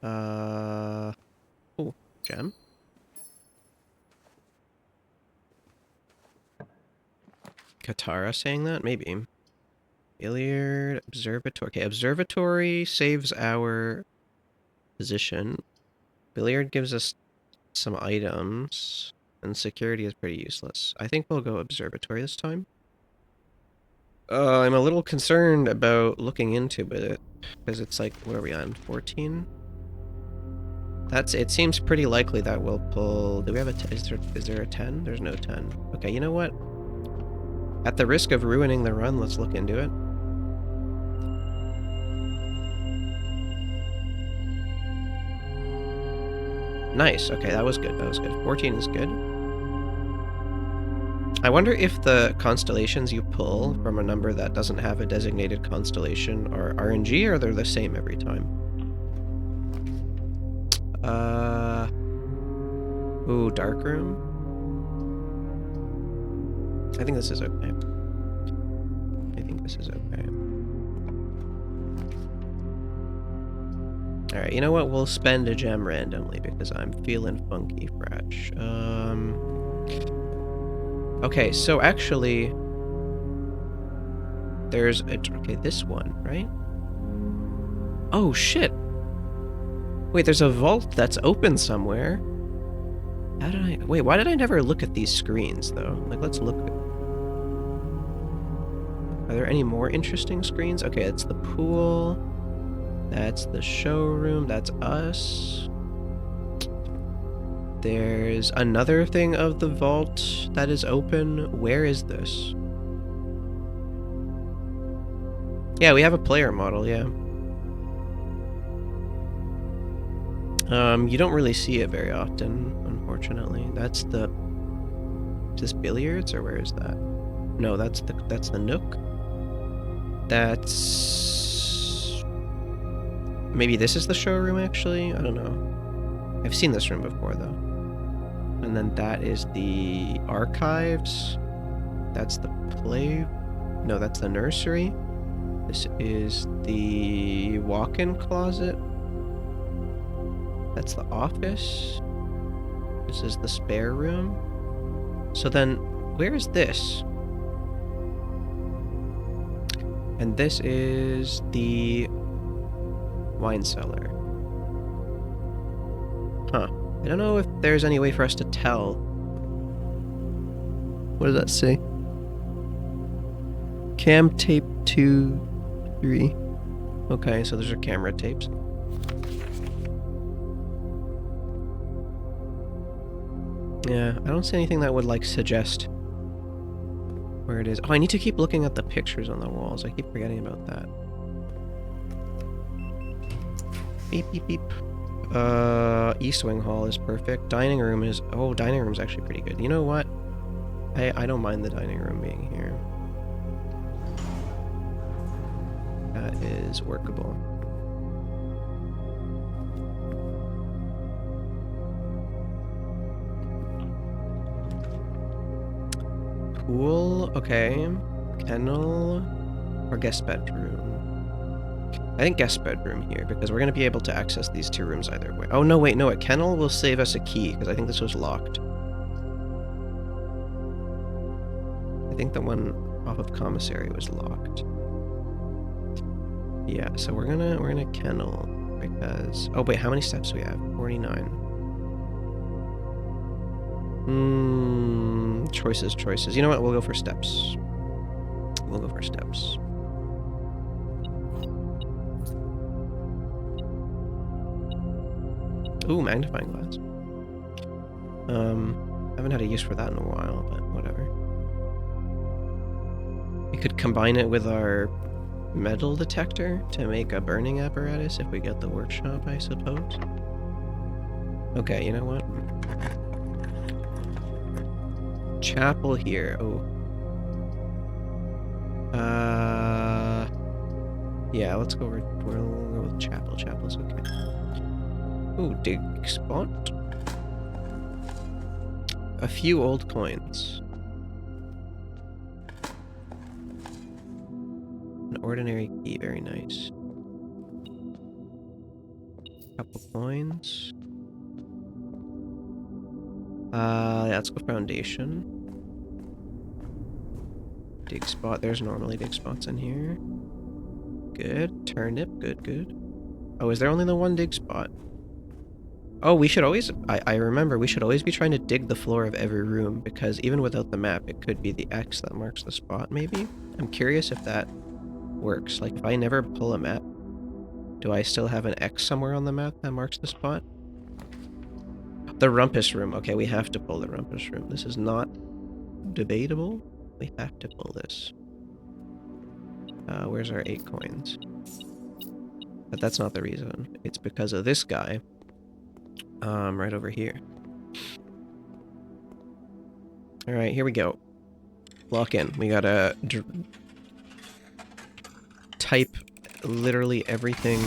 S1: Oh, gem. Katara saying that? Maybe. Billiard, observatory. Okay, observatory saves our position. Billiard gives us some items, and security is pretty useless. I think we'll go observatory this time. I'm a little concerned about looking into it, because it's like, what are we on, 14? It seems pretty likely that we'll pull... Do we have a... Is there a 10? There's no 10. Okay, you know what? At the risk of ruining the run, let's look into it. Nice. Okay, that was good. That was good. 14 is good. I wonder if the constellations you pull from a number that doesn't have a designated constellation are RNG, or they're the same every time. Ooh, dark room. I think this is okay. I think this is okay. Alright, you know what? We'll spend a gem randomly because I'm feeling funky fresh. Okay, so actually... There's a... Okay, this one, right? Oh, shit! Wait, there's a vault that's open somewhere. How did I... Wait, why did I never look at these screens, though? Like, let's look... Are there any more interesting screens? Okay, it's the pool. That's the showroom. That's us. There's another thing of the vault that is open. Where is this? Yeah, we have a player model, yeah. You don't really see it very often, unfortunately. That's the... Is this billiards, or where is that? No, that's the nook. That's... Maybe this is the showroom, actually? I don't know. I've seen this room before, though. And then that is the archives. That's the play... No, that's the nursery. This is the walk-in closet. That's the office. This is the spare room. So then, where is this? And this is the wine cellar. Huh. I don't know if there's any way for us to tell. What does that say? Cam tape 2, 3. Okay, so those are camera tapes. Yeah, I don't see anything that would, like, suggest where it is. Oh, I need to keep looking at the pictures on the walls. I keep forgetting about that. Beep, beep, beep. East Wing Hall is perfect. Dining room is... Oh, dining room's actually pretty good. You know what? I don't mind the dining room being here. That is workable. Pool, okay. Kennel, or guest bedroom? I think guest bedroom here, because we're going to be able to access these two rooms either way. Oh, no, wait, no, a kennel will save us a key, because I think this was locked. I think the one off of commissary was locked. Yeah, so we're gonna kennel, because... Oh, wait, how many steps do we have? 49. Choices. You know what? We'll go for steps. We'll go for steps. Ooh, magnifying glass. Haven't had a use for that in a while, but whatever. We could combine it with our metal detector to make a burning apparatus if we get the workshop, I suppose. Okay, you know what? Chapel here. Oh. Yeah, let's go over. We'll go with chapel. Chapel's okay. Ooh, dig spot. A few old coins. An ordinary key, very nice. Couple coins. Yeah, let's go foundation. Dig spot. There's normally dig spots in here. Good. Turnip. Good. Oh, is there only the one dig spot? Oh, we should always... I remember, we should always be trying to dig the floor of every room, because even without the map, it could be the X that marks the spot, maybe? I'm curious if that works. Like, if I never pull a map, do I still have an X somewhere on the map that marks the spot? The rumpus room. Okay, we have to pull the rumpus room. This is not debatable. We have to pull this. Where's our 8 coins? But that's not the reason. It's because of this guy. Right over here. Alright, here we go. Lock in. We gotta type literally everything.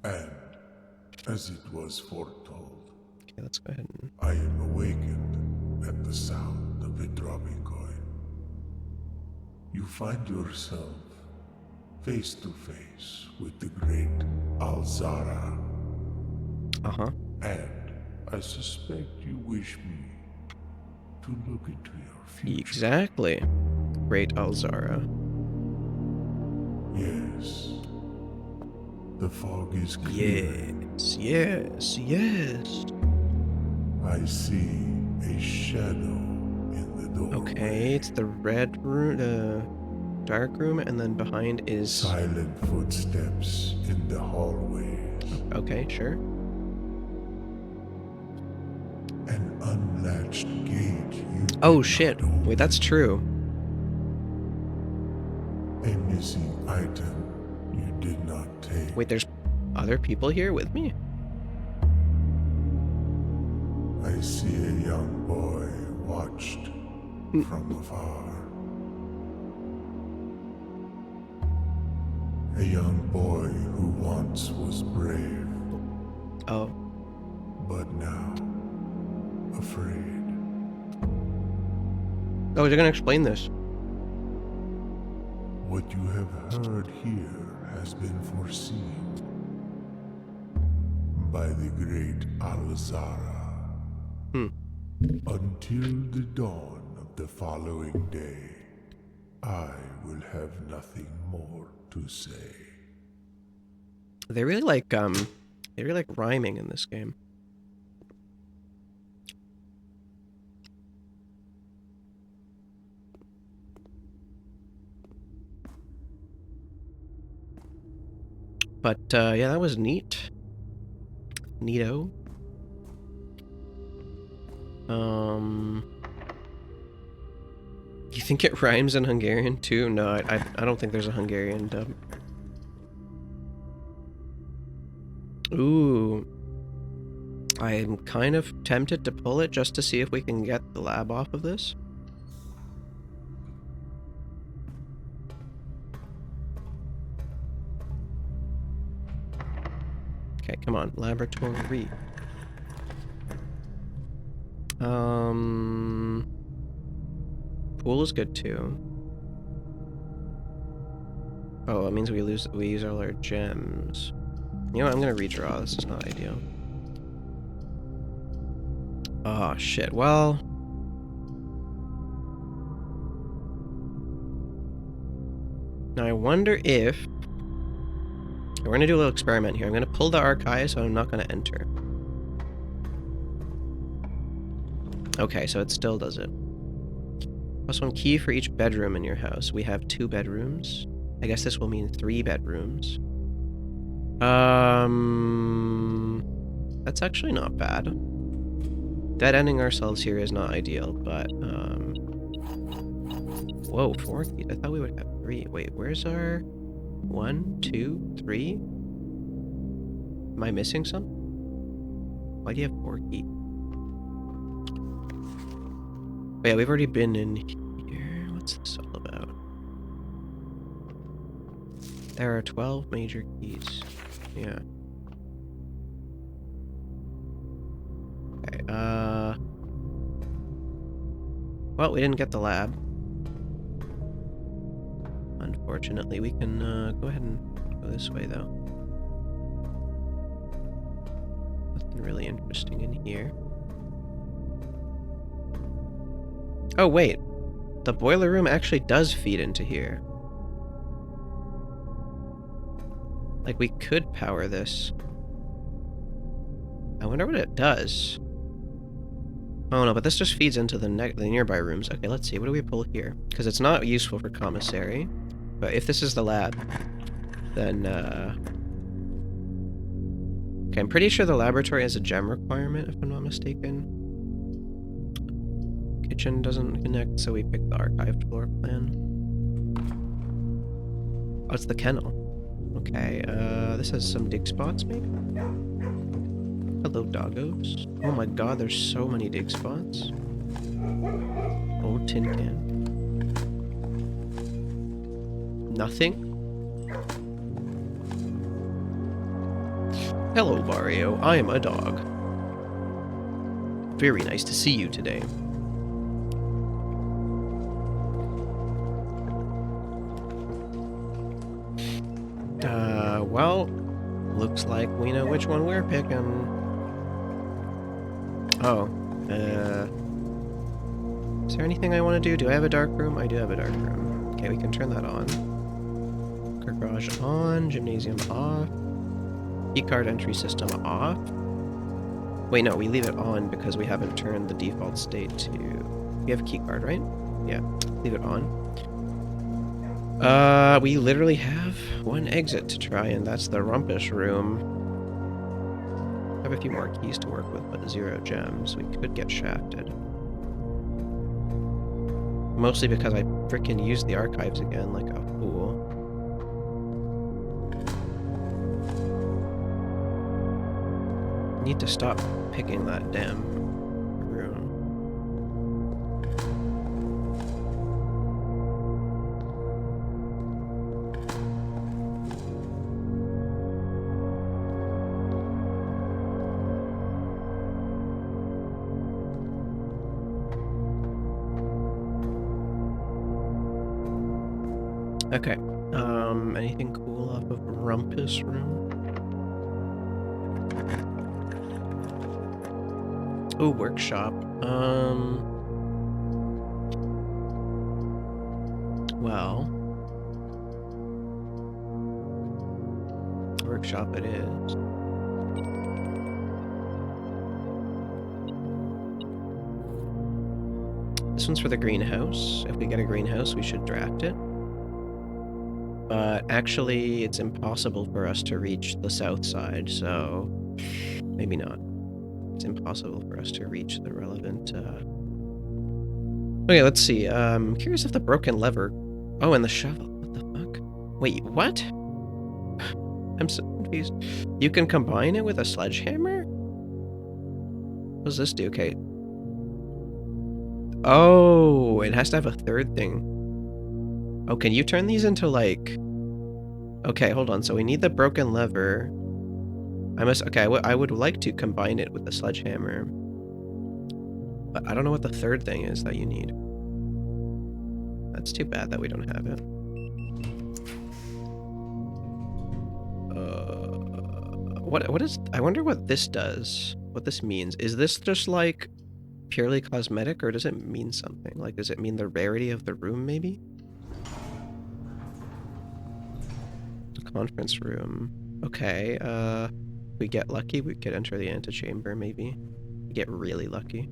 S3: And, as it was foretold,
S1: Okay, let's go ahead and...
S3: I am awakened at the sound of a dropping coin. You find yourself face to face with the great Alzara.
S1: Uh-huh.
S3: And I suspect you wish me to look into your future.
S1: Exactly. Great Alzara.
S3: Yes. The fog is clear.
S1: Yes.
S3: I see a shadow in the doorway.
S1: Okay, it's the red room, dark room, and then behind is...
S3: Silent footsteps in the hallway.
S1: Okay, sure.
S3: An unlatched gate you
S1: Oh
S3: did
S1: shit.
S3: not open.
S1: Wait, that's true.
S3: A missing item you did not take.
S1: Wait, there's other people here with me?
S3: I see a young boy watched from afar. A young boy who once was brave,
S1: Oh.
S3: but now afraid.
S1: Oh, they're gonna explain this.
S3: What you have heard here has been foreseen by the great Alzara. Until the dawn of the following day, I will have nothing more to say.
S1: They really like rhyming in this game. But yeah, that was neat. Neato. You think it rhymes in Hungarian too? No, I don't think there's a Hungarian dub. Ooh. I'm kind of tempted to pull it just to see if we can get the lab off of this. Okay, come on, laboratory. Pool is good too. Oh, it means we use all our gems. You know what, I'm gonna redraw, this is not ideal. Oh shit, well. Now I wonder if... We're gonna do a little experiment here. I'm gonna pull the archive, so I'm not gonna enter. Okay, so it still does it. +1 key for each bedroom in your house. We have 2 bedrooms. I guess this will mean 3 bedrooms. That's actually not bad. Dead-ending ourselves here is not ideal, but, whoa, 4 keys? I thought we would have 3. Wait, where's our... 1, 2, 3? Am I missing some? Why do you have 4 keys? Oh, yeah, we've already been in here. What's this all about? There are 12 major keys. Yeah. Okay, well, we didn't get the lab. Unfortunately, we can go ahead and go this way, though. Nothing really interesting in here. Oh, wait. The boiler room actually does feed into here. Like, we could power this. I wonder what it does. Oh no, but this just feeds into the nearby rooms. Okay, let's see. What do we pull here? Because it's not useful for commissary. But if this is the lab, then, okay, I'm pretty sure the laboratory has a gem requirement, if I'm not mistaken. Kitchen doesn't connect, so we pick the archived floor plan. Oh, it's the kennel. Okay, this has some dig spots, maybe? Hello, doggos. Oh my god, there's so many dig spots. Old tin can. Nothing? Hello, Vario. I am a dog. Very nice to see you today. Well, looks like we know which one we're picking. Oh, is there anything I want to do? Do I have a dark room? I do have a dark room. Okay, we can turn that on. Garage on, gymnasium off, keycard entry system off. Wait, no, we leave it on because we haven't turned the default state to... We have a keycard, right? Yeah, leave it on. We literally have one exit to try, and that's the rumpus room. I have a few more keys to work with, but 0 gems. We could get shafted. Mostly because I frickin' used the archives again like a fool. Need to stop picking that damn room. Okay, anything cool off of Rumpus Room? Oh, workshop. Well... workshop it is. This one's for the greenhouse. If we get a greenhouse, we should draft it. But actually, it's impossible for us to reach the south side, so maybe not. It's impossible for us to reach the relevant... Okay, let's see. I'm curious if the broken lever... Oh, and the shovel. What the fuck? Wait, what? I'm so confused. You can combine it with a sledgehammer? What does this do? Okay. Oh, it has to have a third thing. Oh, can you turn these into, like... Okay, hold on. So we need the broken lever. Okay, I would like to combine it with the sledgehammer. But I don't know what the third thing is that you need. That's too bad that we don't have it. What is... I wonder what this does. What this means. Is this just, like, purely cosmetic, or does it mean something? Like, does it mean the rarity of the room, maybe? Conference room. Okay, if we get lucky, we could enter the antechamber, maybe. We get really lucky.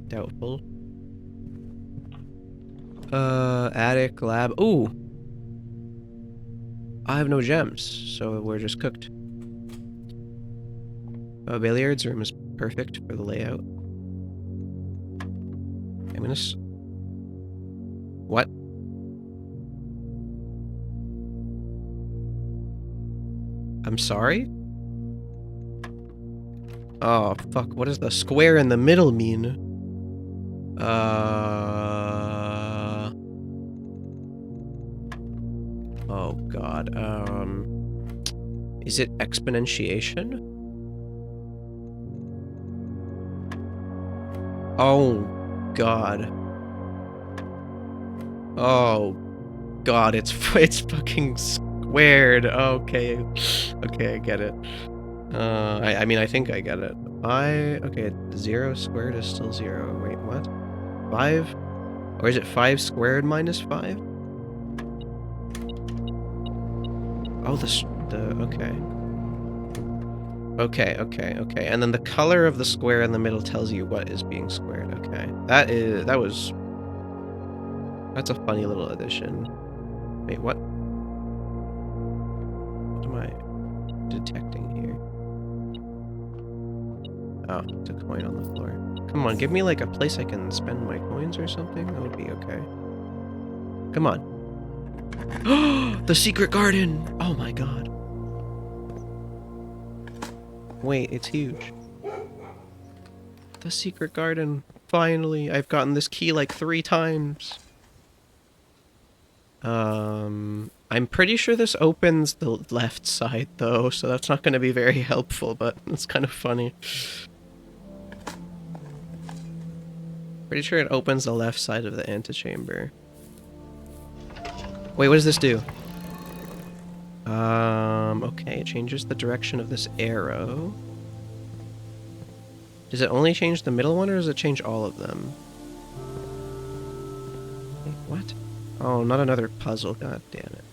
S1: Doubtful. Attic, lab. Ooh! I have no gems, so we're just cooked. Billiards room is perfect for the layout. I'm gonna What? I'm sorry? Oh, fuck. What does the square in the middle mean? Oh, God. Is it exponentiation? Oh, God. Oh, God. It's fucking squared. Okay. Okay, I get it. I mean, I think I get it. Okay, 0 squared is still 0. Wait, what? 5? Or is it 5 squared minus 5? Oh, okay. Okay. And then the color of the square in the middle tells you what is being squared. Okay. That's a funny little addition. Wait, what? What am I detecting here? Oh, it's a coin on the floor. Come on, give me like a place I can spend my coins or something. That would be okay. Come on. The secret garden! Oh my god. Wait, it's huge. The secret garden. Finally, I've gotten this key like 3 times. I'm pretty sure this opens the left side though, so that's not going to be very helpful, but it's kind of funny. Pretty sure it opens the left side of the antechamber. Wait, what does this do? Okay, it changes the direction of this arrow. Does it only change the middle one, or does it change all of them? Wait, what? Oh, not another puzzle, god damn it.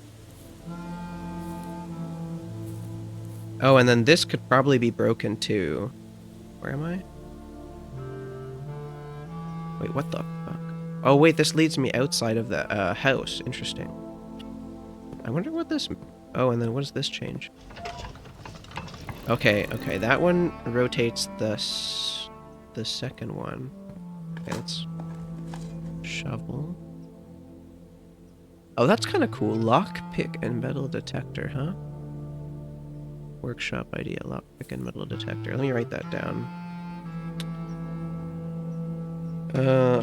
S1: Oh, and then this could probably be broken too. Where am I? Wait, what the fuck? Oh wait, this leads me outside of the house. Interesting. I wonder what this... Oh, and then what does this change? Okay, that one rotates the second one. Okay, let's... Shovel. Oh, that's kind of cool. Lockpick and metal detector, huh? Workshop idea, lockpick and metal detector. Let me write that down.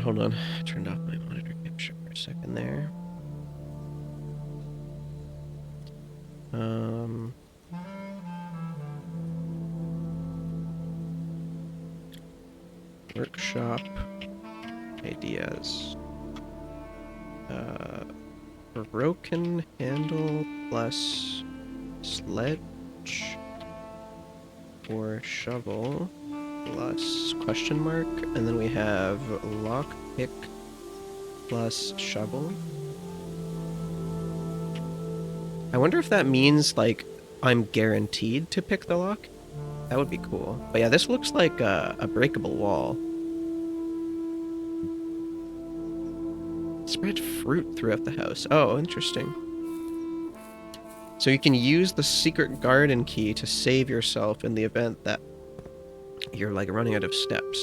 S1: Hold on. I turned off my monitor capture for a second there. Workshop ideas. Broken handle plus sledge or shovel plus question mark, and then we have lockpick plus shovel. I wonder if that means, like, I'm guaranteed to pick the lock? That would be cool. But yeah, this looks like a breakable wall. Spread fruit throughout the house. Oh, interesting. So you can use the secret garden key to save yourself in the event that you're, like, running out of steps.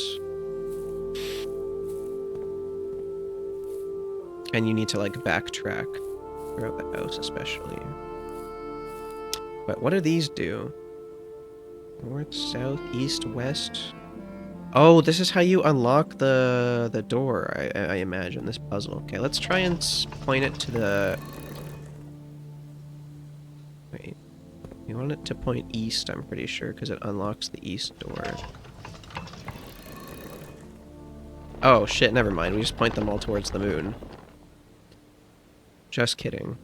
S1: And you need to, like, backtrack throughout the house, especially. But what do these do? North, south, east, west. Oh, this is how you unlock the door, I imagine, this puzzle. Okay, let's try and point it to the... Wait. You want it to point east, I'm pretty sure, because it unlocks the east door. Oh, shit, never mind. We just point them all towards the moon. Just kidding.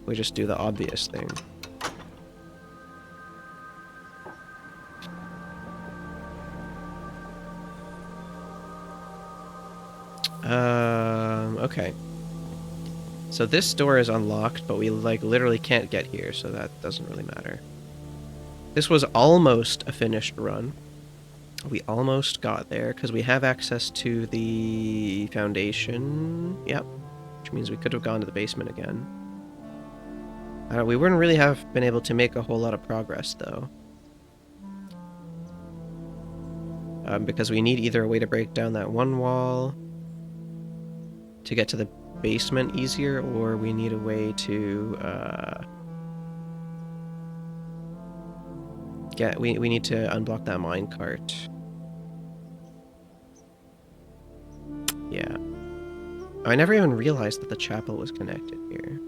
S1: We just do the obvious thing. Okay. So this door is unlocked, but we, like, literally can't get here, so that doesn't really matter. This was almost a finished run. We almost got there, because we have access to the foundation. Yep. Which means we could have gone to the basement again. We wouldn't really have been able to make a whole lot of progress, though. Because we need either a way to break down that one wall to get to the basement easier, or we need a way to we need to unblock that minecart. Yeah. I never even realized that the chapel was connected here.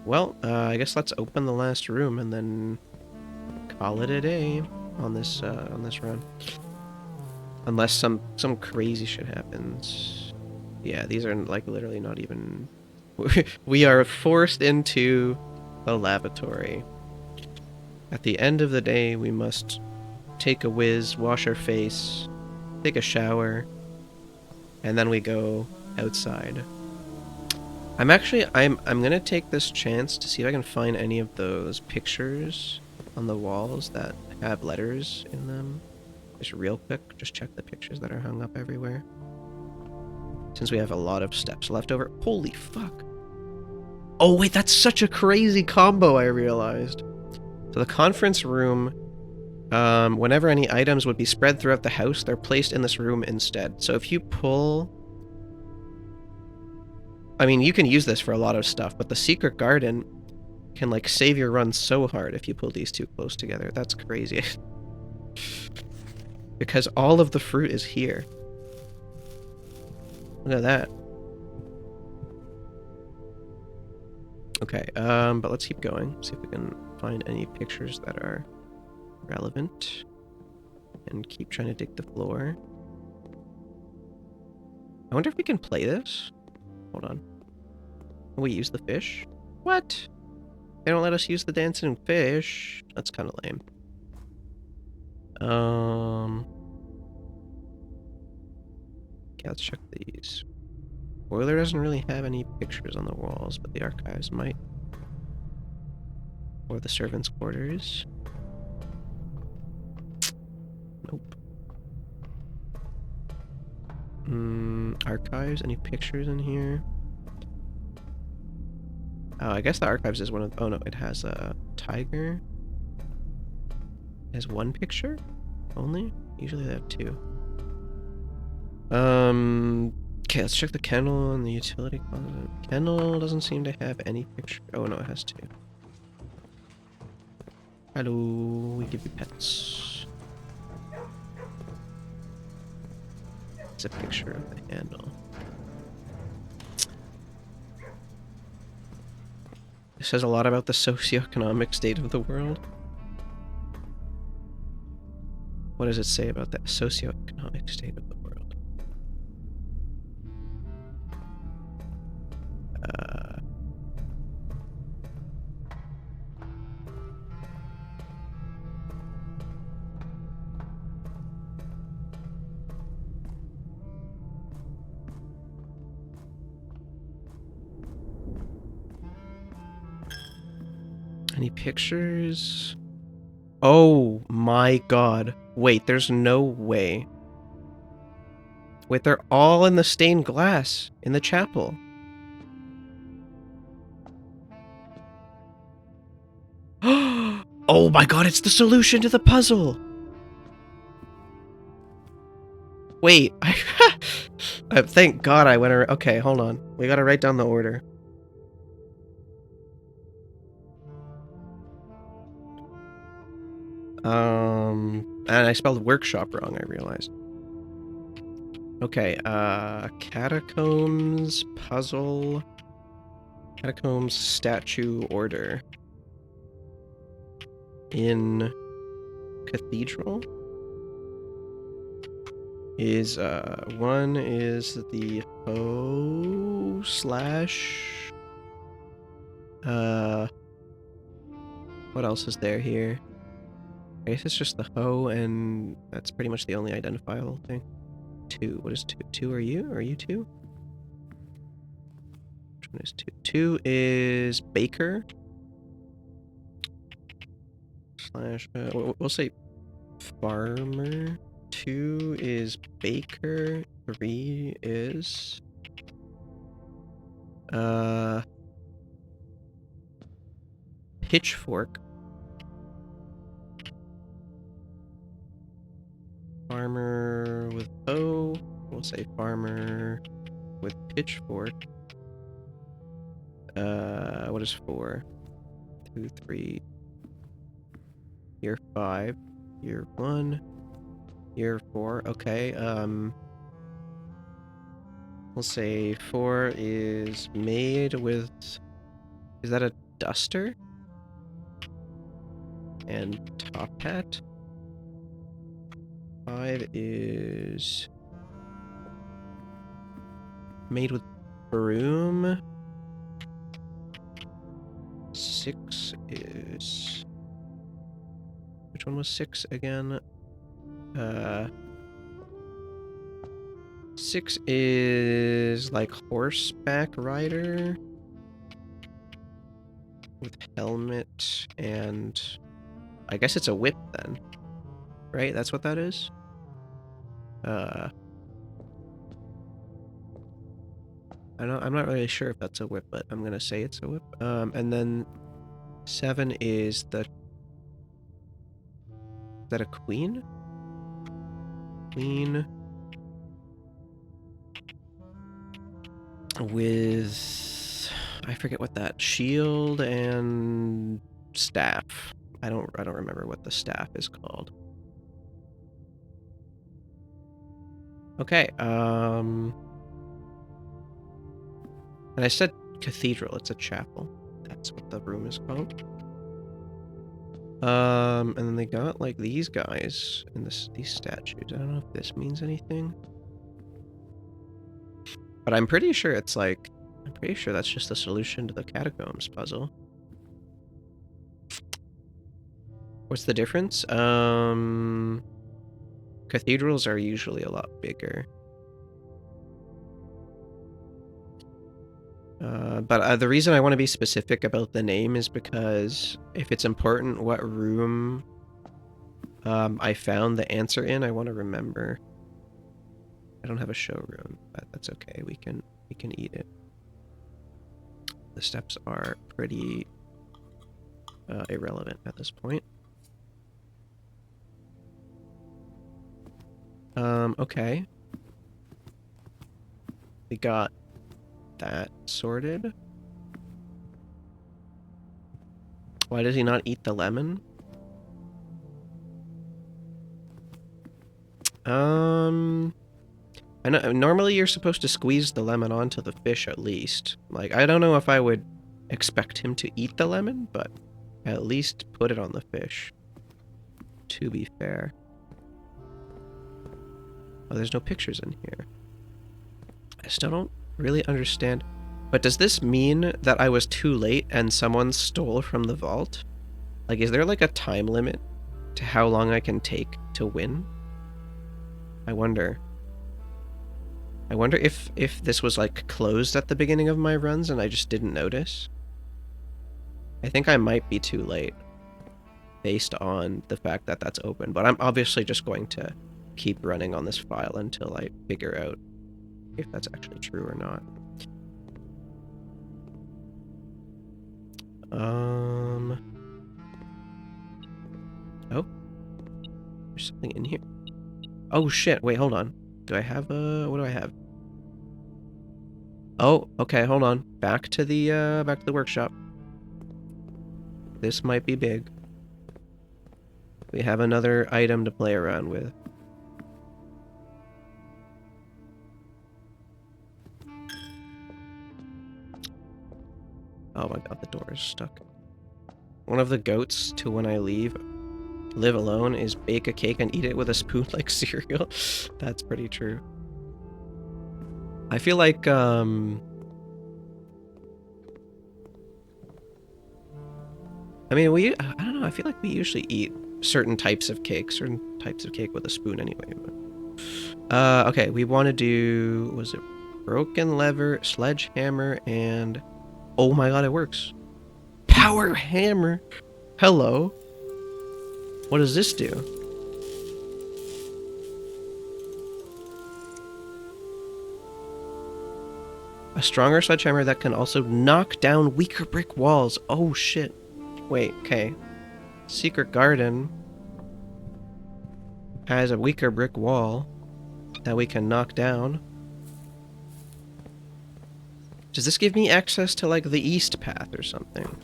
S1: Well, I guess let's open the last room and then call it a day on this run. Unless some crazy shit happens. Yeah, these are, like, literally not even... We are forced into the lavatory. At the end of the day, we must take a whiz, wash our face, take a shower, and then we go outside. I'm gonna take this chance to see if I can find any of those pictures on the walls that have letters in them. Just real quick, just check the pictures that are hung up everywhere. Since we have a lot of steps left over. Holy fuck! Oh wait, that's such a crazy combo, I realized. So the conference room, whenever any items would be spread throughout the house, they're placed in this room instead. So if you pull... I mean, you can use this for a lot of stuff, but the secret garden can, like, save your run so hard if you pull these two close together. That's crazy. Because all of the fruit is here. Look at that. Okay, but let's keep going. See if we can find any pictures that are relevant. And keep trying to dig the floor. I wonder if we can play this? Hold on. Can we use the fish? What? They don't let us use the dancing fish. That's kind of lame. Okay, let's check these. Boiler doesn't really have any pictures on the walls, but the archives might. Or the servants' quarters. Nope. Archives? Any pictures in here? Oh, I guess the archives is one of... Oh no, it has a tiger. It has one picture? Only? Usually they have two. Okay, let's check the kennel and the utility closet. Kennel doesn't seem to have any picture. Oh no, it has two. Hello, we give you pets. It's a picture of the handle. This says a lot about the socioeconomic state of the world. What does it say about the socioeconomic state of the world? Any pictures? Oh my god. Wait, there's no way. Wait, they're all in the stained glass in the chapel. Oh my god, it's the solution to the puzzle! Wait, thank god I went around. Okay, hold on. We gotta write down the order. And I spelled workshop wrong, I realized. Okay, catacombs, puzzle, catacombs, statue, order. In cathedral is, one is the hoe slash, what else is there here? I guess it's just the hoe, and that's pretty much the only identifiable thing. 2. What is 2? 2 are you? Are you 2? Which one is 2? 2 is baker. Slash, we'll say farmer. 2 is baker. 3 is... pitchfork. Farmer with hoe. We'll say farmer with pitchfork. What is 4? 2, 3. Year 5. Year 1. Year 4. Okay, we'll say 4 is made with... Is that a duster? And top hat. 5 is... made with broom. 6 is... Which one was 6 again? 6 is like horseback rider with helmet, and I guess it's a whip then, right? That's what that is. I'm not really sure if that's a whip, but I'm gonna say it's a whip. And then 7 is the... Is that a queen? Queen with... I forget what that... shield and staff. I don't remember what the staff is called. Okay, and I said cathedral, it's a chapel. That's what the room is called. And then they got like these guys in these statues. I don't know if this means anything. But I'm pretty sure it's like, I'm pretty sure that's just the solution to the catacombs puzzle. What's the difference? Cathedrals are usually a lot bigger. But the reason I want to be specific about the name is because if it's important what room I found the answer in, I want to remember. I don't have a showroom, but that's okay. We can eat it. The steps are pretty irrelevant at this point. Okay. We got that sorted. Why does he not eat the lemon? I know normally you're supposed to squeeze the lemon onto the fish at least. Like, I don't know if I would expect him to eat the lemon, but at least put it on the fish. To be fair. Oh, there's no pictures in here. I still don't really understand. But does this mean that I was too late and someone stole from the vault? Like, is there like a time limit to how long I can take to win? I wonder. I wonder if this was like closed at the beginning of my runs and I just didn't notice. I think I might be too late based on the fact that that's open, but I'm obviously just going to keep running on this file until I figure out if that's actually true or not. Oh, there's something in here. Oh shit, wait, hold on. Do I have what do I have? Oh, okay, hold on. Back to the workshop. This might be big. We have another item to play around with. Oh my god, the door is stuck. One of the goats to when I live alone is bake a cake and eat it with a spoon like cereal. That's pretty true. I feel like, I mean, I don't know, I feel like we usually eat certain types of cake with a spoon anyway. But, okay, we want to do, was it broken lever, sledgehammer, and, oh my god, it works. Power hammer! Hello. What does this do? A stronger sledgehammer that can also knock down weaker brick walls. Oh shit. Wait, okay. Secret Garden has a weaker brick wall that we can knock down. Does this give me access to, like, the east path or something?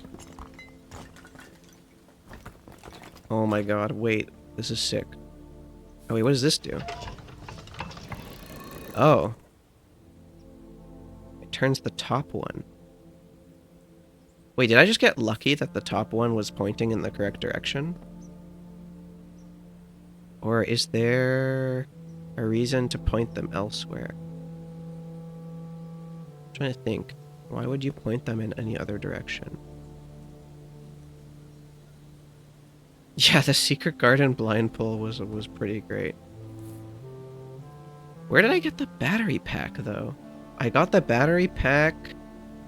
S1: Oh my god, wait. This is sick. Oh wait, what does this do? Oh. It turns the top one. Wait, did I just get lucky that the top one was pointing in the correct direction? Or is there a reason to point them elsewhere? I'm trying to think. Why would you point them in any other direction? Yeah, the Secret Garden blind pull was pretty great. Where did I get the battery pack, though? I got the battery pack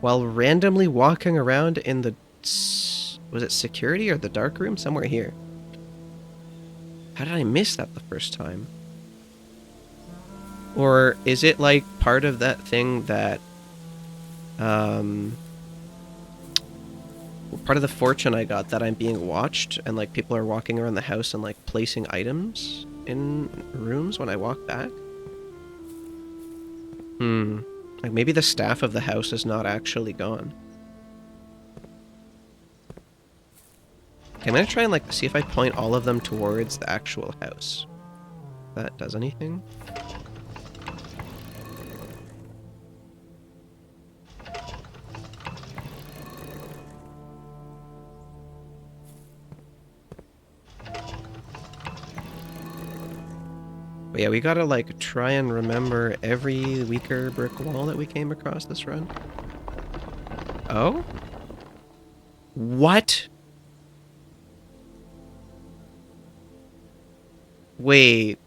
S1: while randomly walking around in the... Was it security or the dark room? Somewhere here. How did I miss that the first time? Or is it, like, part of that thing that... part of the fortune I got that I'm being watched and, like, people are walking around the house and, like, placing items in rooms when I walk back? Like, maybe the staff of the house is not actually gone. Okay, I'm gonna try and, like, see if I point all of them towards the actual house. If that does anything. But yeah, we gotta, like, try and remember every weaker brick wall that we came across this run. Oh? What? Wait.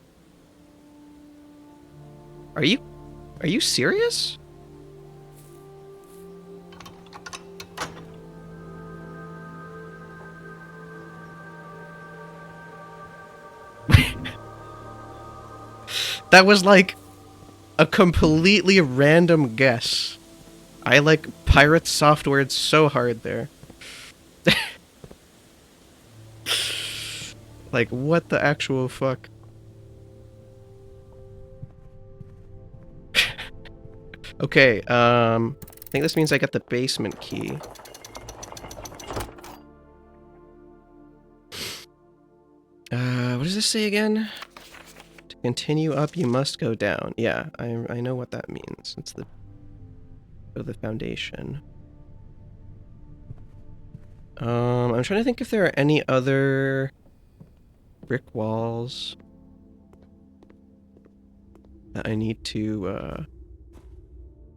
S1: Are you serious? That was, like, a completely random guess. I, like, pirate softwared so hard there. Like, what the actual fuck? Okay, I think this means I get the basement key. What does this say again? To continue up, you must go down. Yeah, I know what that means. It's the foundation. I'm trying to think if there are any other brick walls that I need to,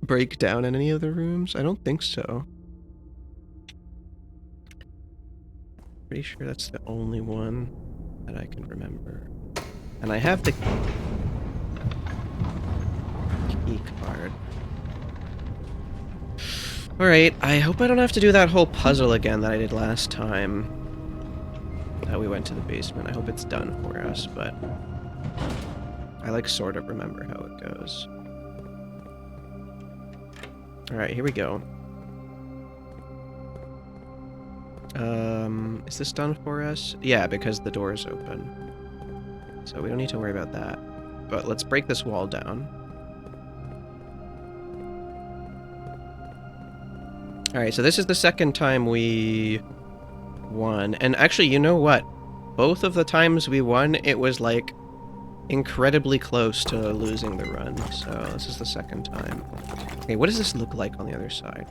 S1: break down in any of the rooms. I don't think so. Pretty sure that's the only one that I can remember. And I have the key card. Alright, I hope I don't have to do that whole puzzle again that I did last time. That we went to the basement. I hope it's done for us, but I like sort of remember how it goes. Alright, here we go. Is this done for us? Yeah, because the door is open. So we don't need to worry about that. But let's break this wall down. Alright, so this is the second time we won. And actually, you know what? Both of the times we won, it was like incredibly close to losing the run. So this is the second time. Okay, what does this look like on the other side?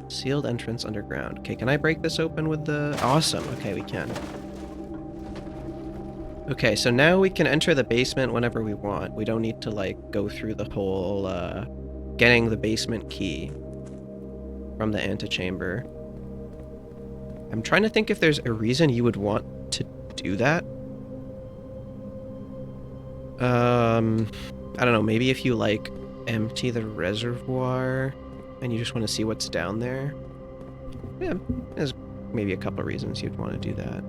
S1: Sealed entrance underground. Okay, can I break this open with the... Awesome. Okay, we can. Okay, so now we can enter the basement whenever we want. We don't need to, like, go through the whole, getting the basement key from the antechamber. I'm trying to think if there's a reason you would want to do that. I don't know, maybe if you, like, empty the reservoir and you just want to see what's down there. Yeah, there's maybe a couple reasons you'd want to do that.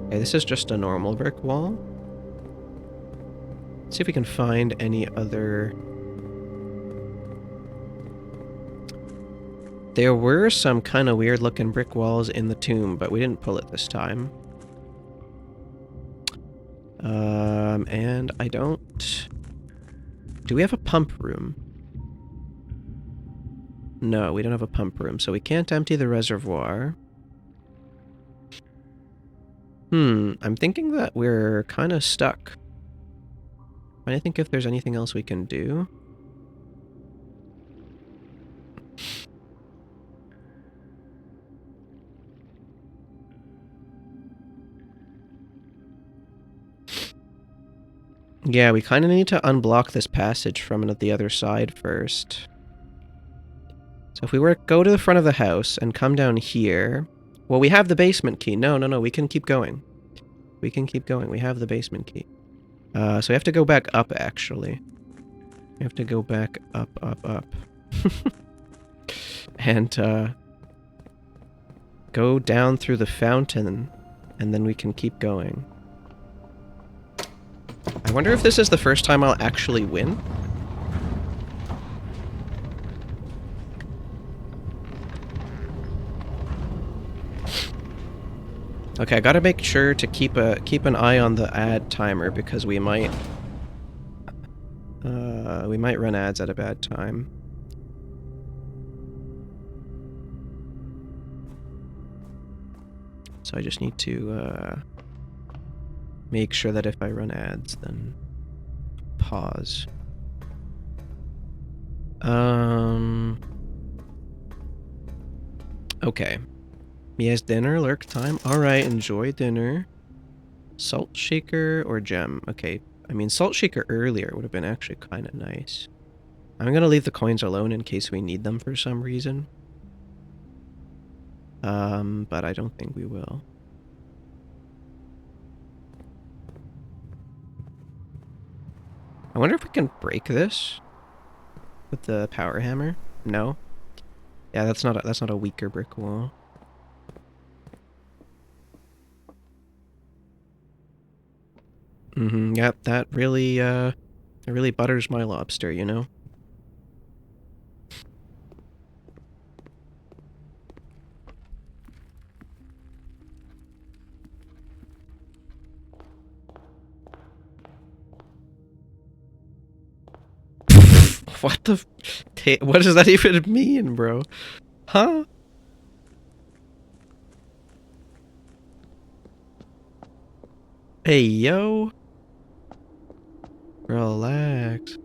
S1: Okay, this is just a normal brick wall. Let's see if we can find any other... There were some kind of weird looking brick walls in the tomb, but we didn't pull it this time. And I don't... Do we have a pump room? No, we don't have a pump room, so we can't empty the reservoir. I'm thinking that we're kind of stuck. I think if there's anything else we can do. Yeah, we kind of need to unblock this passage from the other side first. So if we were to go to the front of the house and come down here... Well, we have the basement key. No, we can keep going. We can keep going. We have the basement key. So we have to go back up, actually. We have to go back up. And, go down through the fountain, and then we can keep going. I wonder if this is the first time I'll actually win? Okay, I gotta make sure to keep an eye on the ad timer because we might run ads at a bad time. So I just need to make sure that if I run ads, then pause. Okay. Mia's dinner, lurk time. Alright, enjoy dinner. Salt shaker or gem? Okay, I mean, salt shaker earlier would have been actually kind of nice. I'm gonna leave the coins alone in case we need them for some reason. But I don't think we will. I wonder if we can break this with the power hammer. No. Yeah, that's not a weaker brick wall. Yep, that really butters my lobster, you know? What the... What does that even mean, bro? Huh? Hey, yo. Relax.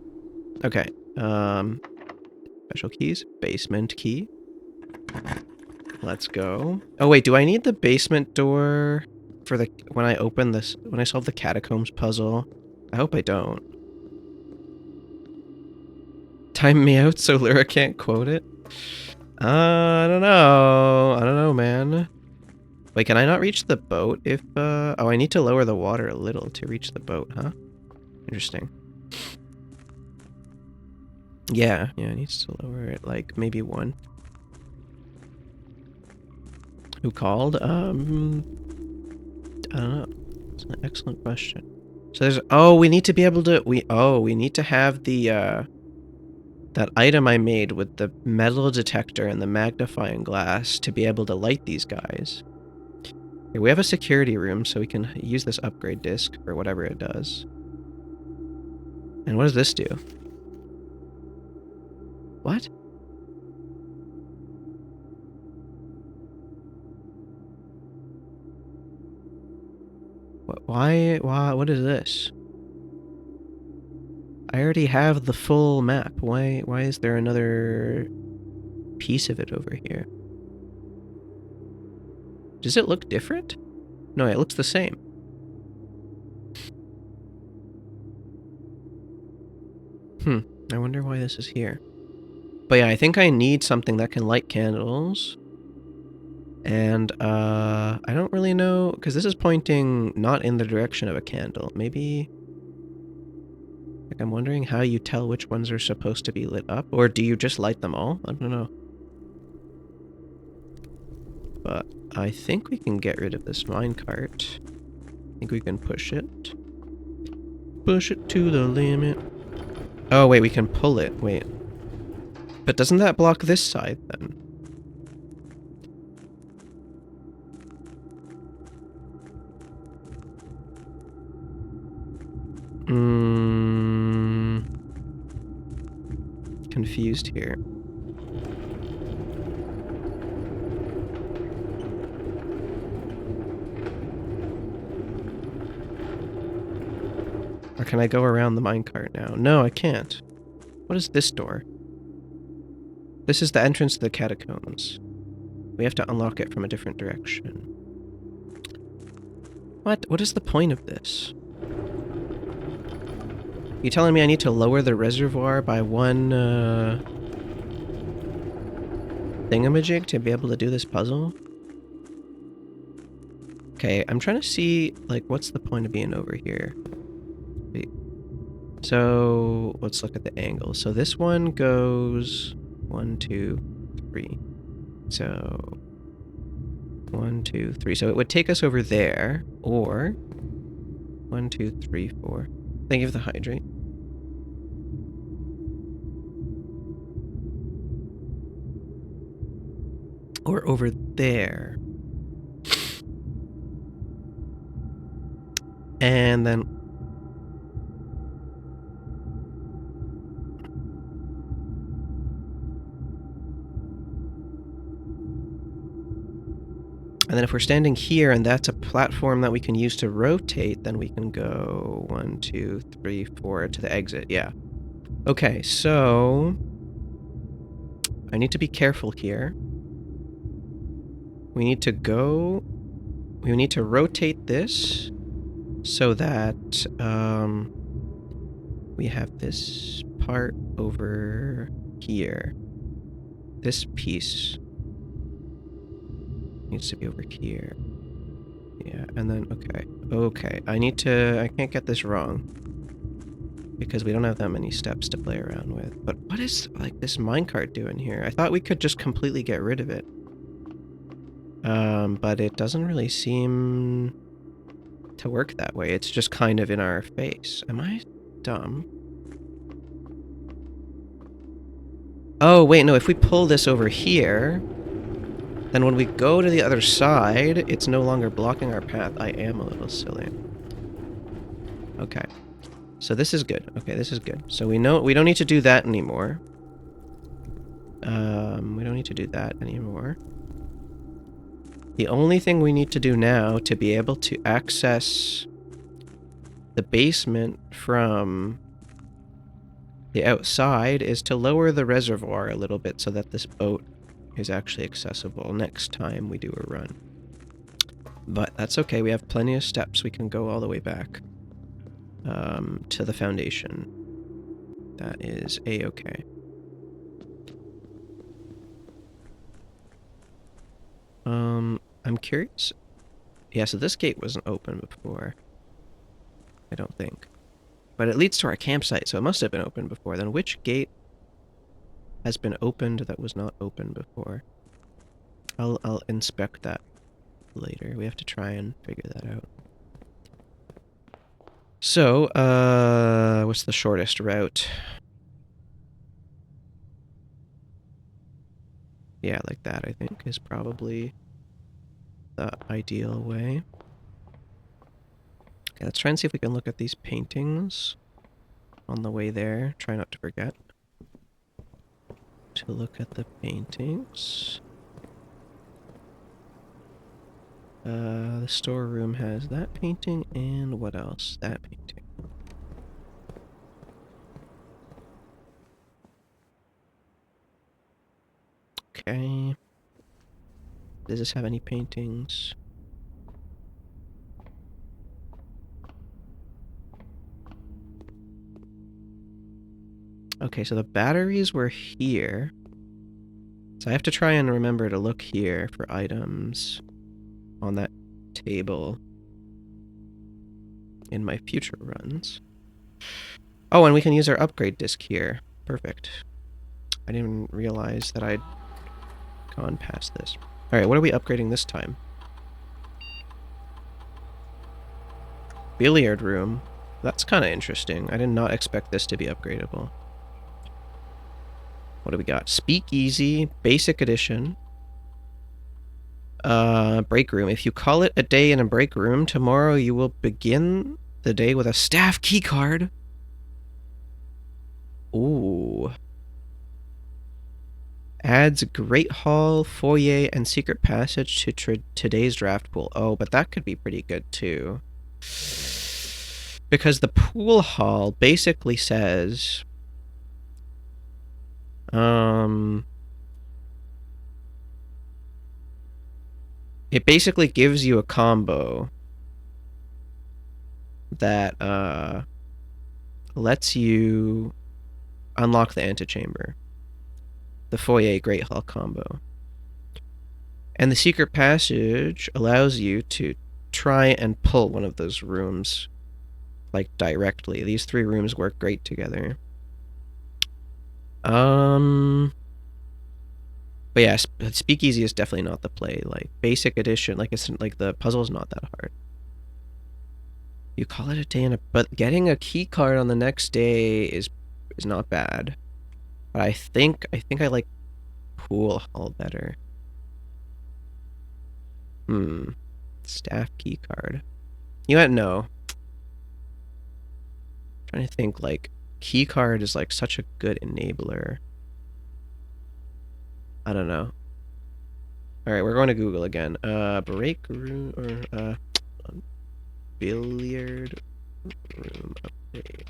S1: Okay. Special keys. Basement key. Let's go. Oh, wait, do I need the basement door for the... When I open this... When I solve the catacombs puzzle? I hope I don't. Time me out so Lyra can't quote it? I don't know, man. Wait, can I not reach the boat if, Oh, I need to lower the water a little to reach the boat, huh? Interesting. Yeah, it needs to lower it, like, maybe 1. Who called? I don't know. It's an excellent question. So there's... Oh, we need to be able to... we need to have the, that item I made with the metal detector and the magnifying glass to be able to light these guys. Okay, we have a security room, so we can use this upgrade disc for whatever it does. And what does this do? What? Why, what is this? I already have the full map. Why is there another piece of it over here? Does it look different? No, it looks the same. I wonder why this is here. But yeah, I think I need something that can light candles. And, I don't really know, because this is pointing not in the direction of a candle. Maybe... Like, I'm wondering how you tell which ones are supposed to be lit up, or do you just light them all? I don't know. But I think we can get rid of this minecart. I think we can push it. Push it to the limit. Oh, wait, we can pull it. Wait. But doesn't that block this side, then? Confused here. Or can I go around the minecart now? No, I can't. What is this door? This is the entrance to the catacombs. We have to unlock it from a different direction. What? What is the point of this? You telling me I need to lower the reservoir by 1, thingamajig to be able to do this puzzle? Okay, I'm trying to see, like, what's the point of being over here? Wait. So, let's look at the angle. So this one goes 1, 2, 3. So 1, 2, 3. So it would take us over there, or 1, 2, 3, 4. Thank you for the hydrate. Or over there. And then... And then if we're standing here and that's a platform that we can use to rotate, then we can go 1, 2, 3, 4 to the exit. Yeah. Okay, so... I need to be careful here. We need to go... We need to rotate this so that we have this part over here. This piece needs to be over here. Yeah, and then, okay. I can't get this wrong. Because we don't have that many steps to play around with. But what is, like, this minecart doing here? I thought we could just completely get rid of it. But it doesn't really seem to work that way. It's just kind of in our face. Am I dumb? Oh, wait, no, if we pull this over here, then when we go to the other side, it's no longer blocking our path. I am a little silly. Okay. So this is good. Okay, this is good. So we know we don't need to do that anymore. We don't need to do that anymore. The only thing we need to do now to be able to access the basement from the outside is to lower the reservoir a little bit so that this boat is actually accessible next time we do a run. But that's okay, we have plenty of steps. We can go all the way back to the foundation. That is a-okay. I'm curious. Yeah, so this gate wasn't open before. I don't think. But it leads to our campsite, so it must have been open before. Then which gate has been opened that was not open before. I'll inspect that later. We have to try and figure that out. So, what's the shortest route? Yeah, like that, I think, is probably the ideal way. Okay, let's try and see if we can look at these paintings on the way there. Try not to forget to look at the paintings. The storeroom has that painting, and what else? That painting. Okay. Does this have any paintings? Okay, so the batteries were here. So I have to try and remember to look here for items on that table in my future runs. Oh, and we can use our upgrade disc here. Perfect. I didn't realize that I'd gone past this. Alright, what are we upgrading this time? Billiard room. That's kind of interesting. I did not expect this to be upgradable. What do we got? Speakeasy, basic edition. Break room. If you call it a day in a break room, tomorrow you will begin the day with a staff keycard. Ooh. Adds Great Hall, Foyer, and Secret Passage to today's draft pool. Oh, but that could be pretty good too. Because the pool hall basically says... It basically gives you a combo that lets you unlock the antechamber, the foyer Great Hall combo, and the secret passage allows you to try and pull one of those rooms like directly. These three rooms work great together. But yeah, Speakeasy is definitely not the play. Like, basic edition, like, it's like the puzzle's not that hard. You call it a day but getting a key card on the next day is not bad. But I think I like pool hall better. Staff key card. You know what? No. I'm trying to think, like, key card is like such a good enabler. I don't know. Alright, we're going to Google again. Break room, or, billiard room update.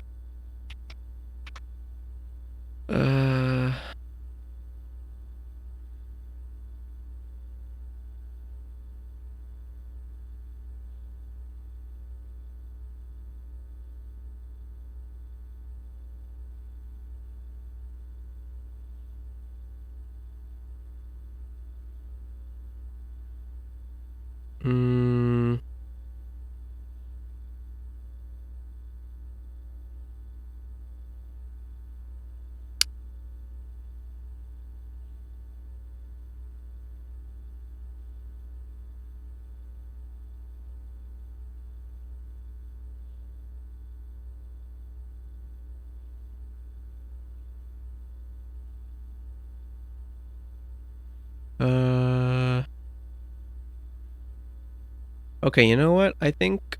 S1: Okay, you know what? I think...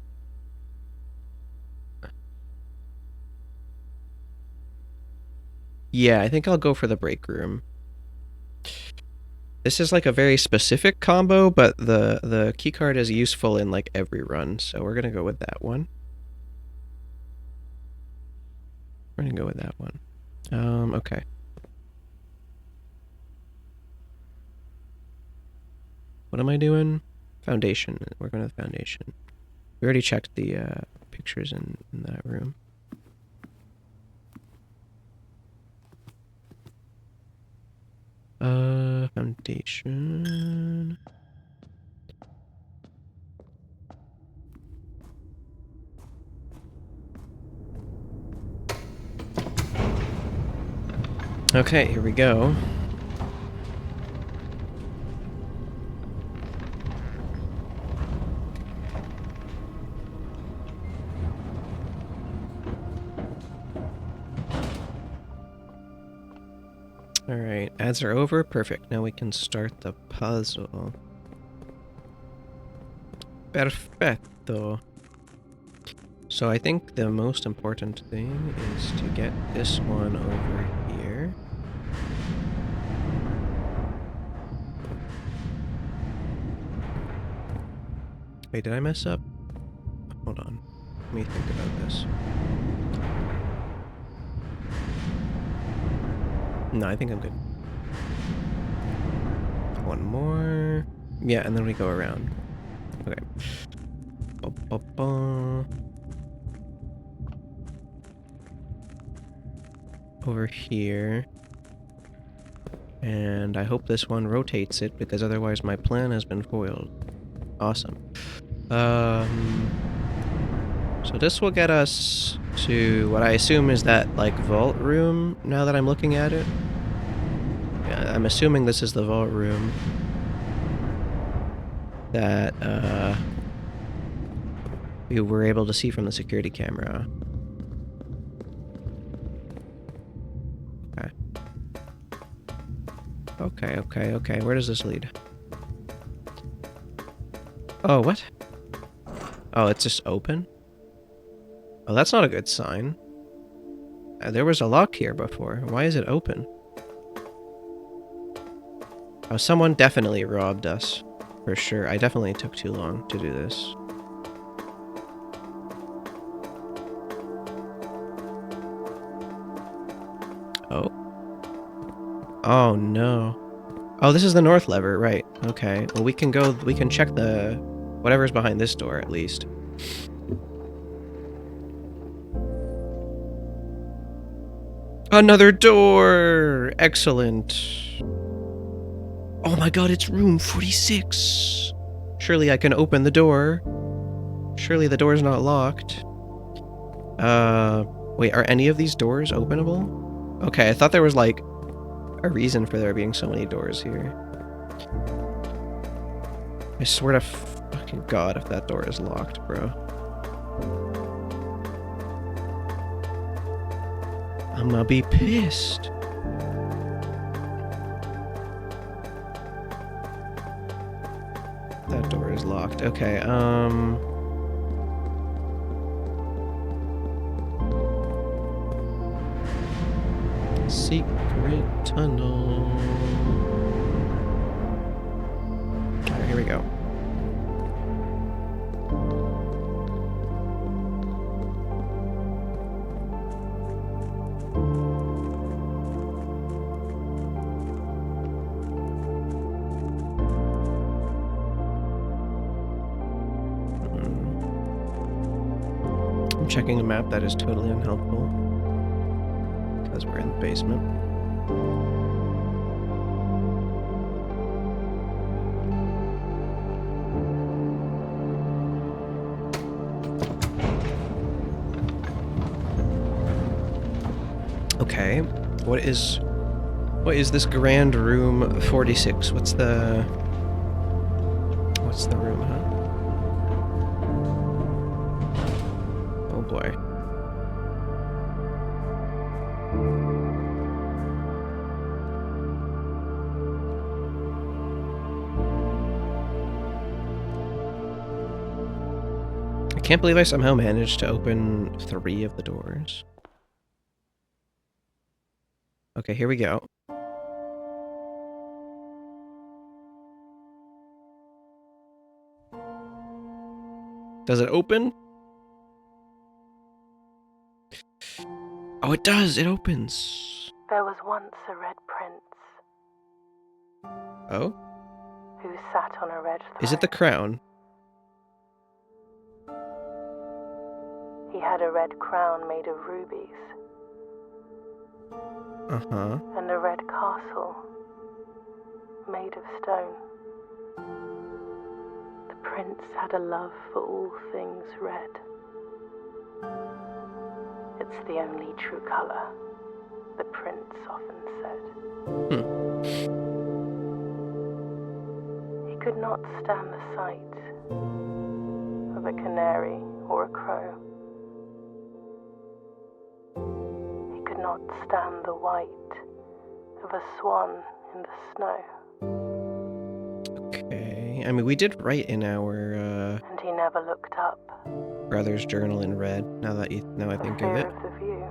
S1: Yeah, I think I'll go for the break room. This is like a very specific combo, but the keycard is useful in like every run, so we're gonna go with that one. We're gonna go with that one. Okay. What am I doing? Foundation. We're going to the foundation. We already checked the pictures in that room. Foundation. Okay, here we go. Alright, ads are over. Perfect. Now we can start the puzzle. Perfetto. So I think the most important thing is to get this one over here. Wait, did I mess up? Hold on. Let me think about this. No, I think I'm good. One more. Yeah, and then we go around. Okay. Ba-ba-ba. Over here. And I hope this one rotates it, because otherwise my plan has been foiled. Awesome. So this will get us to what I assume is that, like, vault room, now that I'm looking at it. Yeah, I'm assuming this is the vault room that, we were able to see from the security camera. Okay. Where does this lead? Oh, what? Oh, it's just open? Oh, that's not a good sign. There was a lock here before. Why is it open? Oh, someone definitely robbed us. For sure. I definitely took too long to do this. Oh. Oh, no. Oh, this is the north lever, right. Okay. Well, we can check the... whatever's behind this door, at least. Another door! Excellent. Oh my god, it's room 46! Surely I can open the door. Surely the door's not locked. Wait, are any of these doors openable? Okay, I thought there was, like, a reason for there being so many doors here. I swear to fucking god if that door is locked, bro. I'm gonna be pissed. That door is locked. Okay, secret tunnel. Alright, here we go. I'm checking a map that is totally unhelpful. Because we're in the basement. Okay, what is this grand room 46? What's the room, huh? Oh boy. I can't believe I somehow managed to open 3 of the doors. Okay, here we go. Does it open? Oh, it does! It opens!
S4: There was once a red prince
S1: Oh?
S4: who sat on a red throne.
S1: Is it the crown?
S4: He had a red crown made of rubies
S1: Uh-huh.
S4: and a red castle made of stone. The prince had a love for all things red. It's the only true color. the prince often said. He could not stand the sight of a canary or a crow. He could not stand the white of a swan in the snow.
S1: Okay. I mean, we did write in our
S4: And he never looked up.
S1: brother's journal in red. Now I think of
S4: For
S1: it.
S4: fear of the view.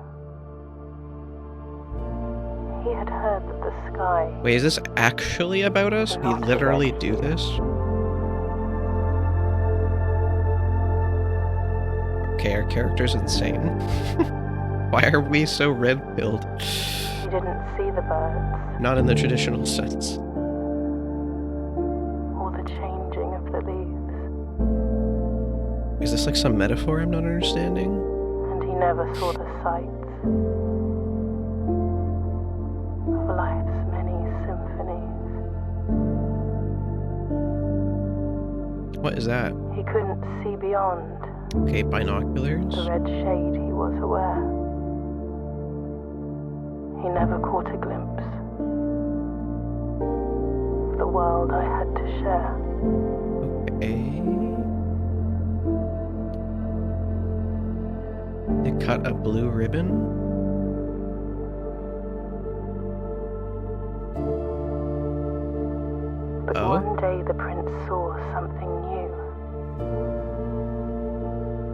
S4: He had heard that the sky.
S1: Wait, is this actually about us? We literally do this? Okay, our character's insane. Why are we so red-pilled?
S4: He didn't see the birds.
S1: Not in the traditional sense.
S4: Or the changing of the leaves.
S1: Is this like some metaphor I'm not understanding?
S4: And he never saw the sights of life's many symphonies.
S1: What is that?
S4: He couldn't see beyond
S1: Okay, binoculars.
S4: the red shade he was aware. He never caught a glimpse of the world I had to share.
S1: Okay. They cut a blue ribbon?
S4: But
S1: Oh?
S4: one day the prince saw something new.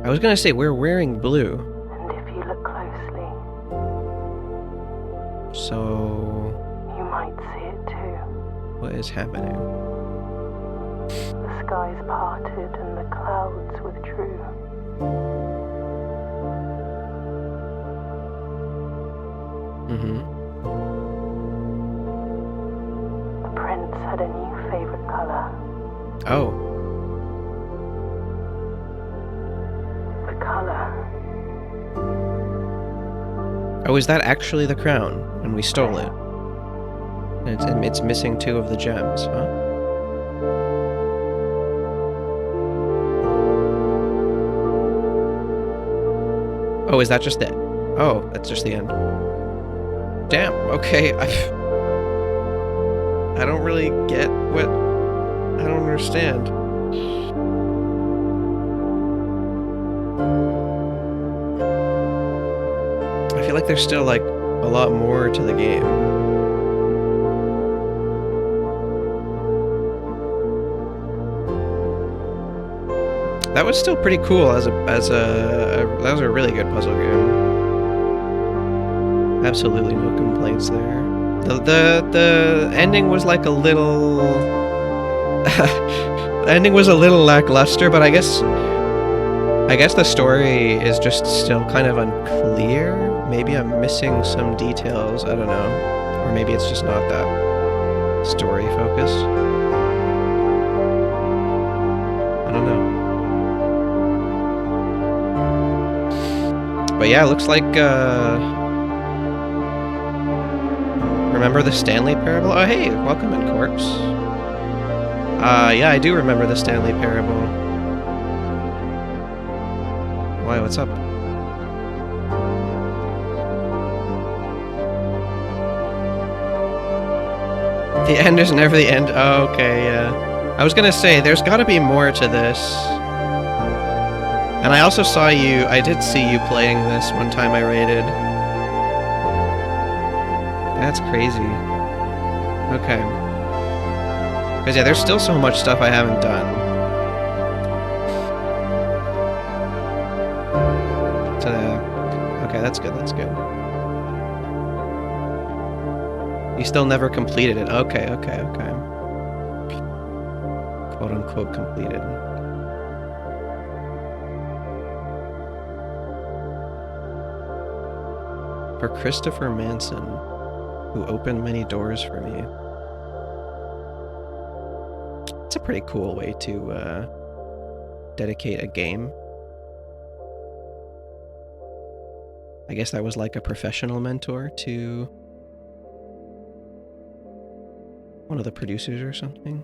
S1: I was gonna say, we're wearing blue.
S4: And if you look closely,
S1: So...
S4: you might see it too.
S1: what is happening?
S4: The skies parted and the clouds withdrew. The prince had a new favorite color.
S1: Oh.
S4: The color.
S1: Oh, is that actually the crown? And we stole it. And it's missing 2 of the gems, huh? Oh, is that just it? Oh, that's just the end. Damn, okay, I don't really get what... I don't understand. I feel like there's still, like, a lot more to the game. That was still pretty cool that was a really good puzzle game. Absolutely no complaints there. The ending was like a little... the ending was a little lackluster, but I guess the story is just still kind of unclear. Maybe I'm missing some details, I don't know. Or maybe it's just not that story focused. I don't know. But yeah, it looks like, remember the Stanley Parable? Oh, hey, welcome in, Corpse. Yeah, I do remember the Stanley Parable. Why, what's up? The end is never the end. Oh, okay, yeah. I was gonna say, there's gotta be more to this. And I also saw you, I did see you playing this one time I raided. That's crazy. Okay. Because yeah, there's still so much stuff I haven't done. So, okay, that's good, that's good. You still never completed it. Okay, okay, okay. Quote-unquote completed. For Christopher Manson, who opened many doors for me. It's a pretty cool way to dedicate a game. I guess that was like a professional mentor to one of the producers or something.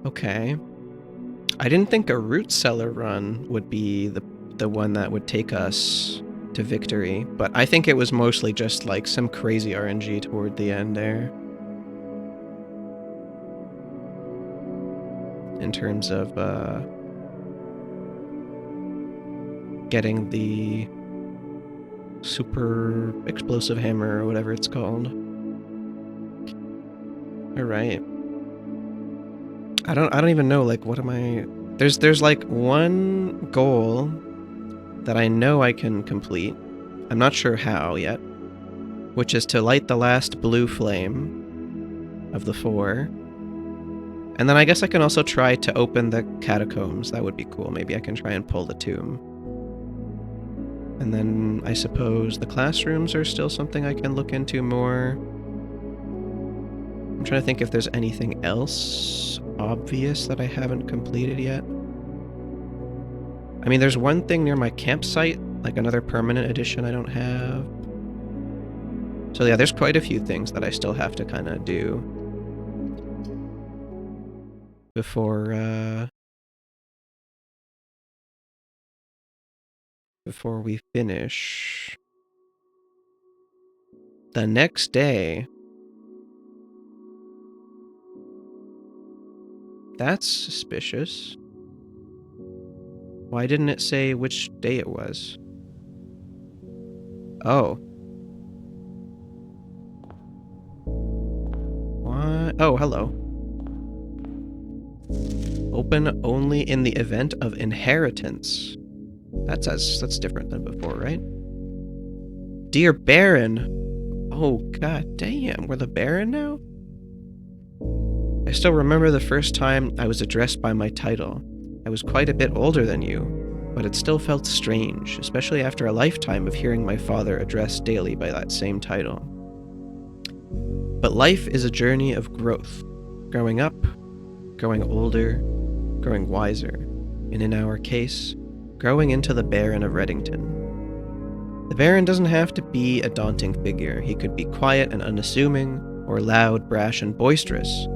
S1: Okay. I didn't think a root cellar run would be the one that would take us to victory, but I think it was mostly just like some crazy RNG toward the end there. In terms of getting the super explosive hammer or whatever it's called. Alright. I don't even know, like, what am I... There's like one goal that I know I can complete. I'm not sure how yet. Which is to light the last blue flame of the 4. And then I guess I can also try to open the catacombs. That would be cool. Maybe I can try and pull the tomb. And then I suppose the classrooms are still something I can look into more. I'm trying to think if there's anything else obvious that I haven't completed yet. I mean, there's one thing near my campsite, like another permanent edition I don't have. So yeah, there's quite a few things that I still have to kind of do before we finish. The next day. That's suspicious. Why didn't it say which day it was? Oh. What? Oh, hello. Open only in the event of inheritance. That's different than before, right? Dear Baron. Oh, god damn. We're the Baron now? I still remember the first time I was addressed by my title. I was quite a bit older than you, but it still felt strange, especially after a lifetime of hearing my father addressed daily by that same title. But life is a journey of growth. Growing up, growing older, growing wiser, and in our case, growing into the Baron of Reddington. The Baron doesn't have to be a daunting figure. He could be quiet and unassuming, or loud, brash, and boisterous.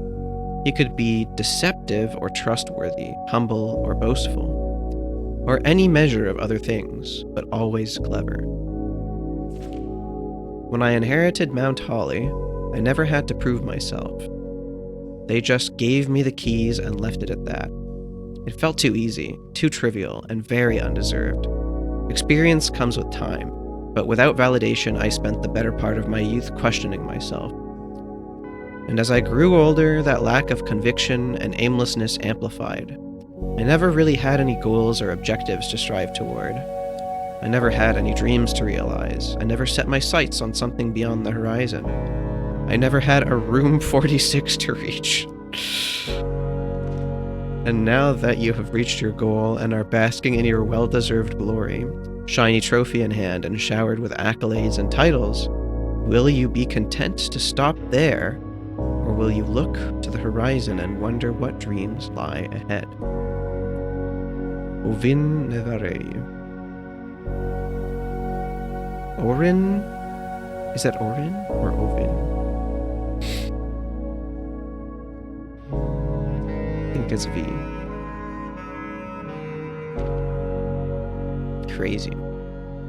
S1: He could be deceptive or trustworthy, humble or boastful, or any measure of other things, but always clever. When I inherited Mount Holly, I never had to prove myself. They just gave me the keys and left it at that. It felt too easy, too trivial, and very undeserved. Experience comes with time, but without validation, I spent the better part of my youth questioning myself. And as I grew older, that lack of conviction and aimlessness amplified. I never really had any goals or objectives to strive toward. I never had any dreams to realize. I never set my sights on something beyond the horizon. I never had a room 46 to reach. And now that you have reached your goal and are basking in your well-deserved glory, shiny trophy in hand and showered with accolades and titles, will you be content to stop there? Or will you look to the horizon and wonder what dreams lie ahead? Ovin Nevarei. Orin? Is that Orin or Ovin? I think it's V. Crazy.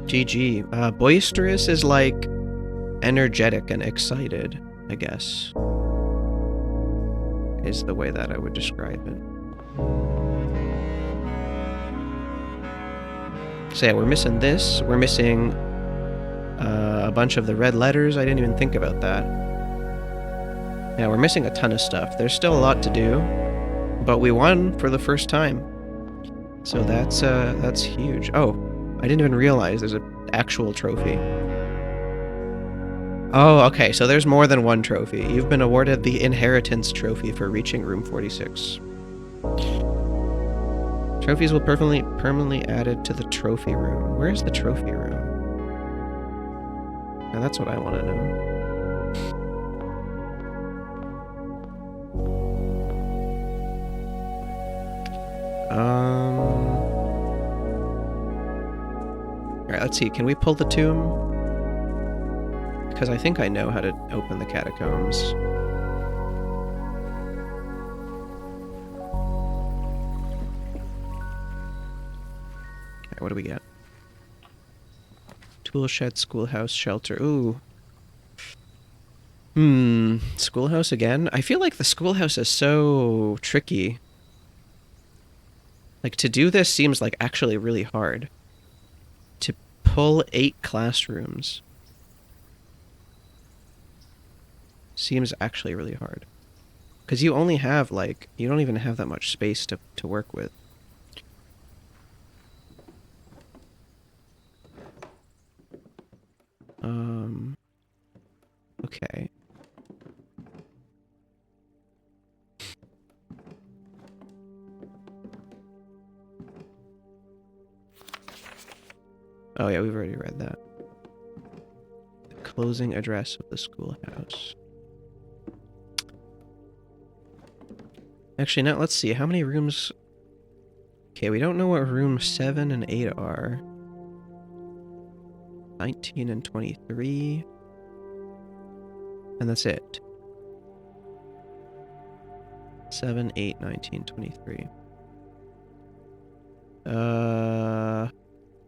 S1: GG. Boisterous is like energetic and excited, I guess. Is the way that I would describe it. So yeah, we're missing this. We're missing a bunch of the red letters. I didn't even think about that. Yeah, we're missing a ton of stuff. There's still a lot to do, but we won for the first time. So that's huge. Oh, I didn't even realize there's an actual trophy. Oh, okay, so there's more than one trophy. You've been awarded the Inheritance Trophy for reaching room 46. Trophies will permanently added to the trophy room. Where's the trophy room? Now that's what I want to know. Alright, let's see. Can we pull the tomb? Because I think I know how to open the catacombs. what do we get? Tool shed, schoolhouse, shelter. Ooh. Schoolhouse again? I feel like the schoolhouse is so tricky. Like, to do this seems like actually really hard. To pull 8 classrooms seems actually really hard. Because you only have, like, you don't even have that much space to work with. Okay. Oh yeah, we've already read that. The closing address of the schoolhouse. Actually, now let's see. How many rooms... Okay, we don't know what room 7 and 8 are. 19 and 23. And that's it. 7, 8, 19, 23.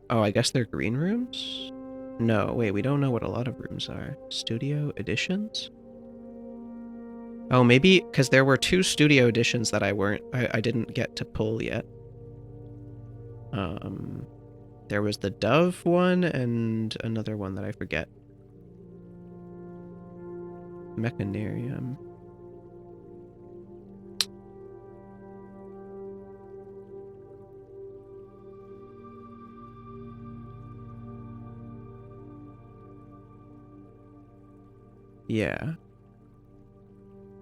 S1: Oh, I guess they're green rooms? No, wait, we don't know what a lot of rooms are. Studio editions? Oh, maybe because there were 2 studio editions that I didn't get to pull yet. There was the Dove one and another one that I forget. Mechanarium. Yeah.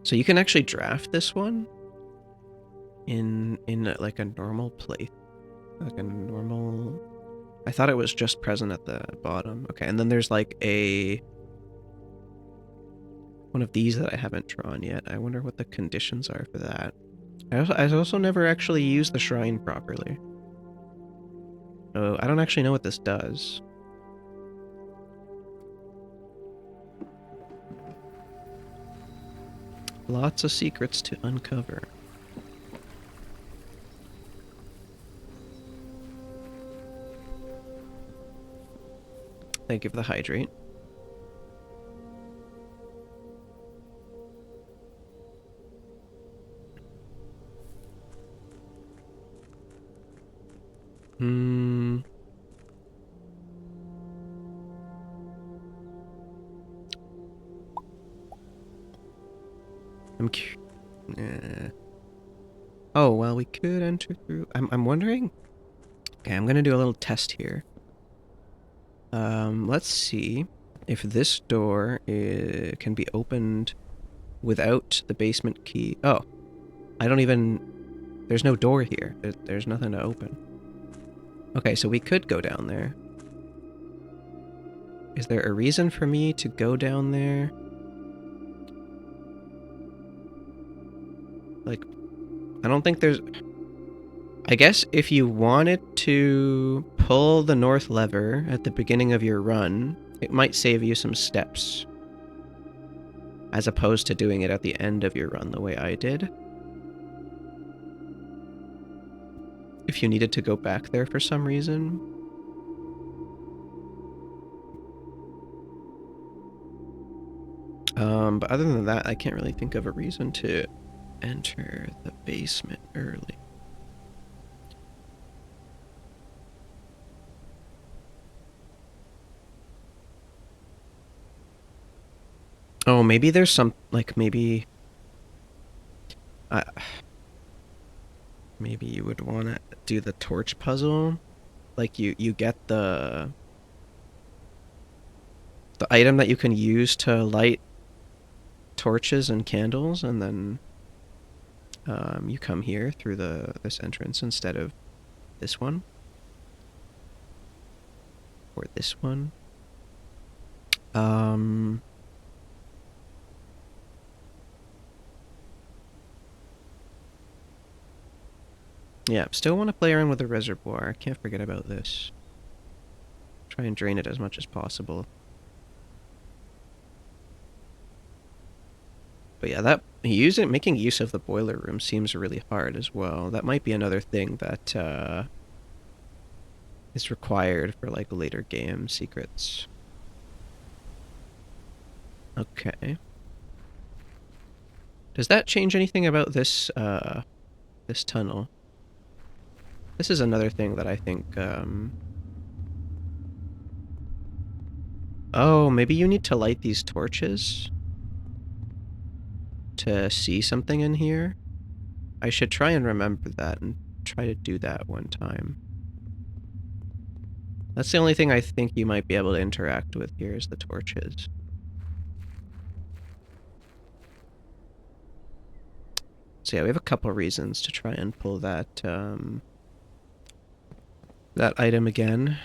S1: So you can actually draft this one in like a normal play, like a normal. I thought it was just present at the bottom. Okay, and then there's like one of these that I haven't drawn yet. I wonder what the conditions are for that. I also never actually used the shrine properly. Oh, I don't actually know what this does. Lots of secrets to uncover. Thank you for the hydrate. Oh, well, we could enter through... I'm wondering... Okay, I'm gonna do a little test here. Let's see if this door can be opened without the basement key. Oh, I don't even... There's no door here. There's nothing to open. Okay, so we could go down there. Is there a reason for me to go down there? Like, I don't think there's... I guess if you wanted to pull the north lever at the beginning of your run, it might save you some steps. As opposed to doing it at the end of your run the way I did. If you needed to go back there for some reason. But other than that, I can't really think of a reason to enter the basement early. Oh, maybe there's some, like, maybe... maybe you would want to do the torch puzzle. Like, you get the item that you can use to light torches and candles, and then you come here through this entrance instead of this one. Or this one. Yeah, still want to play around with the reservoir. Can't forget about this. Try and drain it as much as possible. But yeah, making use of the boiler room seems really hard as well. That might be another thing that is required for like later game secrets. Okay. Does that change anything about this this tunnel? This is another thing that I think oh, maybe you need to light these torches to see something in here. I should try and remember that and try to do that one time. That's the only thing I think you might be able to interact with here is the torches. So yeah, we have a couple reasons to try and pull that that item again.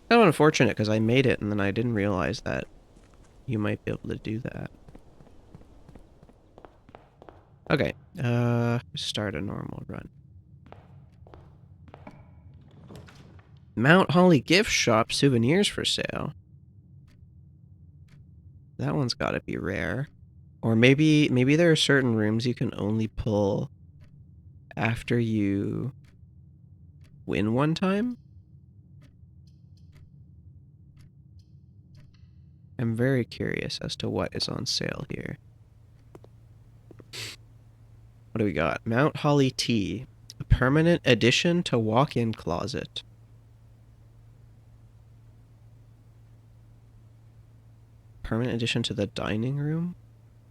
S1: Kind of unfortunate because I made it and then I didn't realize that you might be able to do that. Okay, start a normal run. Mount Holly gift shop, souvenirs for sale. That one's got to be rare. Or maybe there are certain rooms you can only pull after you win one time. I'm very curious as to what is on sale here. What do we got? Mount Holly Tea, a permanent addition to walk-in closet. Permanent addition to the dining room.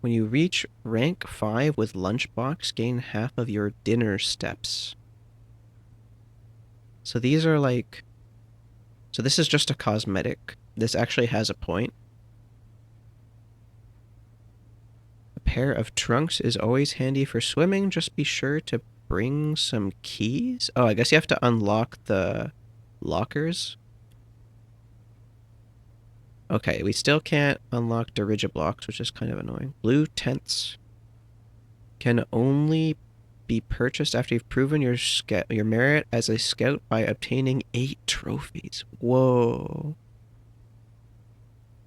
S1: When you reach rank 5 with lunchbox, gain half of your dinner steps. So these are like... So this is just a cosmetic. This actually has a point. A pair of trunks is always handy for swimming. Just be sure to bring some keys. Oh, I guess you have to unlock the lockers. Okay, we still can't unlock Dirigiblocks, which is kind of annoying. Blue tents can only be purchased after you've proven your merit as a scout by obtaining 8 trophies. Whoa.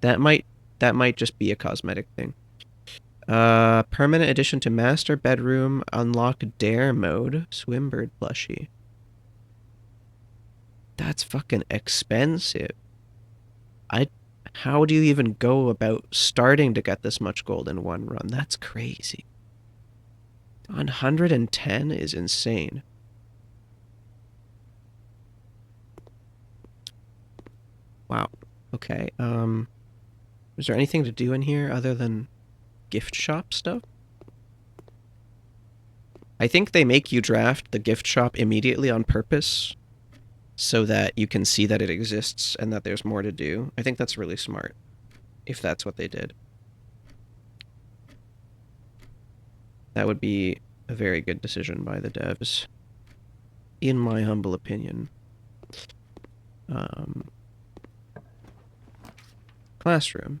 S1: That might just be a cosmetic thing. Permanent addition to master bedroom, unlock dare mode, swimbird plushie. That's fucking expensive. How do you even go about starting to get this much gold in one run? That's crazy. 110 is insane. Wow. Okay. Is there anything to do in here other than gift shop stuff? I think they make you draft the gift shop immediately on purpose so that you can see that it exists and that there's more to do. I think that's really smart, if that's what they did. That would be a very good decision by the devs, in my humble opinion. Classroom.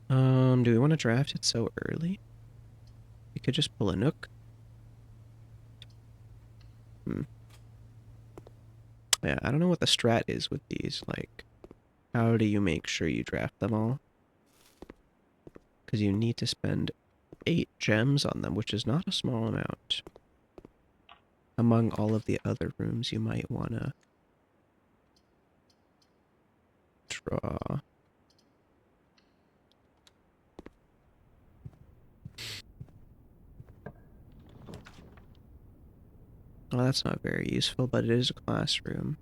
S1: Do we want to draft it so early? We could just pull a nook. Yeah, I don't know what the strat is with these. Like, how do you make sure you draft them all? Because you need to spend 8 gems on them, which is not a small amount. Among all of the other rooms you might want to draw. Oh, that's not very useful, but it is a classroom.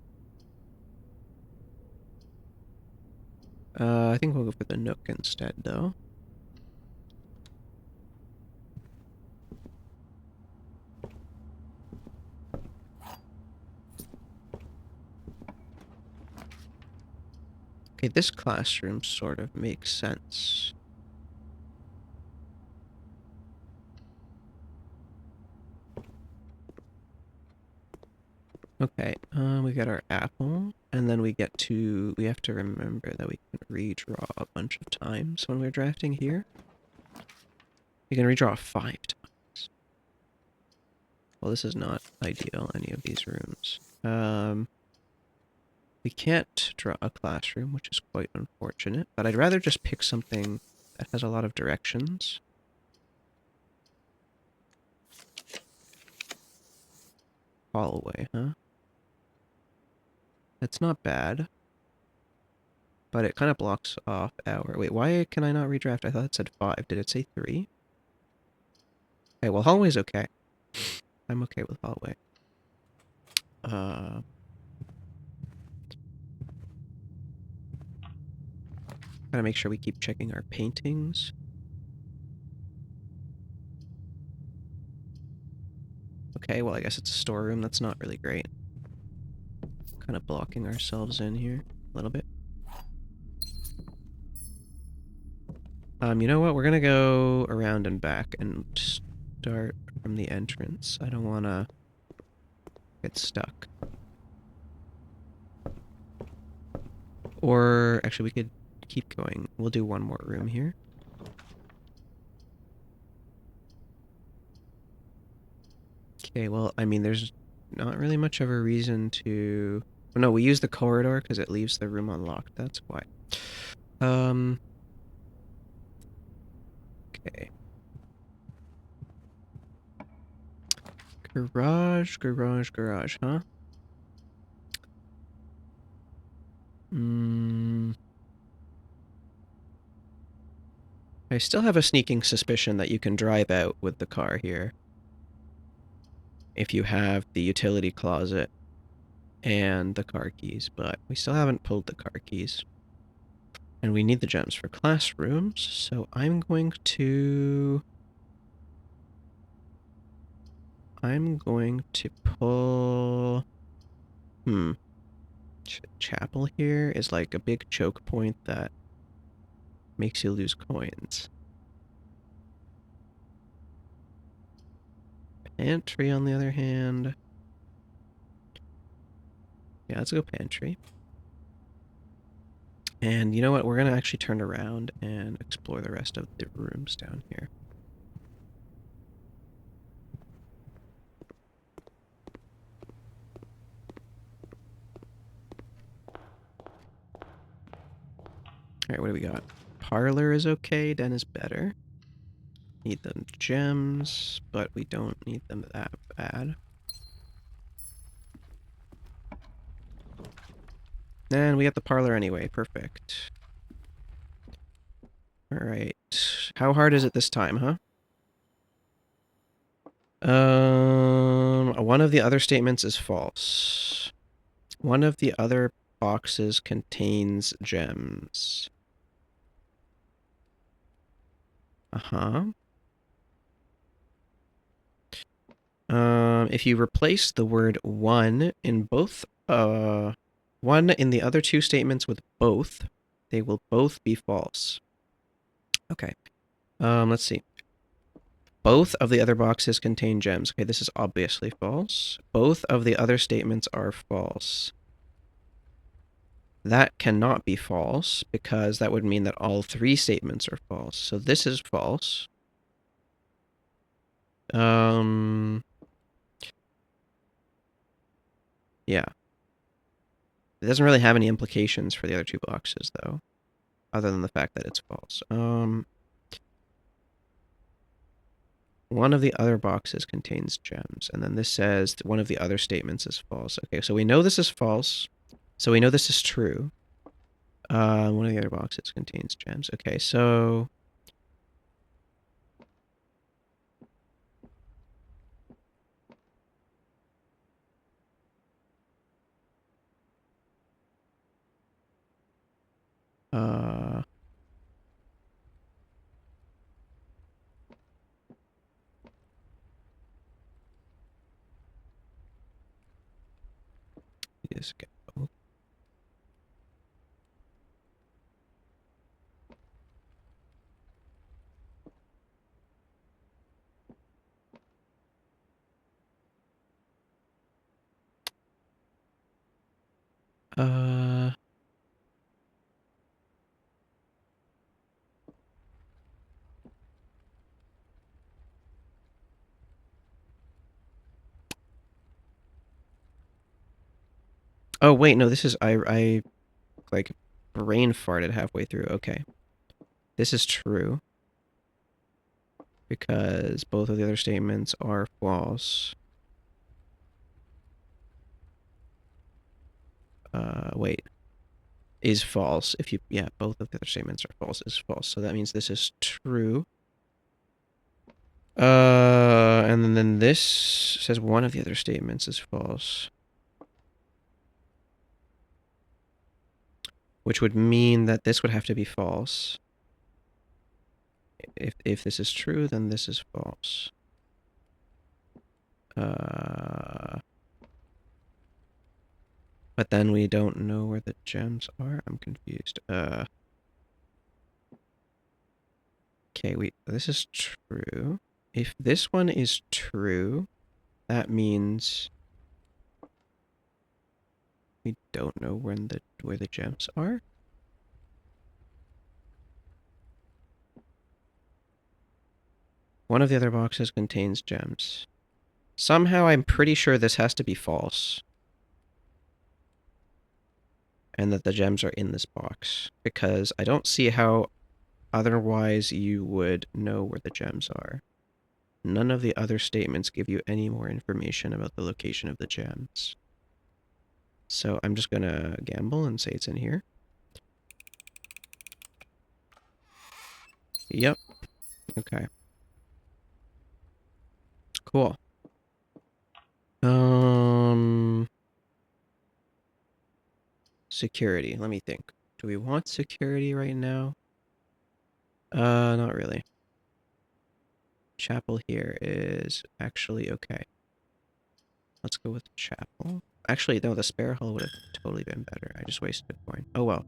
S1: I think we'll go for the nook instead, though. Okay, this classroom sort of makes sense. Okay, we got our apple, and then we have to remember that we can redraw a bunch of times when we're drafting here. We can redraw 5 times. Well, this is not ideal, any of these rooms. We can't draw a classroom, which is quite unfortunate, but I'd rather just pick something that has a lot of directions. hallway, huh? That's not bad. But it kind of blocks off our... Wait, why can I not redraft? I thought it said 5. Did it say 3? Okay, well, hallway's okay. I'm okay with hallway. Gotta make sure we keep checking our paintings. Okay, well, I guess it's a storeroom. That's not really great. Kind of blocking ourselves in here a little bit. You know what? We're gonna go around and back and start from the entrance. I don't wanna get stuck. Or, actually, we could keep going. We'll do one more room here. Okay, well, I mean, there's not really much of a reason to... Oh, no, we use the corridor because it leaves the room unlocked. That's why. Okay. Garage, garage, garage, huh? I still have a sneaking suspicion that you can drive out with the car here. If you have the utility closet and the car keys, but we still haven't pulled the car keys. And we need the gems for classrooms, so I'm going to pull... Chapel here is like a big choke point that makes you lose coins. Pantry, on the other hand... Yeah, let's go pantry. And you know what? We're going to actually turn around and explore the rest of the rooms down here. Alright, what do we got? Parlor is okay, den is better. Need them gems, but we don't need them that bad. And we got the parlor anyway, perfect. Alright, how hard is it this time, huh? One of the other statements is false. One of the other boxes contains gems. Uh-huh. If you replace the word one in both, one in the other two statements with both, they will both be false. Okay. Let's see. Both of the other boxes contain gems. Okay, this is obviously false. Both of the other statements are false. That cannot be false, because that would mean that all three statements are false. So this is false. Yeah. It doesn't really have any implications for the other two boxes, though, other than the fact that it's false. One of the other boxes contains gems, and then this says that one of the other statements is false. Okay, so we know this is false, so we know this is true. One of the other boxes contains gems. Okay, so... Yes, go. Oh, wait, no, this is... I like, brain farted halfway through. Okay. This is true. Because both of the other statements are false. wait. Is false. If you, yeah, both of the other statements are false, is false. So that means this is true. And then this says one of the other statements is false. Which would mean that this would have to be false. If this is true, then this is false. But then we don't know where the gems are. I'm confused. Okay, this is true. If this one is true, that means we don't know where the gems are. One of the other boxes contains gems. Somehow I'm pretty sure this has to be false. And that the gems are in this box. Because I don't see how otherwise you would know where the gems are. None of the other statements give you any more information about the location of the gems. So I'm just gonna gamble and say it's in here. Yep. Okay. Cool. Security. Let me think. Do we want security right now? Not really. Chapel here is actually okay. Let's go with chapel. Actually, no, the spare hull would have totally been better. I just wasted a coin. Oh well.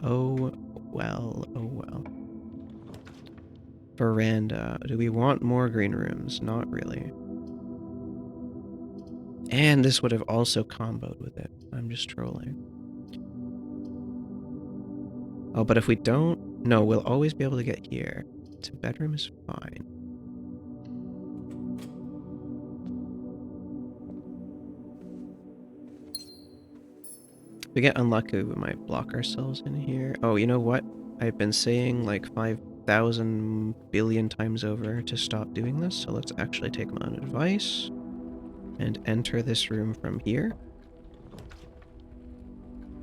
S1: Oh well, oh well. Veranda. Do we want more green rooms? Not really. And this would have also comboed with it. I'm just trolling. Oh, but if we don't... No, we'll always be able to get here. So bedroom is fine. If we get unlucky, we might block ourselves in here. Oh, you know what? I've been saying like 5,000 billion times over to stop doing this, so let's actually take my own advice and enter this room from here.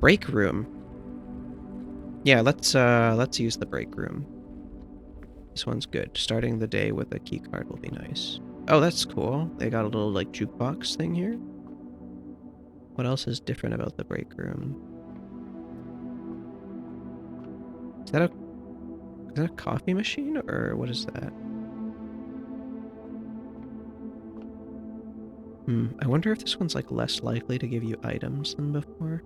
S1: Break room. Yeah, let's use the break room. This one's good. Starting the day with a key card will be nice. Oh, that's cool. They got a little like jukebox thing here. What else is different about the break room? Is that a coffee machine or what is that? I wonder if this one's like less likely to give you items than before.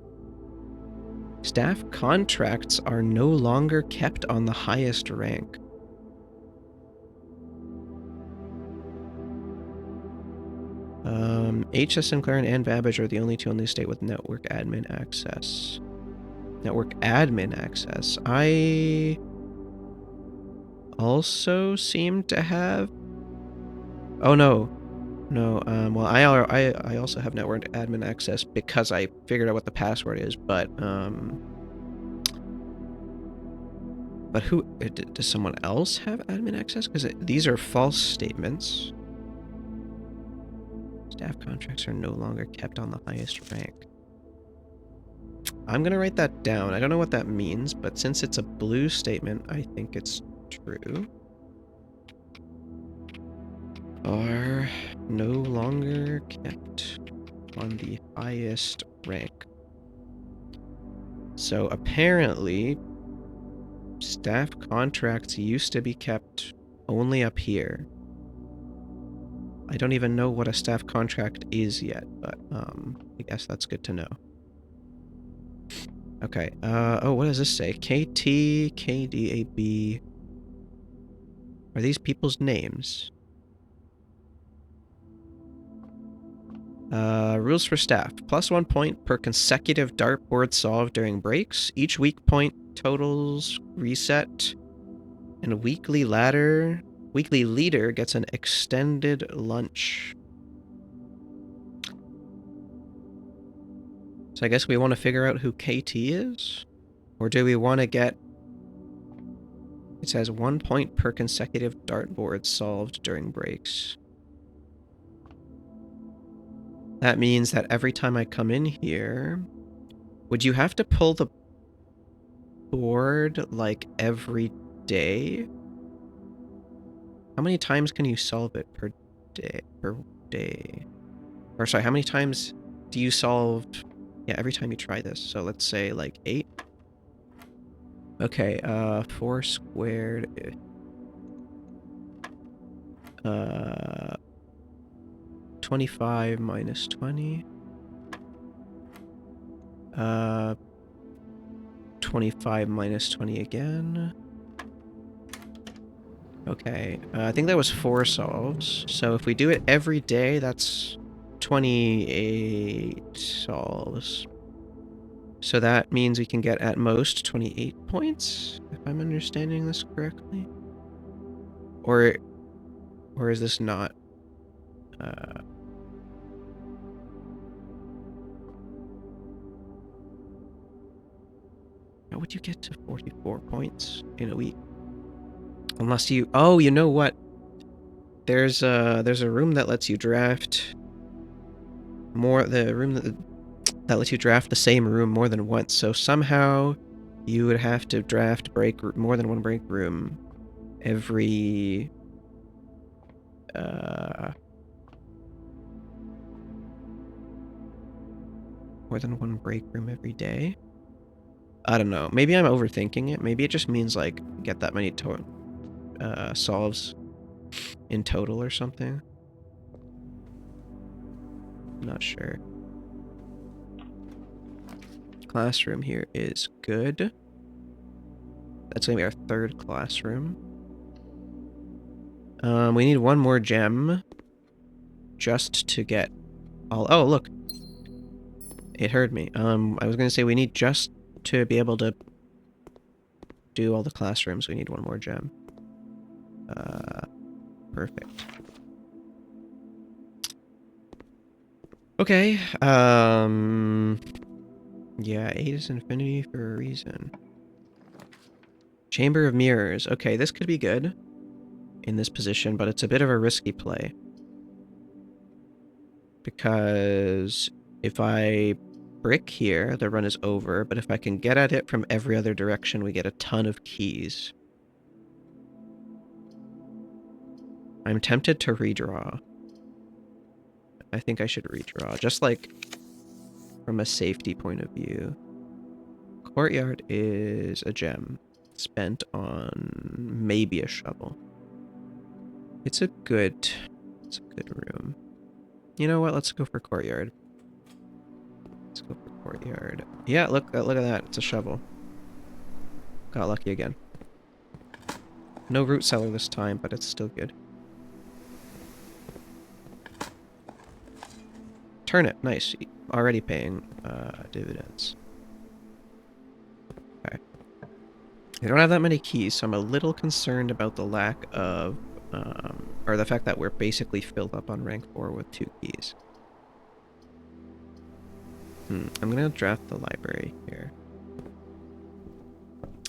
S1: Staff contracts are no longer kept on the highest rank. HS Sinclair and Ann Babbage are the only two in the state with network admin access. Network admin access. I also seem to have... Oh no. No, well, I also have network admin access because I figured out what the password is, but who... Does someone else have admin access? Because these are false statements. Staff contracts are no longer kept on the highest rank. I'm gonna write that down. I don't know what that means, but since it's a blue statement, I think it's true. Are no longer kept on the highest rank. So apparently, staff contracts used to be kept only up here. I don't even know what a staff contract is yet, but I guess that's good to know. Okay, oh, what does this say? KT, KDAB. Are these people's names? Rules for staff. +1 point per consecutive dartboard solved during breaks. Each week point totals reset. And weekly leader gets an extended lunch. So I guess we want to figure out who KT is? Or do we want to get... It says 1 point per consecutive dartboard solved during breaks. That means that every time I come in here, would you have to pull the board like every day? How many times can you solve it per day? Or sorry, how many times do you solve? Yeah, every time you try this. So let's say like 8. Okay, 4 squared. 25 minus 20. 25 minus 20 again. Okay, I think that was 4 solves. So if we do it every day, that's 28 solves. So that means we can get at most 28 points, if I'm understanding this correctly. Or is this not? How would you get to 44 points in a week? Unless you... Oh, you know what? There's a room that lets you draft more... The room that lets you draft the same room more than once. So somehow you would have to draft more than one break room every... more than one break room every day? I don't know. Maybe I'm overthinking it. Maybe it just means, like, get that many solves in total or something. Not sure. Classroom here is good. That's gonna be our 3rd classroom. We need 1 more gem just to get all... Oh, look. It heard me. I was gonna say we need just to be able to do all the classrooms, we need 1 more gem. Perfect. Okay, yeah, 8 is infinity for a reason. Chamber of Mirrors. Okay, this could be good in this position, but it's a bit of a risky play. Because if I brick here, the run is over, but if I can get at it from every other direction, we get a ton of keys. I'm tempted to redraw. I think I should redraw, just like from a safety point of view. Courtyard is a gem spent on maybe a shovel. It's a good room. You know what? Let's go for courtyard. Let's go for courtyard. Yeah, look at that. It's a shovel. Got lucky again. No root cellar this time, but it's still good. Turnip, nice. Already paying dividends. Okay. I don't have that many keys, so I'm a little concerned about the lack of, or the fact that we're basically filled up on rank 4 with 2 keys. I'm gonna draft the library here.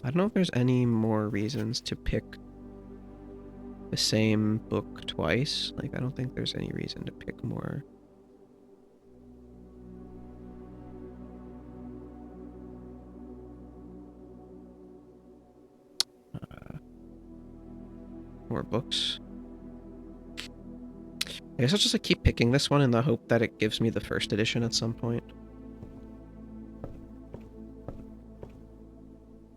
S1: I don't know if there's any more reasons to pick the same book twice. Like, I don't think there's any reason to pick more. More books. I guess I'll just like, keep picking this one in the hope that it gives me the 1st edition at some point.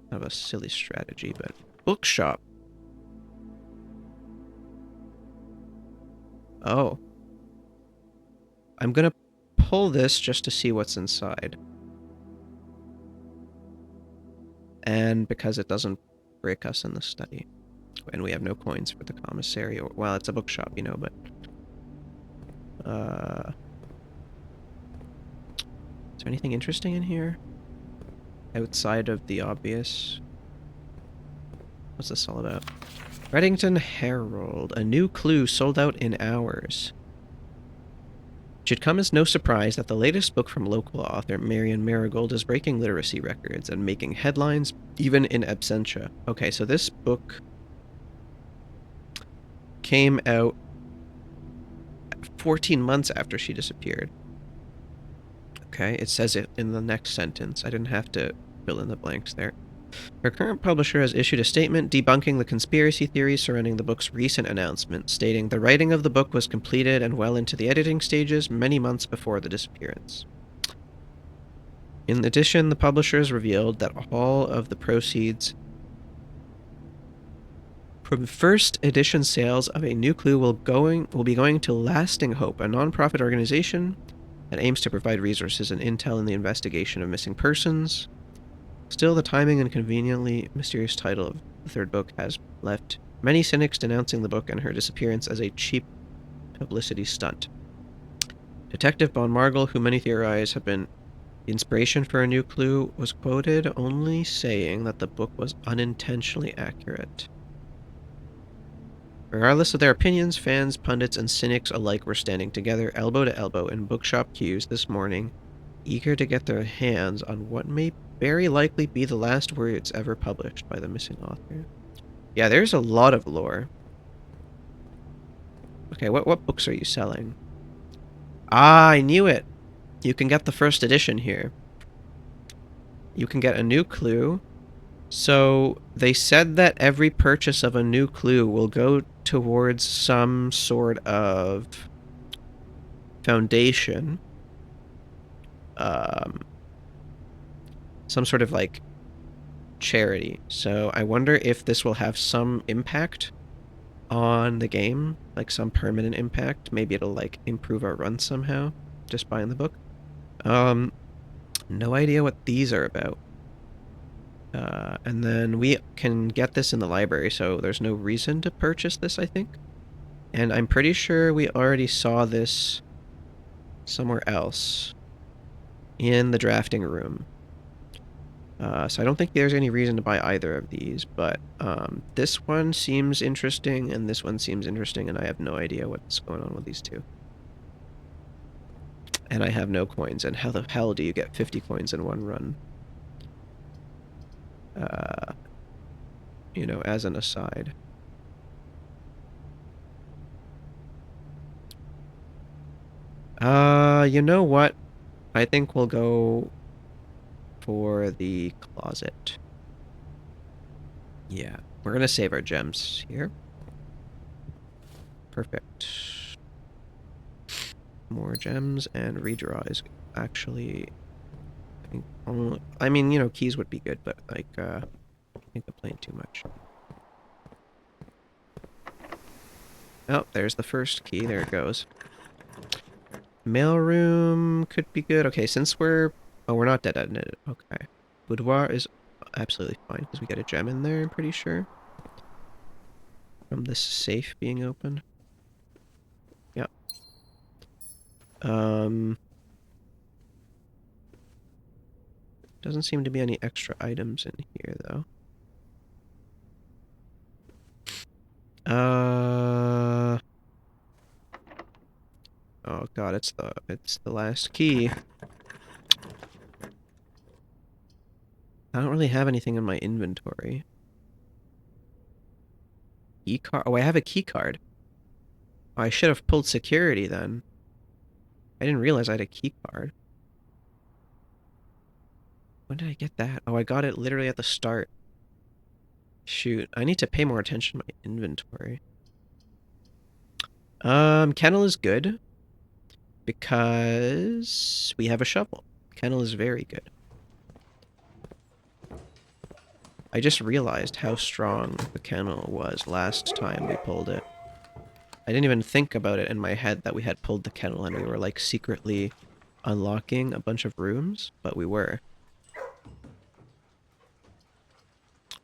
S1: Kind of a silly strategy, but... Bookshop. Oh. I'm gonna pull this just to see what's inside. And because it doesn't break us in the study. And we have no coins for the commissary. Or, well, it's a bookshop, you know, but... Is there anything interesting in here? Outside of the obvious. What's this all about? Reddington Herald. A new clue sold out in hours. It should come as no surprise that the latest book from local author Marion Marigold is breaking literacy records and making headlines even in absentia. Okay, so this book came out 14 months after she disappeared. Okay, it says it in the next sentence. I didn't have to fill in the blanks there. Her current publisher has issued a statement debunking the conspiracy theories surrounding the book's recent announcement, stating the writing of the book was completed and well into the editing stages many months before the disappearance. In addition, the publishers revealed that all of the proceeds from first edition sales of A New Clue will be going to Lasting Hope, a nonprofit organization that aims to provide resources and intel in the investigation of missing persons. Still, the timing and conveniently mysterious title of the third book has left many cynics denouncing the book and her disappearance as a cheap publicity stunt. Detective Von Margel, who many theorize have been the inspiration for A New Clue, was quoted only saying that the book was unintentionally accurate. Regardless of their opinions, fans, pundits, and cynics alike were standing together, elbow to elbow, in bookshop queues this morning, eager to get their hands on what may very likely be the last words ever published by the missing author. Yeah, there's a lot of lore. Okay, what books are you selling? Ah, I knew it! You can get the first edition here. You can get A New Clue. So, they said that every purchase of A New Clue will go towards some sort of foundation. Some sort of, like, charity. So, I wonder if this will have some impact on the game, like some permanent impact. Maybe it'll, like, improve our run somehow, just buying the book. No idea what these are about. And then we can get this in the library, so there's no reason to purchase this, I think. And I'm pretty sure we already saw this somewhere else in the drafting room. So I don't think there's any reason to buy either of these, but this one seems interesting, and this one seems interesting, and I have no idea what's going on with these two. And I have no coins, and how the hell do you get 50 coins in one run? You know, as an aside. You know what? I think we'll go for the closet. Yeah, we're gonna save our gems here. Perfect. More gems and redraw is actually, I think, only, I mean, you know, keys would be good, but like, I think I'm playing too much. Oh, there's the first key. There it goes. Mailroom could be good. Okay, since we're... Oh, we're not dead ended. Okay. Boudoir is absolutely fine, because we got a gem in there, I'm pretty sure. From this safe being open. Yep. Doesn't seem to be any extra items in here, though. Oh god, it's the last key. I don't really have anything in my inventory. Key card? Oh, I have a key card. Oh, I should have pulled security then. I didn't realize I had a key card. When did I get that? Oh, I got it literally at the start. Shoot, I need to pay more attention to my inventory. Kennel is good because we have a shovel. Kennel is very good. I just realized how strong the kennel was last time we pulled it. I didn't even think about it in my head that we had pulled the kennel and we were like secretly unlocking a bunch of rooms, but we were.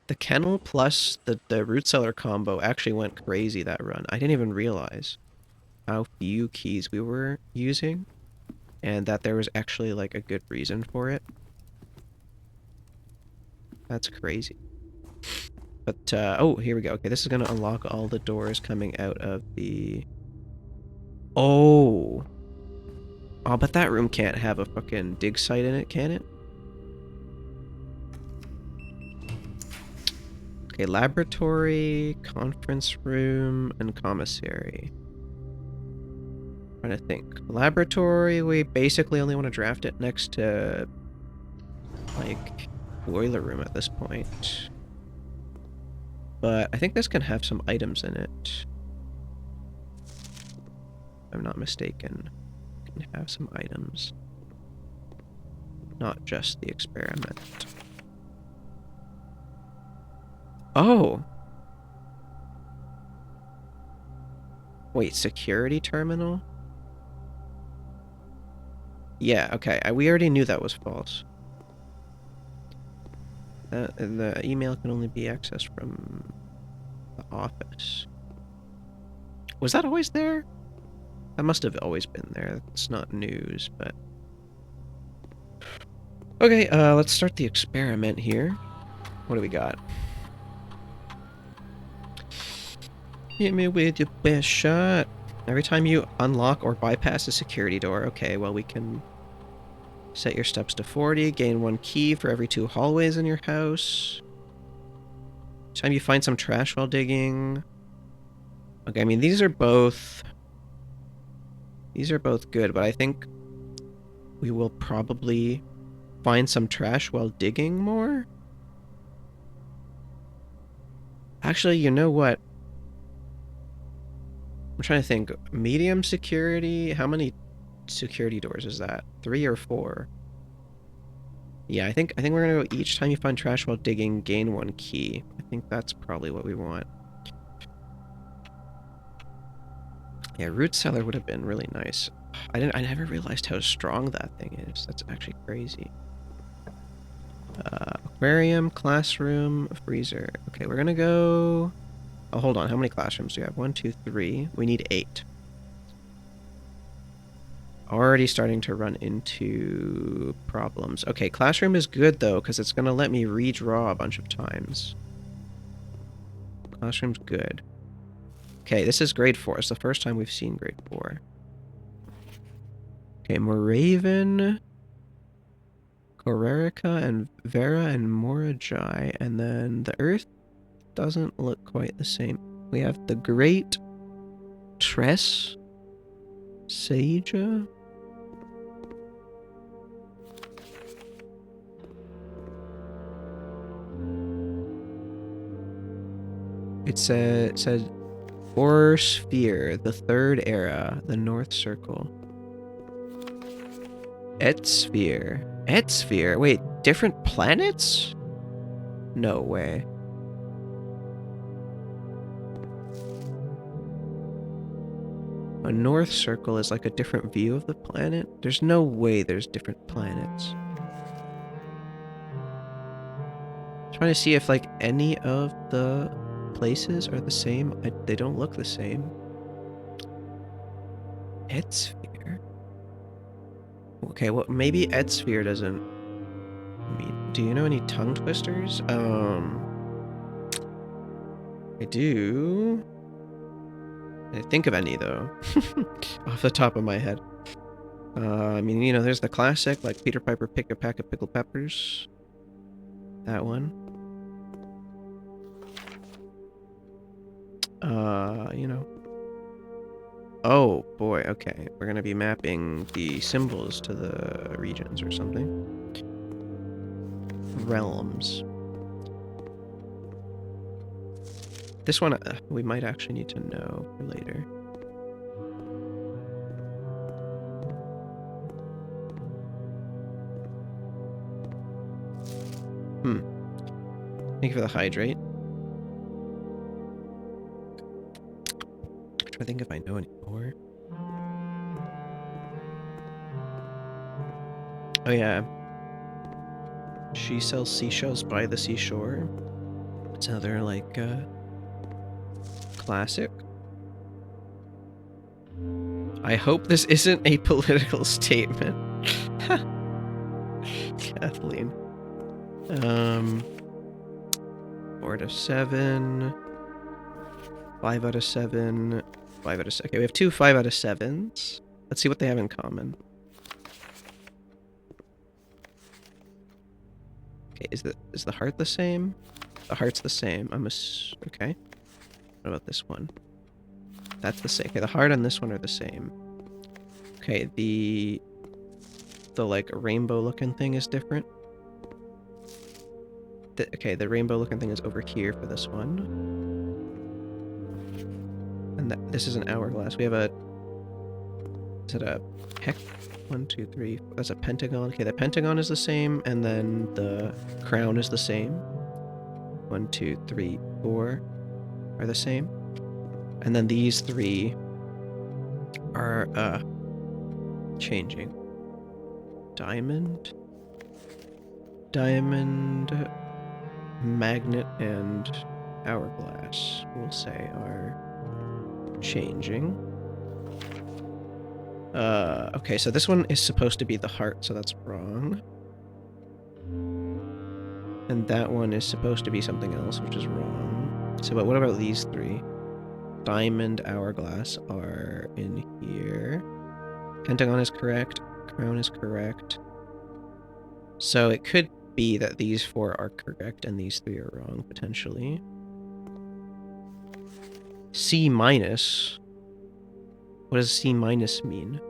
S1: The kennel plus the root cellar combo actually went crazy that run. I didn't even realize how few keys we were using and that there was actually like a good reason for it. That's crazy. But, oh, here we go. Okay, this is gonna unlock all the doors coming out of the... Oh! Oh, but that room can't have a fucking dig site in it, can it? Okay, laboratory, conference room, and commissary. Trying to think. Laboratory, we basically only want to draft it next to, like, boiler room at this point. But I think this can have some items in it. If I'm not mistaken. It can have some items. Not just the experiment. Oh! Wait, security terminal? Yeah, okay. We already knew that was false. The email can only be accessed from the office. Was that always there? That must have always been there. It's not news, but... Okay, let's start the experiment here. What do we got? Hit me with your best shot. Every time you unlock or bypass a security door. Okay, well, we can set your steps to 40. Gain 1 key for every 2 hallways in your house. Each time you find some trash while digging. Okay, I mean, these are both good, but I think we will probably find some trash while digging more. Actually, you know what? I'm trying to think. Medium security? How many security doors is that? 3 or 4? Yeah, I think we're gonna go each time you find trash while digging, gain 1 key. I think that's probably what we want. Yeah, root cellar would have been really nice. I never realized how strong that thing is. That's actually crazy. Aquarium, classroom, freezer. Okay, we're gonna go... Oh, hold on. How many classrooms do we have? 1, 2, 3. We need 8. Already starting to run into problems. Okay, classroom is good, though, because it's gonna let me redraw a bunch of times. Classroom's good. Okay, this is grade 4. It's the first time we've seen grade 4. Okay, Moraven, Korerica, and Vera, and Morajai. And then the Earth doesn't look quite the same. We have the Great Tress Saja. It said Or Sphere, the Third Era, the North Circle. Etsphere. Etsphere? Wait, different planets? No way. A North Circle is like a different view of the planet? There's no way there's different planets. Trying to see if like any of the places are the same. They don't look the same. Etsphere. Okay, well maybe Etsphere doesn't mean. Do you know any tongue twisters? I do. I think of any though, off the top of my head. I mean, you know, there's the classic like Peter Piper pick a pack of pickled peppers. That one. You know. Oh, boy, okay. We're gonna be mapping the symbols to the regions or something. Realms. This one, we might actually need to know for later. Thank you for the hydrate. I'm trying to think if I know any more. Oh yeah. She sells seashells by the seashore. It's another like classic. I hope this isn't a political statement. Kathleen. 4 out of 7. 5 out of 7. 5 out of 7. Okay, we have 2 5 out of 7s. Let's see what they have in common. Okay, is the heart the same? The heart's the same. Okay. What about this one? That's the same. Okay, the heart and this one are the same. Okay, the like rainbow looking thing is different. Okay, the rainbow looking thing is over here for this one. And this is an hourglass. We have a... Is it a hex? 1, 2, 3. That's a pentagon. Okay, the pentagon is the same, and then the crown is the same. 1, 2, 3, 4 are the same. And then these three are changing. Diamond, magnet, and hourglass, we'll say, are changing. Okay, so this one is supposed to be the heart, so that's wrong. And that one is supposed to be something else, which is wrong. So, but what about these three? Diamond, hourglass are in here. Pentagon is correct. Crown is correct. So it could be that these four are correct and these three are wrong, potentially. C minus. What does C minus mean?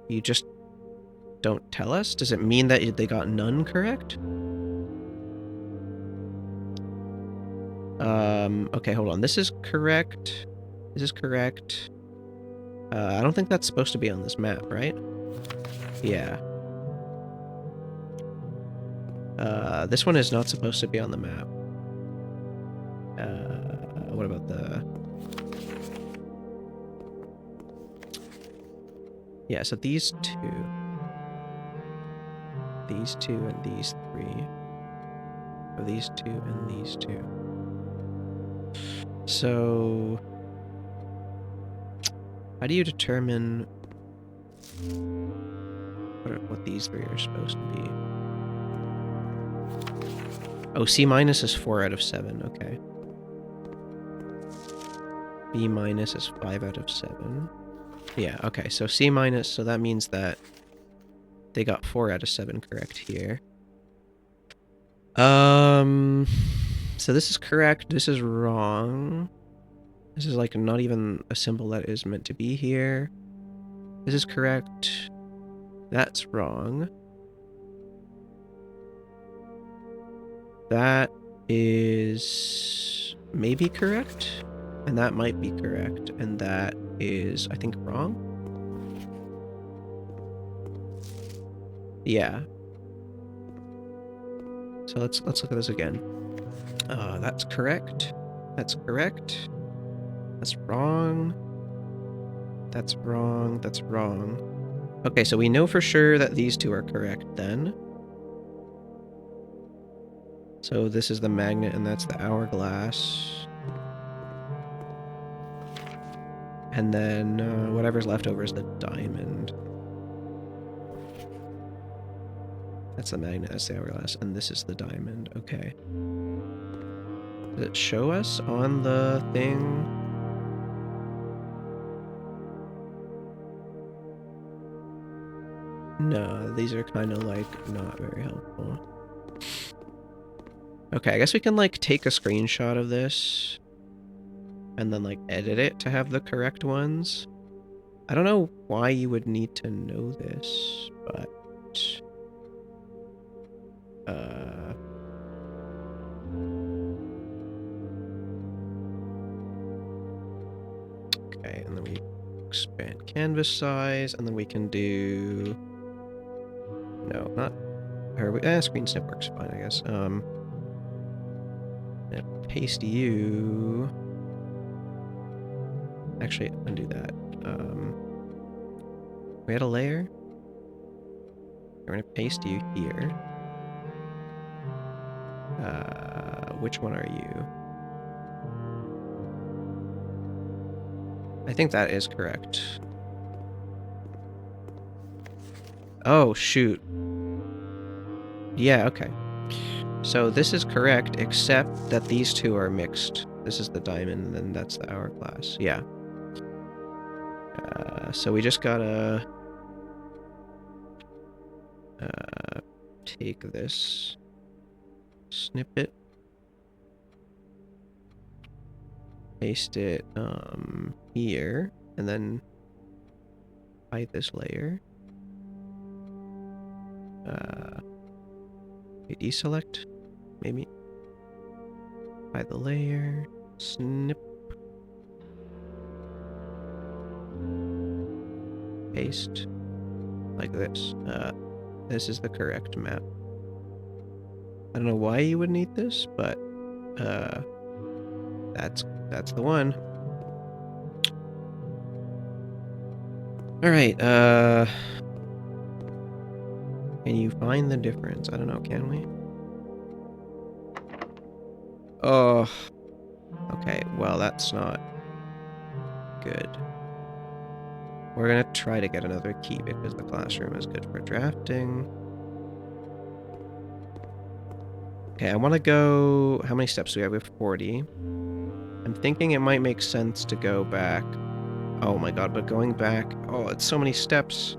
S1: You just don't tell us? Does it mean that they got none correct? Okay, hold on. This is correct. This is correct. I don't think that's supposed to be on this map, right? Yeah. This one is not supposed to be on the map. What about the... Yeah, so these two, and these three, or these two and these two. So, how do you determine what these three are supposed to be? Oh, C minus is 4 out of 7, okay. B minus is 5 out of 7. Yeah, okay, so C minus, so that means that they got 4 out of 7 correct here. So this is correct, this is wrong. This is like not even a symbol that is meant to be here. This is correct. That's wrong. That is maybe correct, and that might be correct, and that is, I think, wrong. Yeah. So let's look at this again. That's correct. That's correct. That's wrong. That's wrong. That's wrong. Okay, so we know for sure that these two are correct then. So this is the magnet and that's the hourglass. And then whatever's left over is the diamond. That's the magnet, that's the hourglass, and this is the diamond. Okay. Does it show us on the thing? No, these are kind of like not very helpful. Okay, I guess we can like take a screenshot of this and then like edit it to have the correct ones. I don't know why you would need to know this, but okay, and then we expand canvas size, and then we can do screen snip works fine, I guess. Paste you. Actually, undo that. We had a layer. We're gonna paste you here. Which one are you? I think that is correct. Oh, shoot. Yeah, okay. So this is correct, except that these two are mixed. This is the diamond, and then that's the hourglass. Yeah. So we just gotta take this, snip it, paste it here, and then hide this layer. Deselect, maybe. Hide the layer. Snip. Paste. Like this. This is the correct map. I don't know why you would need this, but that's the one. Alright, can you find the difference? I don't know, can we? Oh, okay, well that's not good. We're gonna try to get another key because the classroom is good for drafting. Okay, I want to go... How many steps do we have? We have 40. I'm thinking it might make sense to go back. Oh my god, but going back... Oh, it's so many steps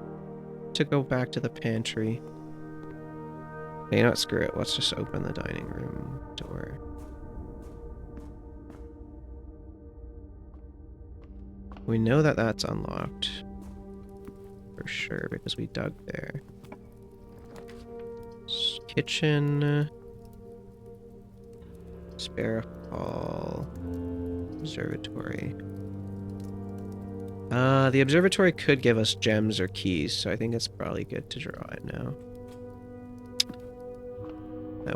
S1: to go back to the pantry. Okay, you know what? Screw it. Let's just open the dining room door. We know that that's unlocked. For sure, because we dug there. Kitchen... Spare hall... Observatory... the observatory could give us gems or keys, so I think it's probably good to draw it now.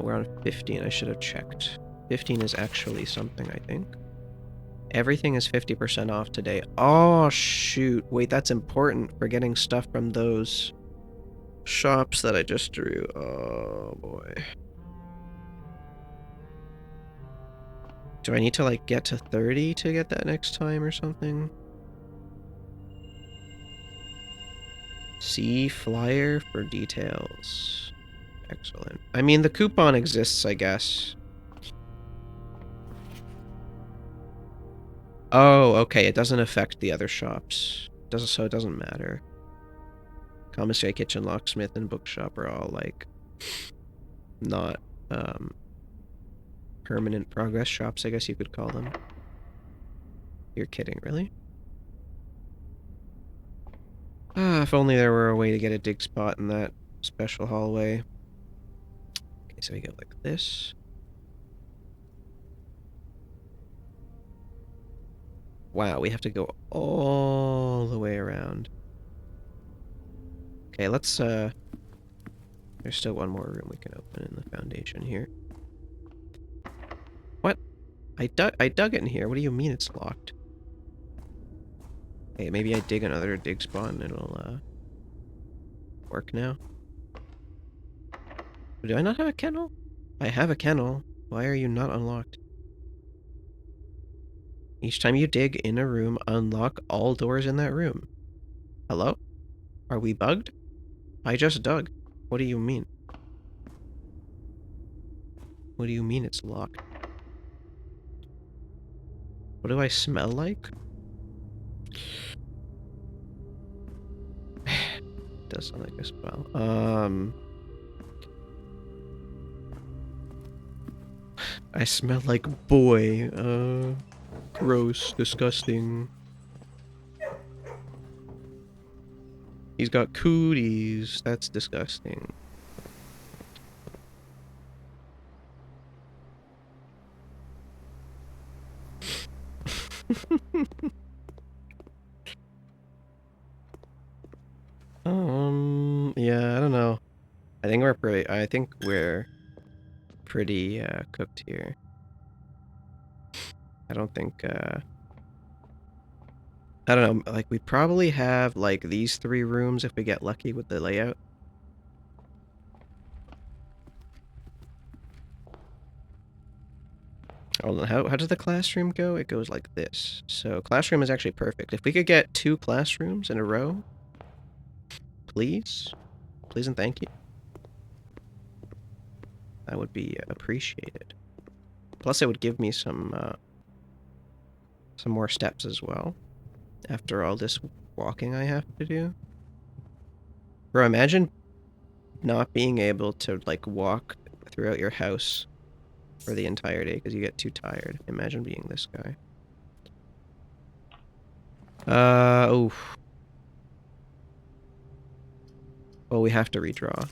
S1: We're on 15, I should have checked. 15 is actually something, I think. Everything is 50% off today. Oh, shoot. Wait, that's important for getting stuff from those shops that I just drew. Oh, boy. Do I need to, like, get to 30 to get that next time or something? See flyer for details. Excellent. I mean, the coupon exists, I guess. Oh, okay. It doesn't affect the other shops. So it doesn't matter. Commissary, kitchen, locksmith, and bookshop are all, like, not, permanent progress shops, I guess you could call them. You're kidding, really? Ah, if only there were a way to get a dig spot in that special hallway. Okay, so we go like this. Wow, we have to go all the way around. Okay, let's, there's still one more room we can open in the foundation here. What? I dug it in here. What do you mean it's locked? Okay, maybe I dig another dig spot and it'll, work now. Do I not have a kennel? I have a kennel. Why are you not unlocked? Each time you dig in a room, unlock all doors in that room. Hello? Are we bugged? I just dug. What do you mean? What do you mean it's locked? What do I smell like? Does sound like a spell. I smell like boy. Gross, disgusting. He's got cooties. That's disgusting. Yeah, I don't know. I think we're pretty cooked here. I don't think I don't know, like we probably have like these 3 rooms if we get lucky with the layout. Oh, how does the classroom go? It goes like this. So classroom is actually perfect. If we could get 2 classrooms in a row, please. Please and thank you. That would be appreciated. Plus it would give me some more steps as well. After all this walking I have to do. Bro, imagine not being able to, like, walk throughout your house for the entire day because you get too tired. Imagine being this guy. Oof. Well, we have to redraw.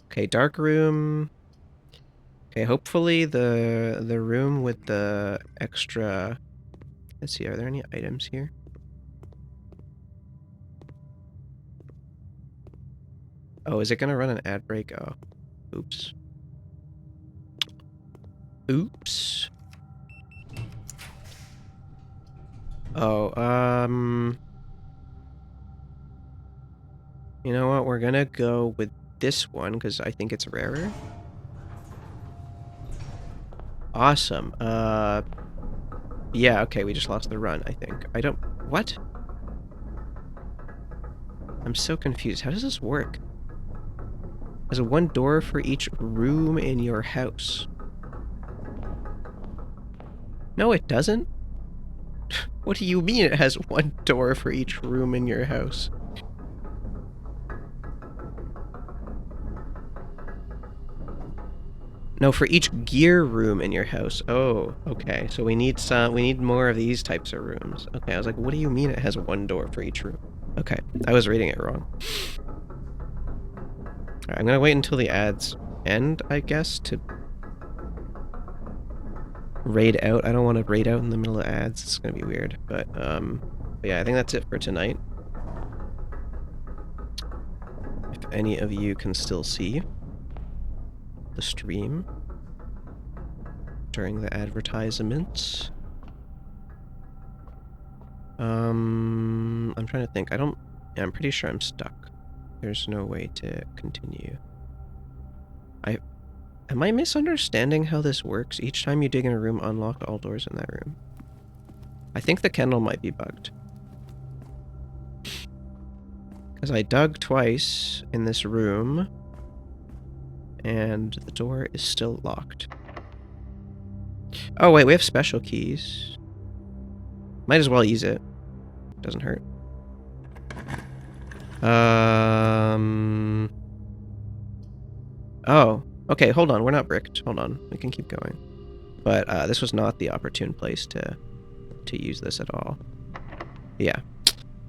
S1: Okay, dark room. Okay, hopefully the room with the extra... Let's see, are there any items here? Oh, is it gonna run an ad break? Oh, oops. Oops. Oh, you know what? We're gonna go with this one because I think it's rarer. Awesome. Yeah, okay, we just lost the run, I think. I don't... What? I'm so confused. How does this work? There's one door for each room in your house. No, it doesn't? What do you mean it has one door for each room in your house? No, for each gear room in your house. Oh, okay. So we need more of these types of rooms. Okay, I was like, what do you mean it has one door for each room? Okay, I was reading it wrong. All right, I'm gonna wait until the ads end, I guess, to raid out. I don't want to raid out in the middle of ads. It's gonna be weird. But yeah, I think that's it for tonight. If any of you can still see the stream during the advertisements. I'm trying to think. Yeah, I'm pretty sure I'm stuck. There's no way to continue. Am I misunderstanding how this works? Each time you dig in a room, unlock all doors in that room. I think the kennel might be bugged. Because I dug twice in this room, and the door is still locked. Oh wait, we have special keys. Might as well use it. Doesn't hurt. Oh, okay, hold on. We're not bricked. Hold on. We can keep going. But this was not the opportune place to use this at all. Yeah.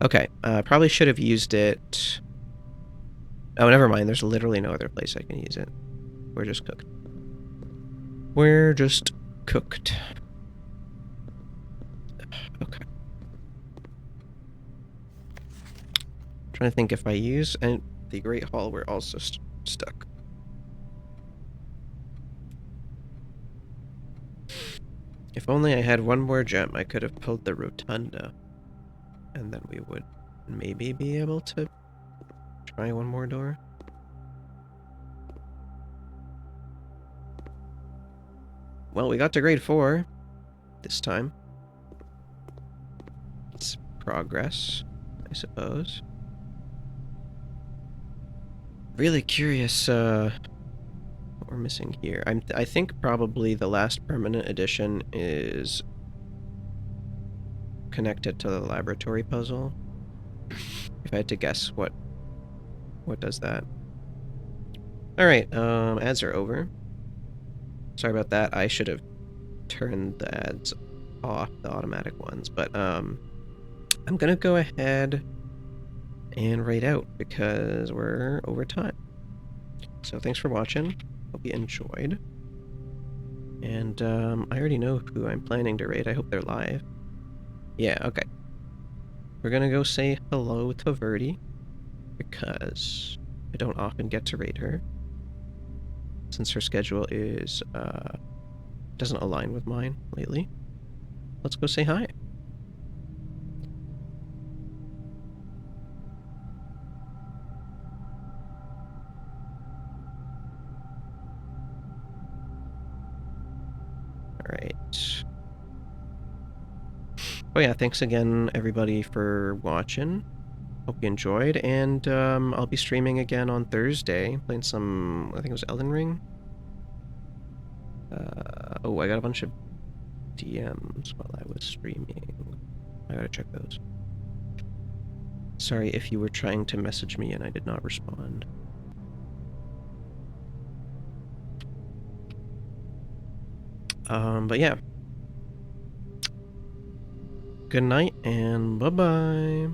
S1: Okay. Probably should have used it... Oh, never mind. There's literally no other place I can use it. We're just cooked. We're just cooked. Okay. Trying to think if I use the Great Hall, we're also stuck. If only I had one more gem, I could have pulled the Rotunda. And then we would maybe be able to try one more door. Well, we got to grade 4 this time. It's progress, I suppose. Really curious what we're missing here. I think probably the last permanent addition is connected to the laboratory puzzle. If I had to guess what does that. Alright, ads are over. Sorry about that. I should have turned the ads off, the automatic ones, but I'm gonna go ahead and raid out because we're over time. So thanks for watching. Hope you enjoyed. And I already know who I'm planning to raid. I hope they're live. Yeah, okay. We're gonna go say hello to Verdi because I don't often get to raid her. Since her schedule is doesn't align with mine lately. Let's go say hi. Alright. Oh yeah, thanks again everybody for watching. Hope you enjoyed, and I'll be streaming again on Thursday, playing some, I think it was Elden Ring. Oh, I got a bunch of DMs while I was streaming. I gotta check those. Sorry if you were trying to message me and I did not respond. But yeah. Good night and bye-bye.